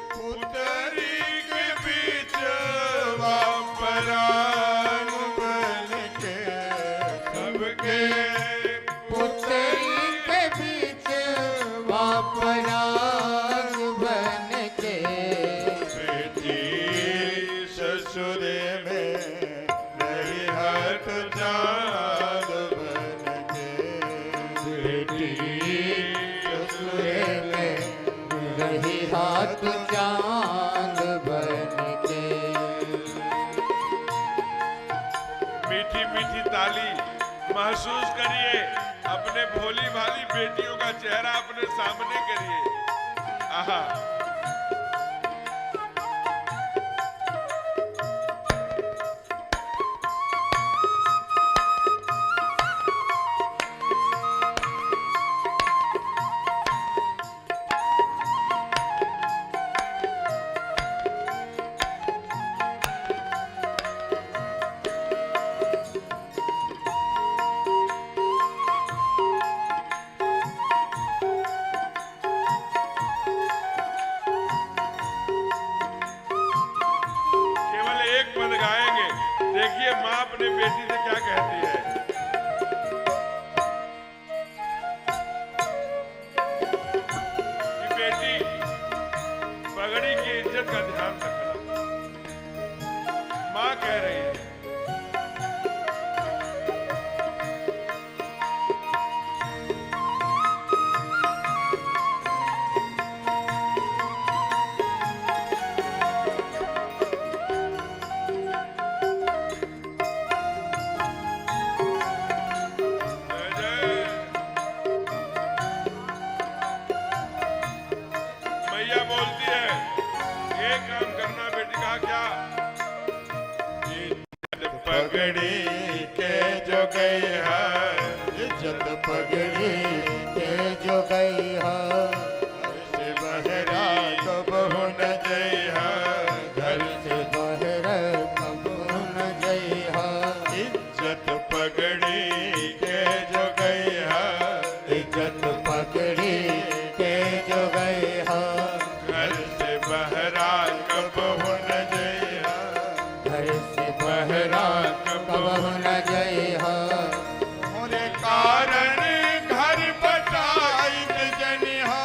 पुतरी के बीच वापरा ससुरे में रही हाथ चांद बन के। बेटी ससुरे में रही हाथ चांद बन के। मीठी मीठी ताली महसूस करिए, अपने भोली भाली बेटियों का चेहरा अपने सामने करिए। आहा, देखिए माँ अपने बेटी से क्या कहती है। कि बेटी पगड़ी की इज्जत का ध्यान रखना। माँ कह रही है बोलती है, एक काम करना बेटी का क्या, इज्जत पगड़ी के जो गई है, इज्जत पगड़ी के जो गई है, से बहरा तो बहु न जई है, घर से बाहर कबू न गई है। इज्जत पगड़ी के जो गई है, इज्जत पगड़ी के जो गई है, घर से बहरा कबहु न जई है, घर से बहरा कबहु न गई है। मोरे कारण घर बटाई जनिहा,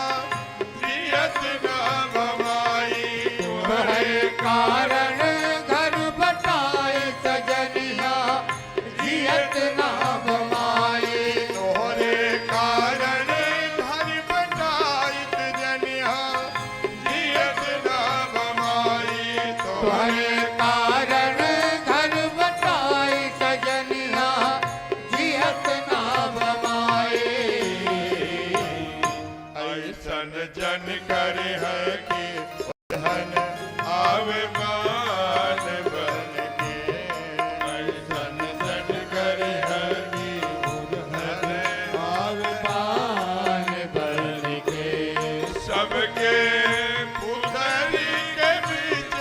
जियत न भवाई। तुम्हारे कारण घर बटाए सजनिया, जियत नाम माई। तोहरे कारण घर बटाई जनिहा, जियत न भवाई। तुम्हारे कारण घर बटाए सजनिया, जियत नाम माई। ऐसन जन करे है कि धन आवे मान बन के। ऐसन जन करे है कि धन आवे मान बन के। सबके पुतरी के बीच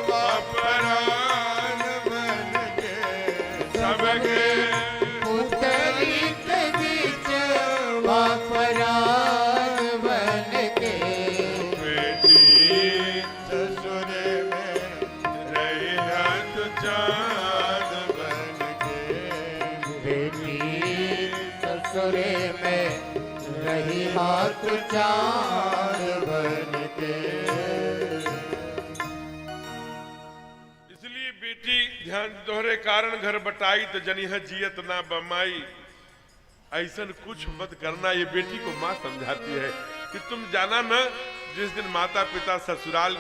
वापरान बन के। सबके पुतरी के बीच वापरान बन के। बेटी ससुरे में रही हाथ चांद बन के। बेटी ससुरे में रही हाथ चांद बन के। इसलिए बेटी ध्यान, तोहरे कारण घर बटाई तो जनिह जियत ना बमाई। ऐसन कुछ मत करना, ये बेटी को माँ समझाती है कि तुम जाना ना, जिस दिन माता पिता ससुराल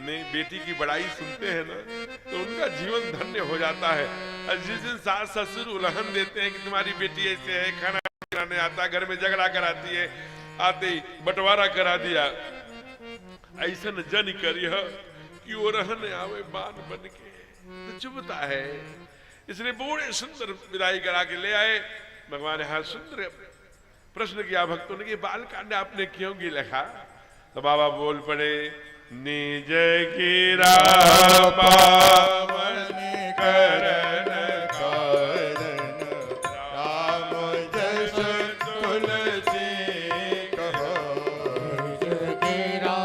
में बेटी की बड़ाई सुनते हैं ना, तो उनका जीवन धन्य हो जाता है। और जिस दिन सास ससुर उल्हन देते हैं कि तुम्हारी बेटी ऐसे है, खाना बनाने आता, घर में झगड़ा कराती है, आते ही बंटवारा करा दिया, ऐसन जन करिह कि वो रहने आवे बान बन के। तो चुभता है, इसलिए बड़े सुंदर विदाई करा के ले आए। भगवान ने हाँ सुंदर प्रश्न किया भक्तों ने कि बाल कांड आपने क्यों की लिखा। तो बाबा बोल पड़े, निज गिरा पावन करण कारण राम जस तुलसी कहो। गिरा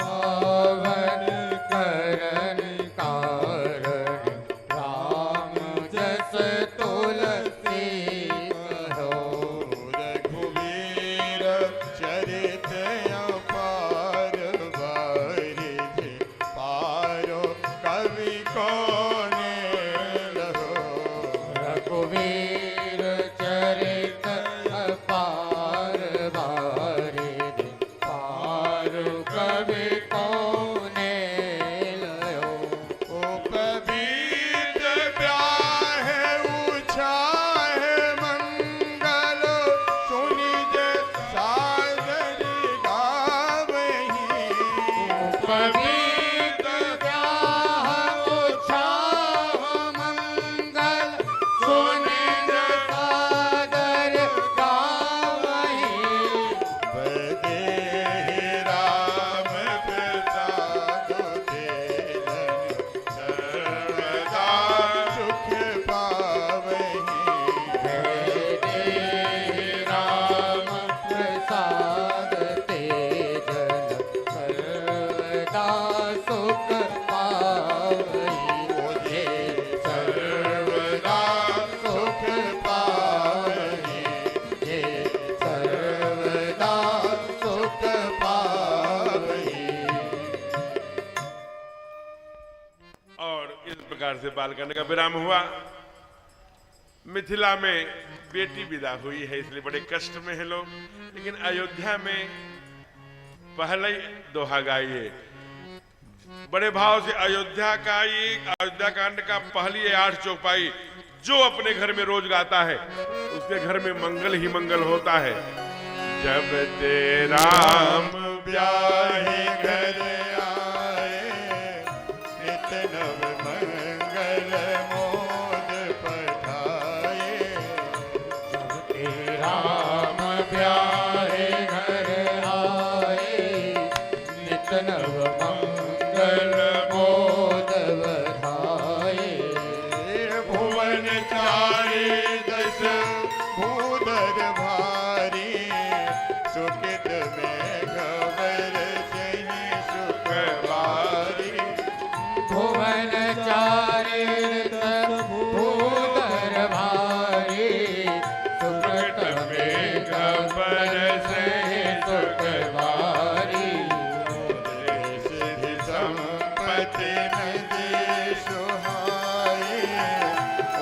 पावन करण कारण राम जस तुलसी कहो। रघुवीर चरित अपार बारिधि पारो कवि को और इस प्रकार से बालकांड का विराम हुआ। मिथिला में बेटी विदा हुई है इसलिए बड़े कष्ट में है लोग, लेकिन अयोध्या में पहले ही दोहा गाइए बड़े भाव से। अयोध्या कांड का पहली 8 चौपाई जो अपने घर में रोज गाता है उसके घर में मंगल ही मंगल होता है। जब ते राम ब्याहे घर आए, नित नव मंगल मोद पठाए। राम ब्याहे घर आए, नित नव मंगल मोद बधाए। भुवन चारे दस भूधर भारी, सुखित में खबर सही सुख बारी। भुवन चारे भूधर भारी, सुकृत में खबर सही सुख बारी। सिद्धि संपत्ति नदी सुहाई,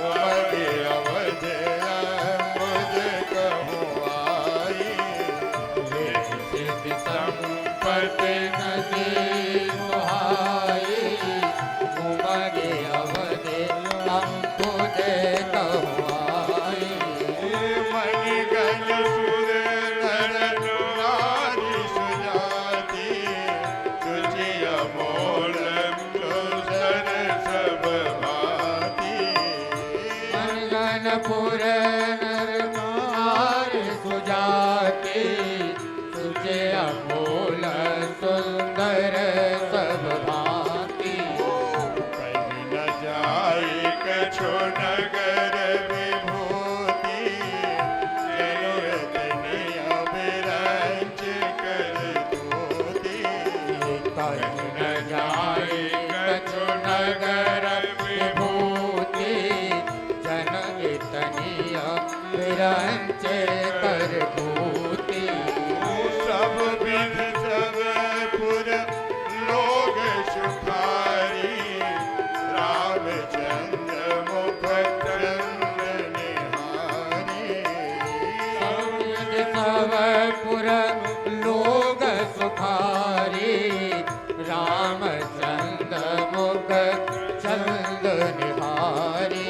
उमगे अवध अम्बुज कहुआई। सिद्धि संपत्ति नदी सुहाई, उमगे अवध अम्बुज कहुआई। मणिगण सुर नर नारी सुजाति, तुझि अमोल सुसर सब भांति। मनगणपुर नर नारी सुजाति, तुझे अमोल सुंदर सब भांति। कहीं न जाए कछु नगर विभूति, जनुरतनि अभिरंच कर दूती। कहीं न जाए कछु नगर विभूति, जन इतनी विरंच कर दूती। सब विध सब पुर लोग सुखारी, रामचंद्र मुख चंद्र निहारी। सब पुर लोग सुखारी, रामचंद्र मुख चंद निहारी।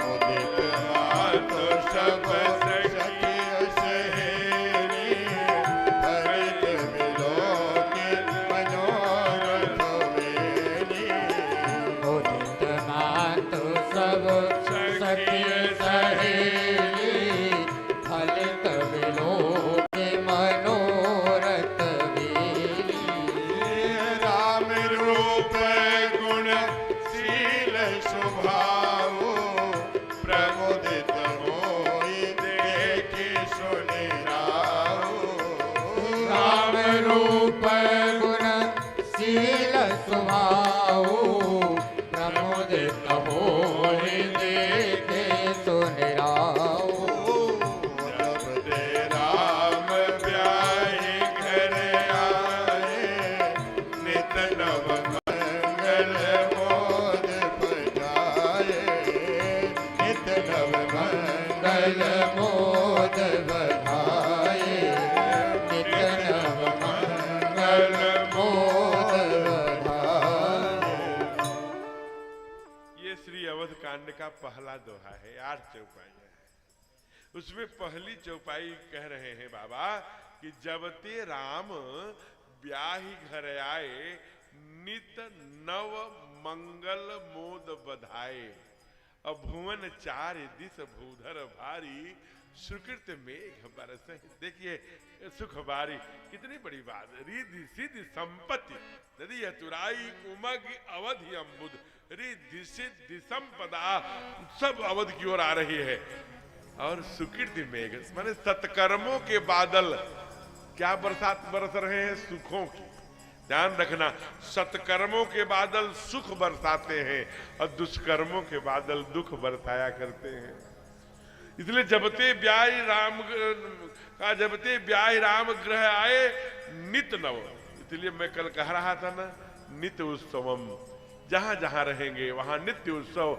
उदित मातु सब सखी सहेली, भरत विलोकित मनोरथ वेली। उदित मातु सब सखी सहेली, फलित विलोक मनोरथ वेली। राम रूप गुण शील स्वभाव, प्रमुदित होई देखि सुनि राव। राम रूप गुण शील स्वभाव, प्रमुदित होई देखे सुनि राव। जब ते राम ब्याहे घर आए, नित नव मंगल मोद पठाए। नित नव मंगल मोद बधाए, नित नव मंगल मोद बधाए। ये श्री अवध कांड का पहला दोहा है, 8 चौपाई है। उसमें पहली चौपाई कह रहे हैं बाबा कि जब ते राम ब्याही घर आए, नित नव मंगल मोद बधाए। अब भुवन चार दिस भूधर भारी, सुकृत मेघ बरसहि। देखिए सुख बारी, कितनी बड़ी बात। रिद्धि सिद्धि संपत्ति नदी अतुराई, उमग अवधि अम्बुद। रिद्धि सिद्धि संपदा सब अवध की ओर आ रही है। और सुकृति मेघ माने सत्कर्मों के बादल क्या बरसात बरस रहे हैं, सुखों की। ध्यान रखना, सत्कर्मों के बादल सुख बरसाते हैं और दुष्कर्मों के बादल दुख बरसाया करते हैं। इसलिए जबते ब्याही राम ग्रह आए, नित नव। इसलिए मैं कल कह रहा था ना, नित उत्सवम। जहां जहां रहेंगे वहां नित्य उत्सव,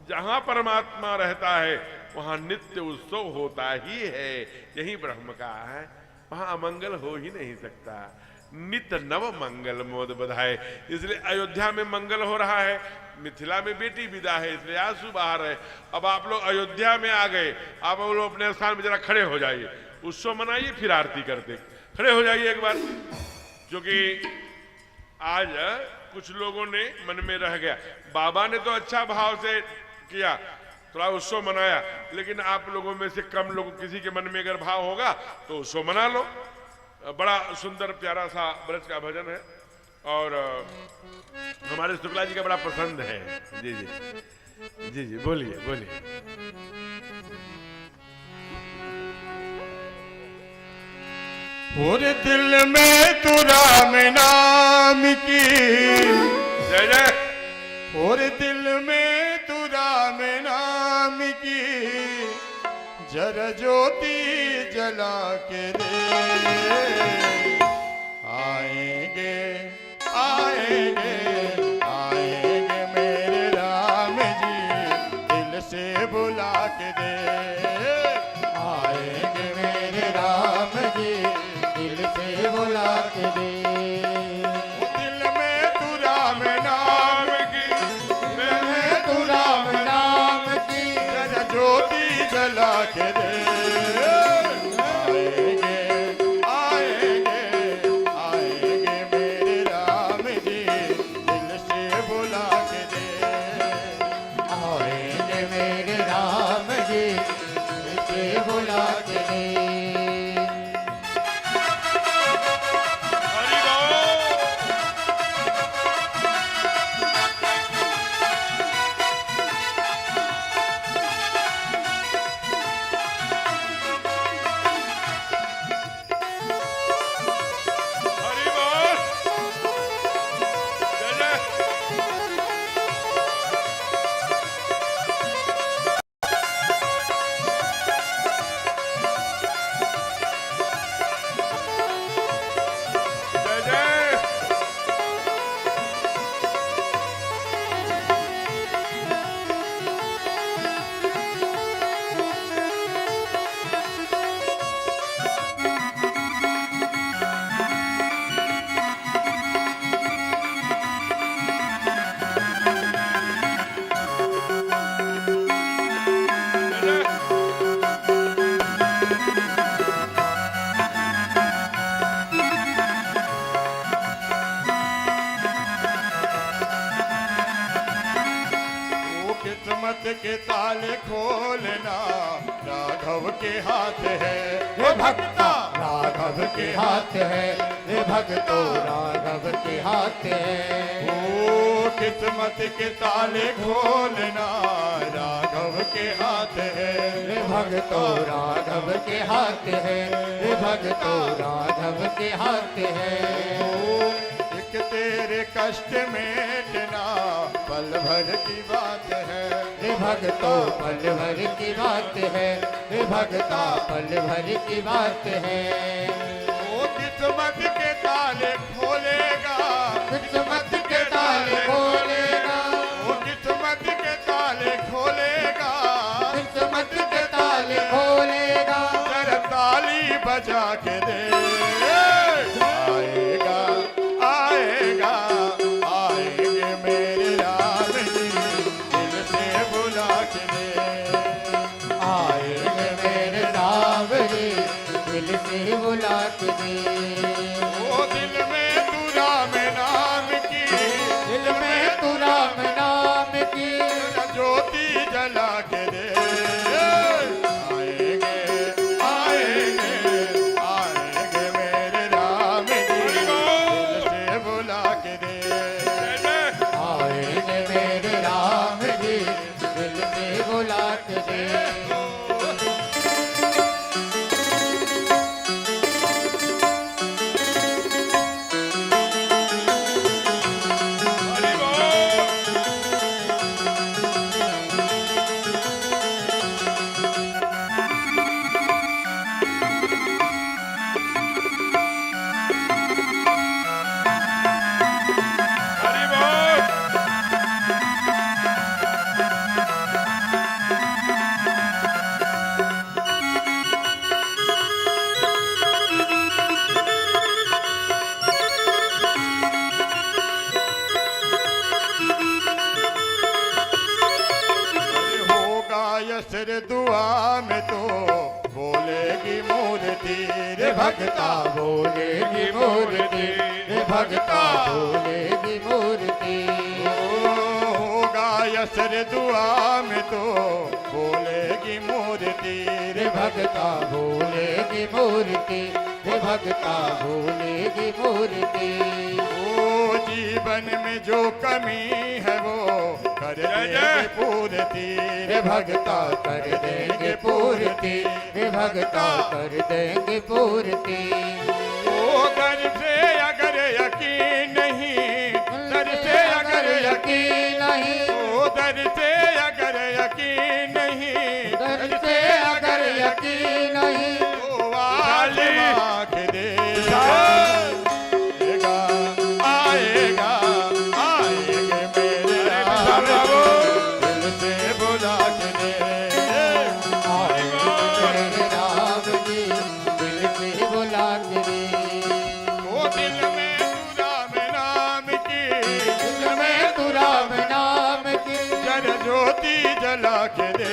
जहां परमात्मा रहता है वहां नित्य उत्सव होता ही है। यही ब्रह्म का है, वहां अमंगल हो ही नहीं सकता। नित नव मंगल मोद बधाए, इसलिए अयोध्या में मंगल हो रहा है, मिथिला में बेटी विदा है, इसलिए आंसू बाहर है। अब आप लोग अयोध्या में आ गए, आप लोग अपने स्थान में जरा खड़े हो जाइए, उत्सव मनाइए, फिर आरती करते। खड़े हो जाइए एक बार, क्योंकि आज कुछ लोगों ने मन में रह गया। बाबा ने तो अच्छा भाव से किया, थोड़ा उत्सव मनाया, लेकिन आप लोगों में से कम लोग, किसी के मन में अगर भाव होगा तो उत्सव मना लो। बड़ा सुंदर प्यारा सा ब्रज का भजन है और हमारे शुक्ला जी का बड़ा पसंद है। जी जी जी जी, बोलिए बोलिए। पूरे दिल में तू राम नाम की, जय जय। पूरे दिल में तू राम नाम की, जरा ज्योति जला के दे। आएंगे आएंगे आएंगे मेरे राम जी, दिल से बुला के दे। आएंगे मेरे राम जी, दिल से बुला के दे। दिल में तू राम नाम की, दिल में तू राम नाम की, जरा ज्योति जला के दे। आएंगे आएंगे आएंगे मेरे राम जी, दिल से बुला के दे। आएंगे मेरे राम जी, दिल से बुला के दे। हरि बोल। हरि बोल। जय जय। जय जय। वो किस्मत के ताले खोलना राघव के हाथ है। हे भक्ता राघव के हाथ है, हे भक्तो राघव के हाथ है। ओ किस्मत के ताले खोलना राघव के हाथ है। हे भक्तो राघव के हाथ है, हे भक्तो राघव के हाथ है। ओ एक तेरे कष्ट मेटना पल भर की बात है। हे भक्तो पल भर की बात है, हे भक्ता पल भर की बात है। वो किस्मत के ताले खोलेगा, किस्मत के ताले खोलेगा, वो किस्मत के ताले खोलेगा। किस्मत के ताले खोलेगा। जरा ताली बजा के दे। आएगा आएगा आएंगे मेरे राम जी, दिल से बुला के दे। आएंगे मेरे राम जी, दिल से बुला के दे। वो दिल में तू राम नाम की, दिल में तू राम नाम की, ज्योति जला के दे। आएंगे आएंगे आएंगे सिर दुआ में तो बोलेगी मूर्ति रे भगता बोलेगी मूर्ति रे भगता बोलेगी मूर्ति होगा यसर दुआ में तो बोलेगी मूर्ति रे भगता बोलेगी मूर्ति रे भगता बोलेगी मूर्ति ओ जीवन में जो कमी है वो कर देंगे पूर्ति रे भगता कर देंगे पूर्ति रे भगता कर देंगे पूर्ति ओ दर से अगर यकीन नहीं दर से अगर यकीन नहीं ओ दर से अगर यकीन नहीं दर से अगर यकीन नहीं तो आलिमा के देगा आएगा आएंगे मेरे राम दिल से बुला के दे मेरे राम जी दिल से बुला के दे वो दिल में तू राम नाम की दिल में तू राम नाम की जर ज्योति जला के दे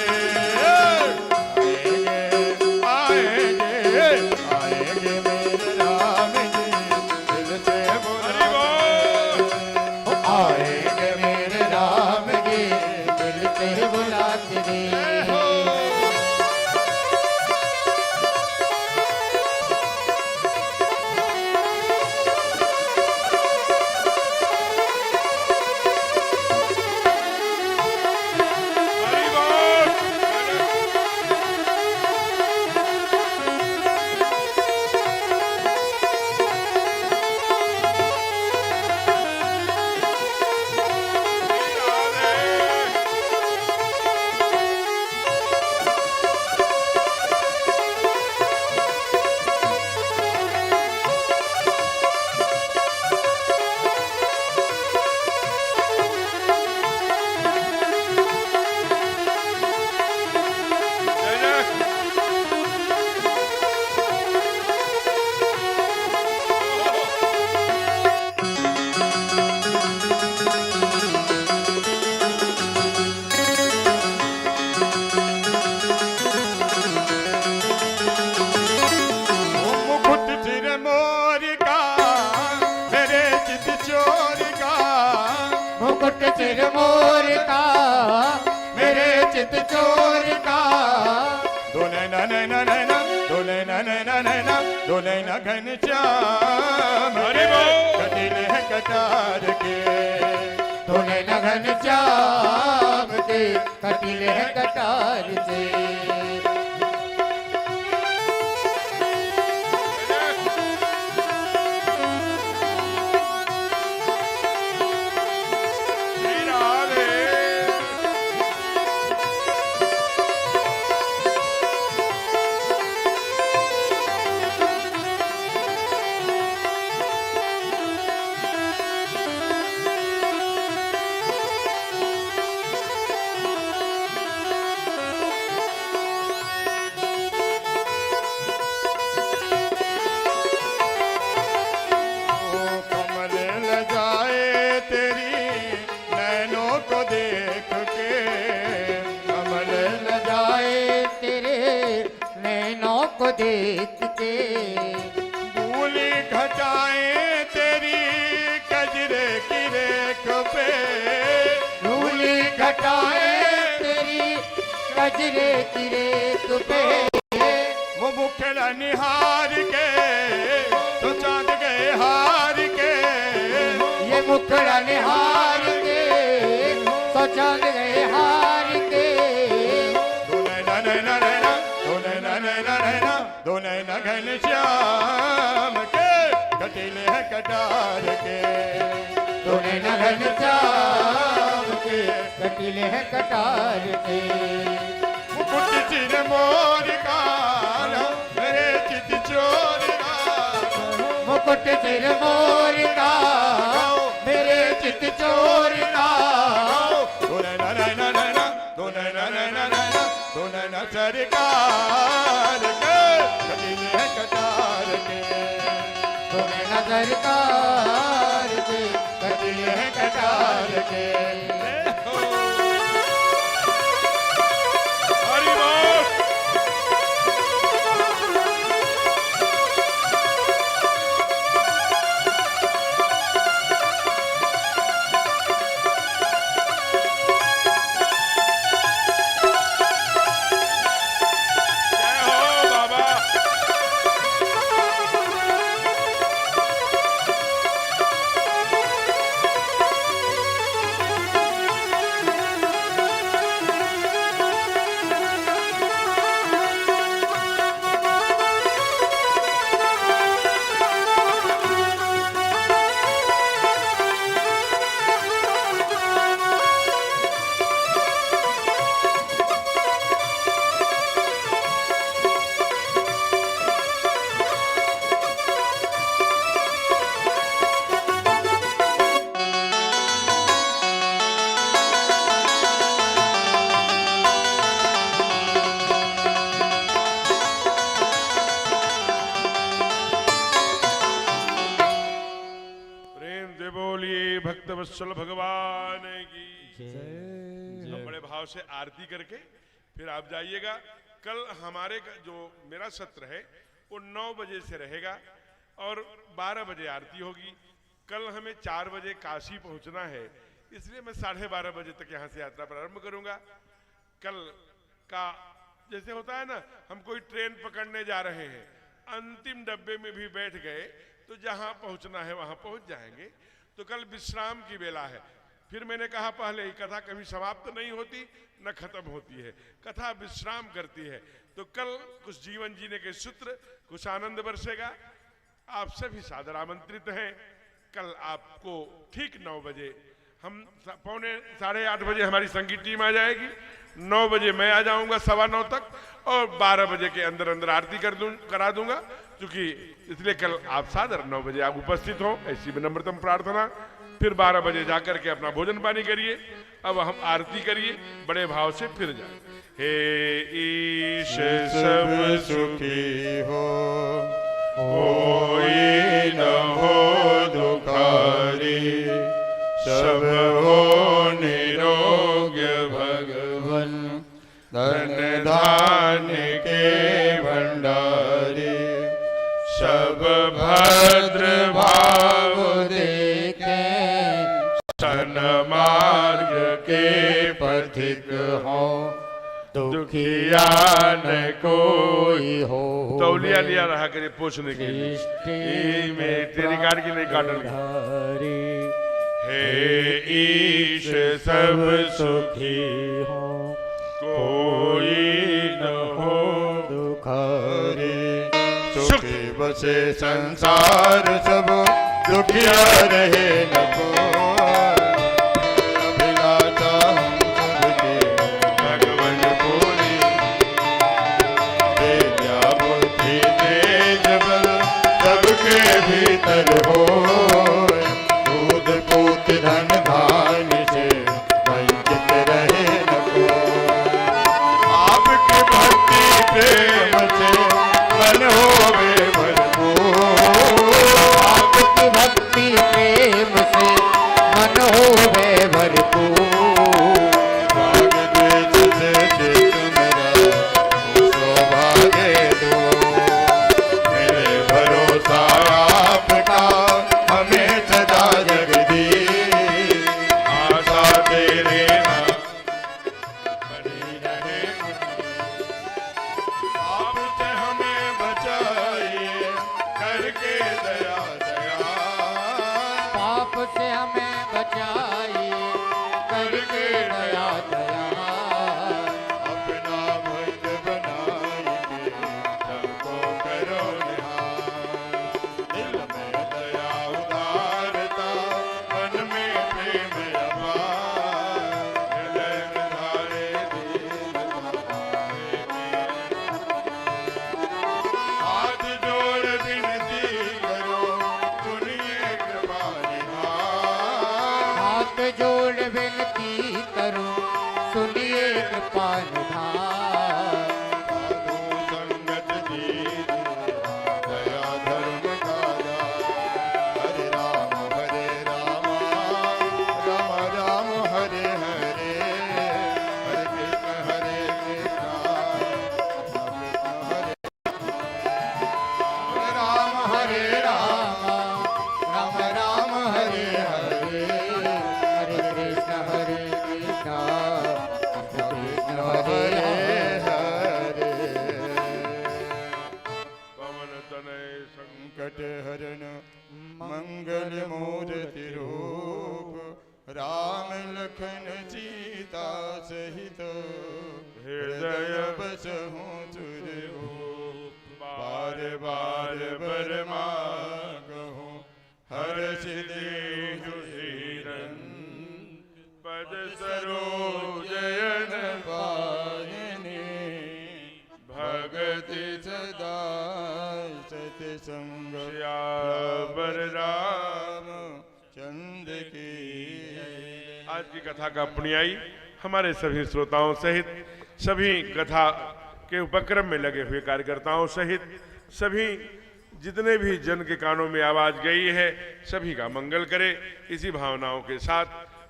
आएंगे आएंगे मेरे राम जी दिल से बुला आएंगे मेरे राम जी दिल से बुला के दे हरि बोल। जय जय। मुकुट सिर मोर का मेरे चित चोर का मुकुट सिर मोर का मेरे चित चोर का दोले नन नन दोले नन नन दोले नगन श्याम हरि बोल। कटिल है कटार के तूने नगन चाम के कटिल है कटार से श्री राधे। ओ कमल लजाए तेरी नैनों को देख के कमल न जाए तेरे नैनों को देख के भूली घटाए तेरी कजरे की रेख पे धूली घटाए तेरी कजरे की रेत पे वो मुखड़ा निहार के तो चांद गए हार के ये मुखड़ा निहार के तो चांद गए हार के दोने नन नन दोने नन नन दोने नगन श्याम के कटिले है कटार के तूने नगन चाम के कटिले है कटार के मुकुट सिर मोर का मेरे चित चोर का मुकुट सिर मोर का मेरे चित चोर का दोने नन नन दोने नन नन दोने न सरकार के कटिले है कटार के तूने नजर कार के कटिले है कटार के हरि वत्सल भगवान की। हम बड़े भाव से आरती करके फिर आप जाइएगा। कल हमारे जो मेरा सत्र है वो 9 बजे से रहेगा और 12 बजे आरती होगी। कल हमें 4 बजे काशी पहुंचना है, इसलिए मैं 12:30 बजे तक यहाँ से यात्रा प्रारंभ करूंगा। कल का जैसे होता है ना, हम कोई ट्रेन पकड़ने जा रहे हैं, अंतिम डब्बे में भी बैठ गए तो जहां पहुंचना है वहां पहुंच जाएंगे। तो कल विश्राम की बेला है। फिर मैंने कहा पहले ही, कथा कभी समाप्त नहीं होती न खत्म होती है, कथा विश्राम करती है। तो कल कुछ जीवन जीने के सूत्र, कुछ आनंद बरसेगा। आप सभी सादर आमंत्रित हैं। कल आपको ठीक 9 बजे, हम 7:45 बजे हमारी संगीत टीम आ जाएगी, 9 बजे मैं आ जाऊंगा 9:15 तक, और 12 बजे के अंदर अंदर आरती करा दूंगा। क्योंकि इसलिए कल आप सादर 9 बजे आप उपस्थित हो, ऐसी विनम्रतम प्रार्थना। फिर 12 बजे जाकर के अपना भोजन पानी करिए। अब हम आरती करिए, बड़े भाव से फिर जाए। हे ईश सब सुखी हो, कोई न हो दुखारी, सब हो निरोग्य भगवन, धन धान्य के भंडारी, सब भद्र भाव देखे, सन्मार्ग के पथिक हो, दुखिया न कोई हो। तौलिया लिया रहा करे पूछने के लिए, में तेरी गाड़ी की नहीं काटन। हे ईश सब सुखी हो, कोई न हो दुखारी, सुखी बसे संसार सब, दुखिया रहे न कोई। अभिलाषा हम सबके भगवन पूरी, विद्या बुद्धि तेज बल सबके भीतर हो, दूध पूत धन धान्य से वंचित रहे न कोई। आपकी भक्ति प्रेम से मन होवे भरपूर, आपकी भक्ति प्रेम से मन होवे भरपूर। भाग द्वेष से चित मेरा सौभाग्य दो, मेरे भरोसा आपका हमें सदा जगदी, आशा तेरे नाम बनी रहे। आपसे हमें बचाइए करके दया दया, पाप से हमें बचाइए करके दया दया। अपना भक्त बनाइए सबको करो निहार, दिल में दया उदारता, मन में प्रेम अपार, हृदय में धारे दीनता हाथ जोड़ विनती करो, सुनिए कृपा निधान। हाथ जोड़ विनती करो, सुनिए कृपा निधान। साधु संगत दीजिए, दया धर्म का दान। हरे राम राम राम हरे हरे, हरे कृष्ण कृष्ण हरे राम हरे राम राम राम हरे हरे, हरे कृष्ण कृष्ण कृष्ण हरे हरे। पवन तनय संकट संकट हरण मंगल मूर्ति रूप, राम लखन सीता सहित, हृदय बसहु सुरभूप। बार बार बर मांगहु, हर्ष देहु धीरन, पद सरोजन पायने, भगति सदा सतसंग। श्यावर राम चंद्र की आज की कथा का पुण्याई हमारे सभी श्रोताओं सहित, सभी कथा के उपक्रम में लगे हुए कार्यकर्ताओं सहित, सभी जितने भी जन के कानों में आवाज गई है सभी का मंगल करे। इसी भावनाओं के साथ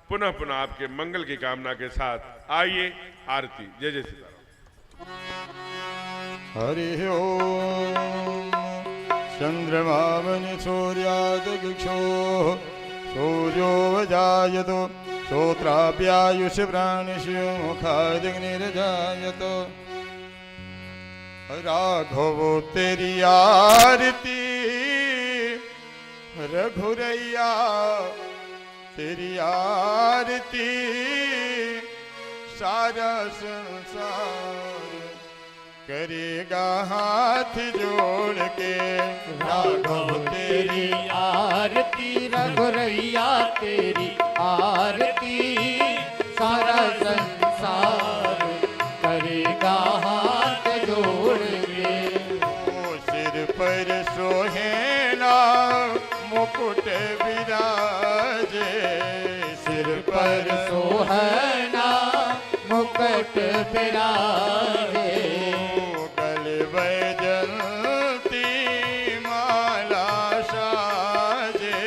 पुनः पुनः आपके मंगल की कामना के साथ आइए आरती। जय जय सीताराम। हरि ओम। चंद्रमावनि सूर्यादिक्षो सूर्यो जायतो श्रोत्राभ्यायुष प्राणिषु मुखादिग्निर्जायतो। राघव तेरी आरती रघुरैया तेरी आरती सारा संसार करेगा हाथ जोड़ के। राघव तेरी आरती रघुरैया तेरी आरती सारा संसार करेगा हाथ जोड़ के। ओ सिर पर सोहेला मुकुट विराजे सिर पर सोहना मुकुट विराजे। गले वैजंती माला साजे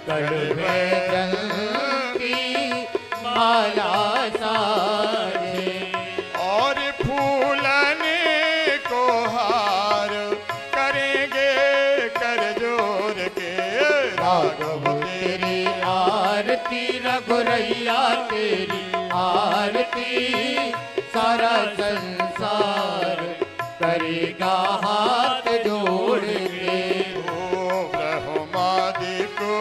गले वैजंती माला साजे। और फूलने को हार करेंगे कर जोर के। राघव तेरी आरती रघुरैया तेरी आरती सारा संसार करेगा हाथ जोड़ के। ओ ब्रह्मादि को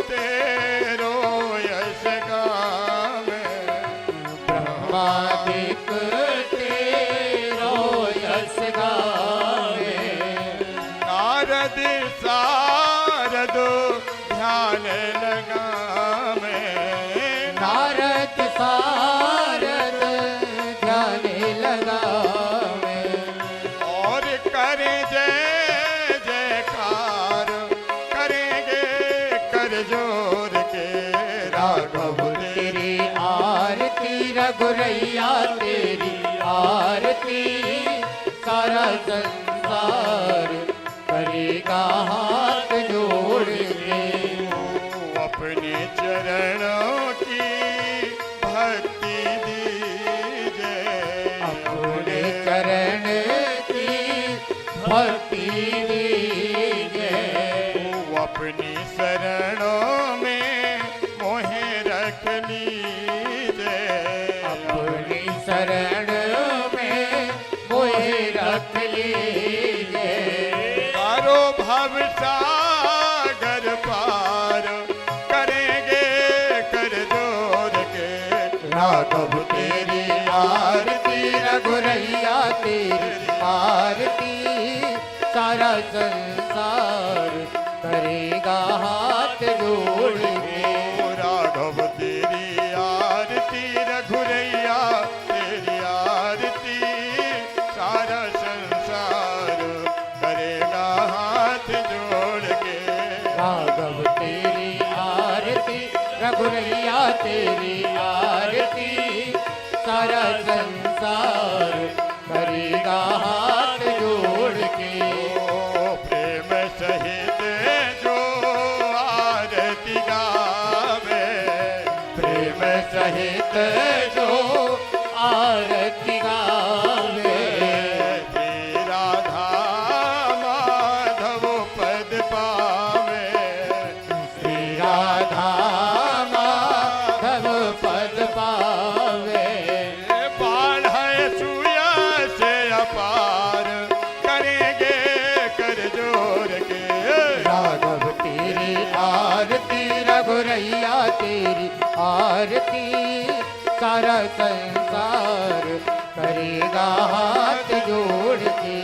तेरो यश गावे ब्रह्मादिक तेरो यश गावे। नारद सारद ध्यान लगावे नारद सारद ध्यान लगावे। और करें जय जयकार करेंगे कर जोर के। राघव तेरी आरती रघुरैया तेरी आरती सारा संसार करेगा हाथ जोड़ के। अपने चरणों की भक्ति दीजिए अपने चरण की भक्ति दीजिए। अपनी शरणों में मोहे रख लीजिए। अपनी शरण में मोहे रख लीजिए। करो भव सागर पार करेंगे कर जोर के। राघव तेरी आरती रघुरैया तेरी आरती सारा संसार करेगा हाथ जोड़ के। राघव तेरी आरती रघुरैया तेरी आरती सारा संसार करेगा हाथ जोड़ के। राघव तेरी आरती रघुरैया तेरी आरती सारा संसार करेगा हाथ जोड़ के। ओ प्रेम सहित जो आरती गावे प्रेम सहित जो आरती गावे। श्री राधा माधव पद पावे श्री राधा माधव पद पावे। बाढ़ सुया से अपार करेंगे कर जोर के। राघव तेरी आरती रघुरैया तेरी आरती सारा संसार करेगा हाथ जोड़ के।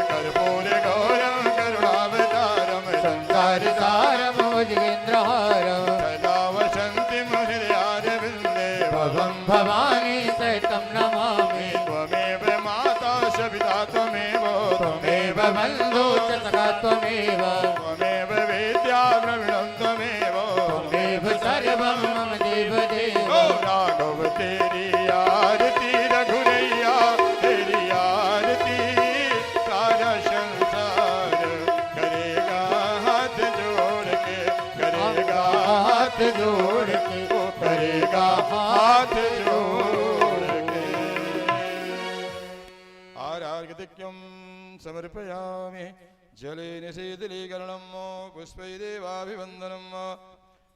कर्पूर गौरम करुणावतारम संसार सारम भुजगेन्द्रहारम सदा वसन्ति मुनिर्यारविन्दे भवं भवानी सहितं नमामि। त्वमेव माता सविता त्वमेव त्वमेव बन्धो च सखा त्वमेव त्वमेव वेद्या द्रविणं त्वमेव त्वमेव सर्वं मम देव देव। ओ राघव तेरी आरती रघुरैया तेरी आरती सारा संसार करे हाथ जोड़ के आर्घ्यम समर्पयामि जले निषेदलीकरणं पुष्पैदेवाभिवन्दनं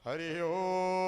हरि ओम।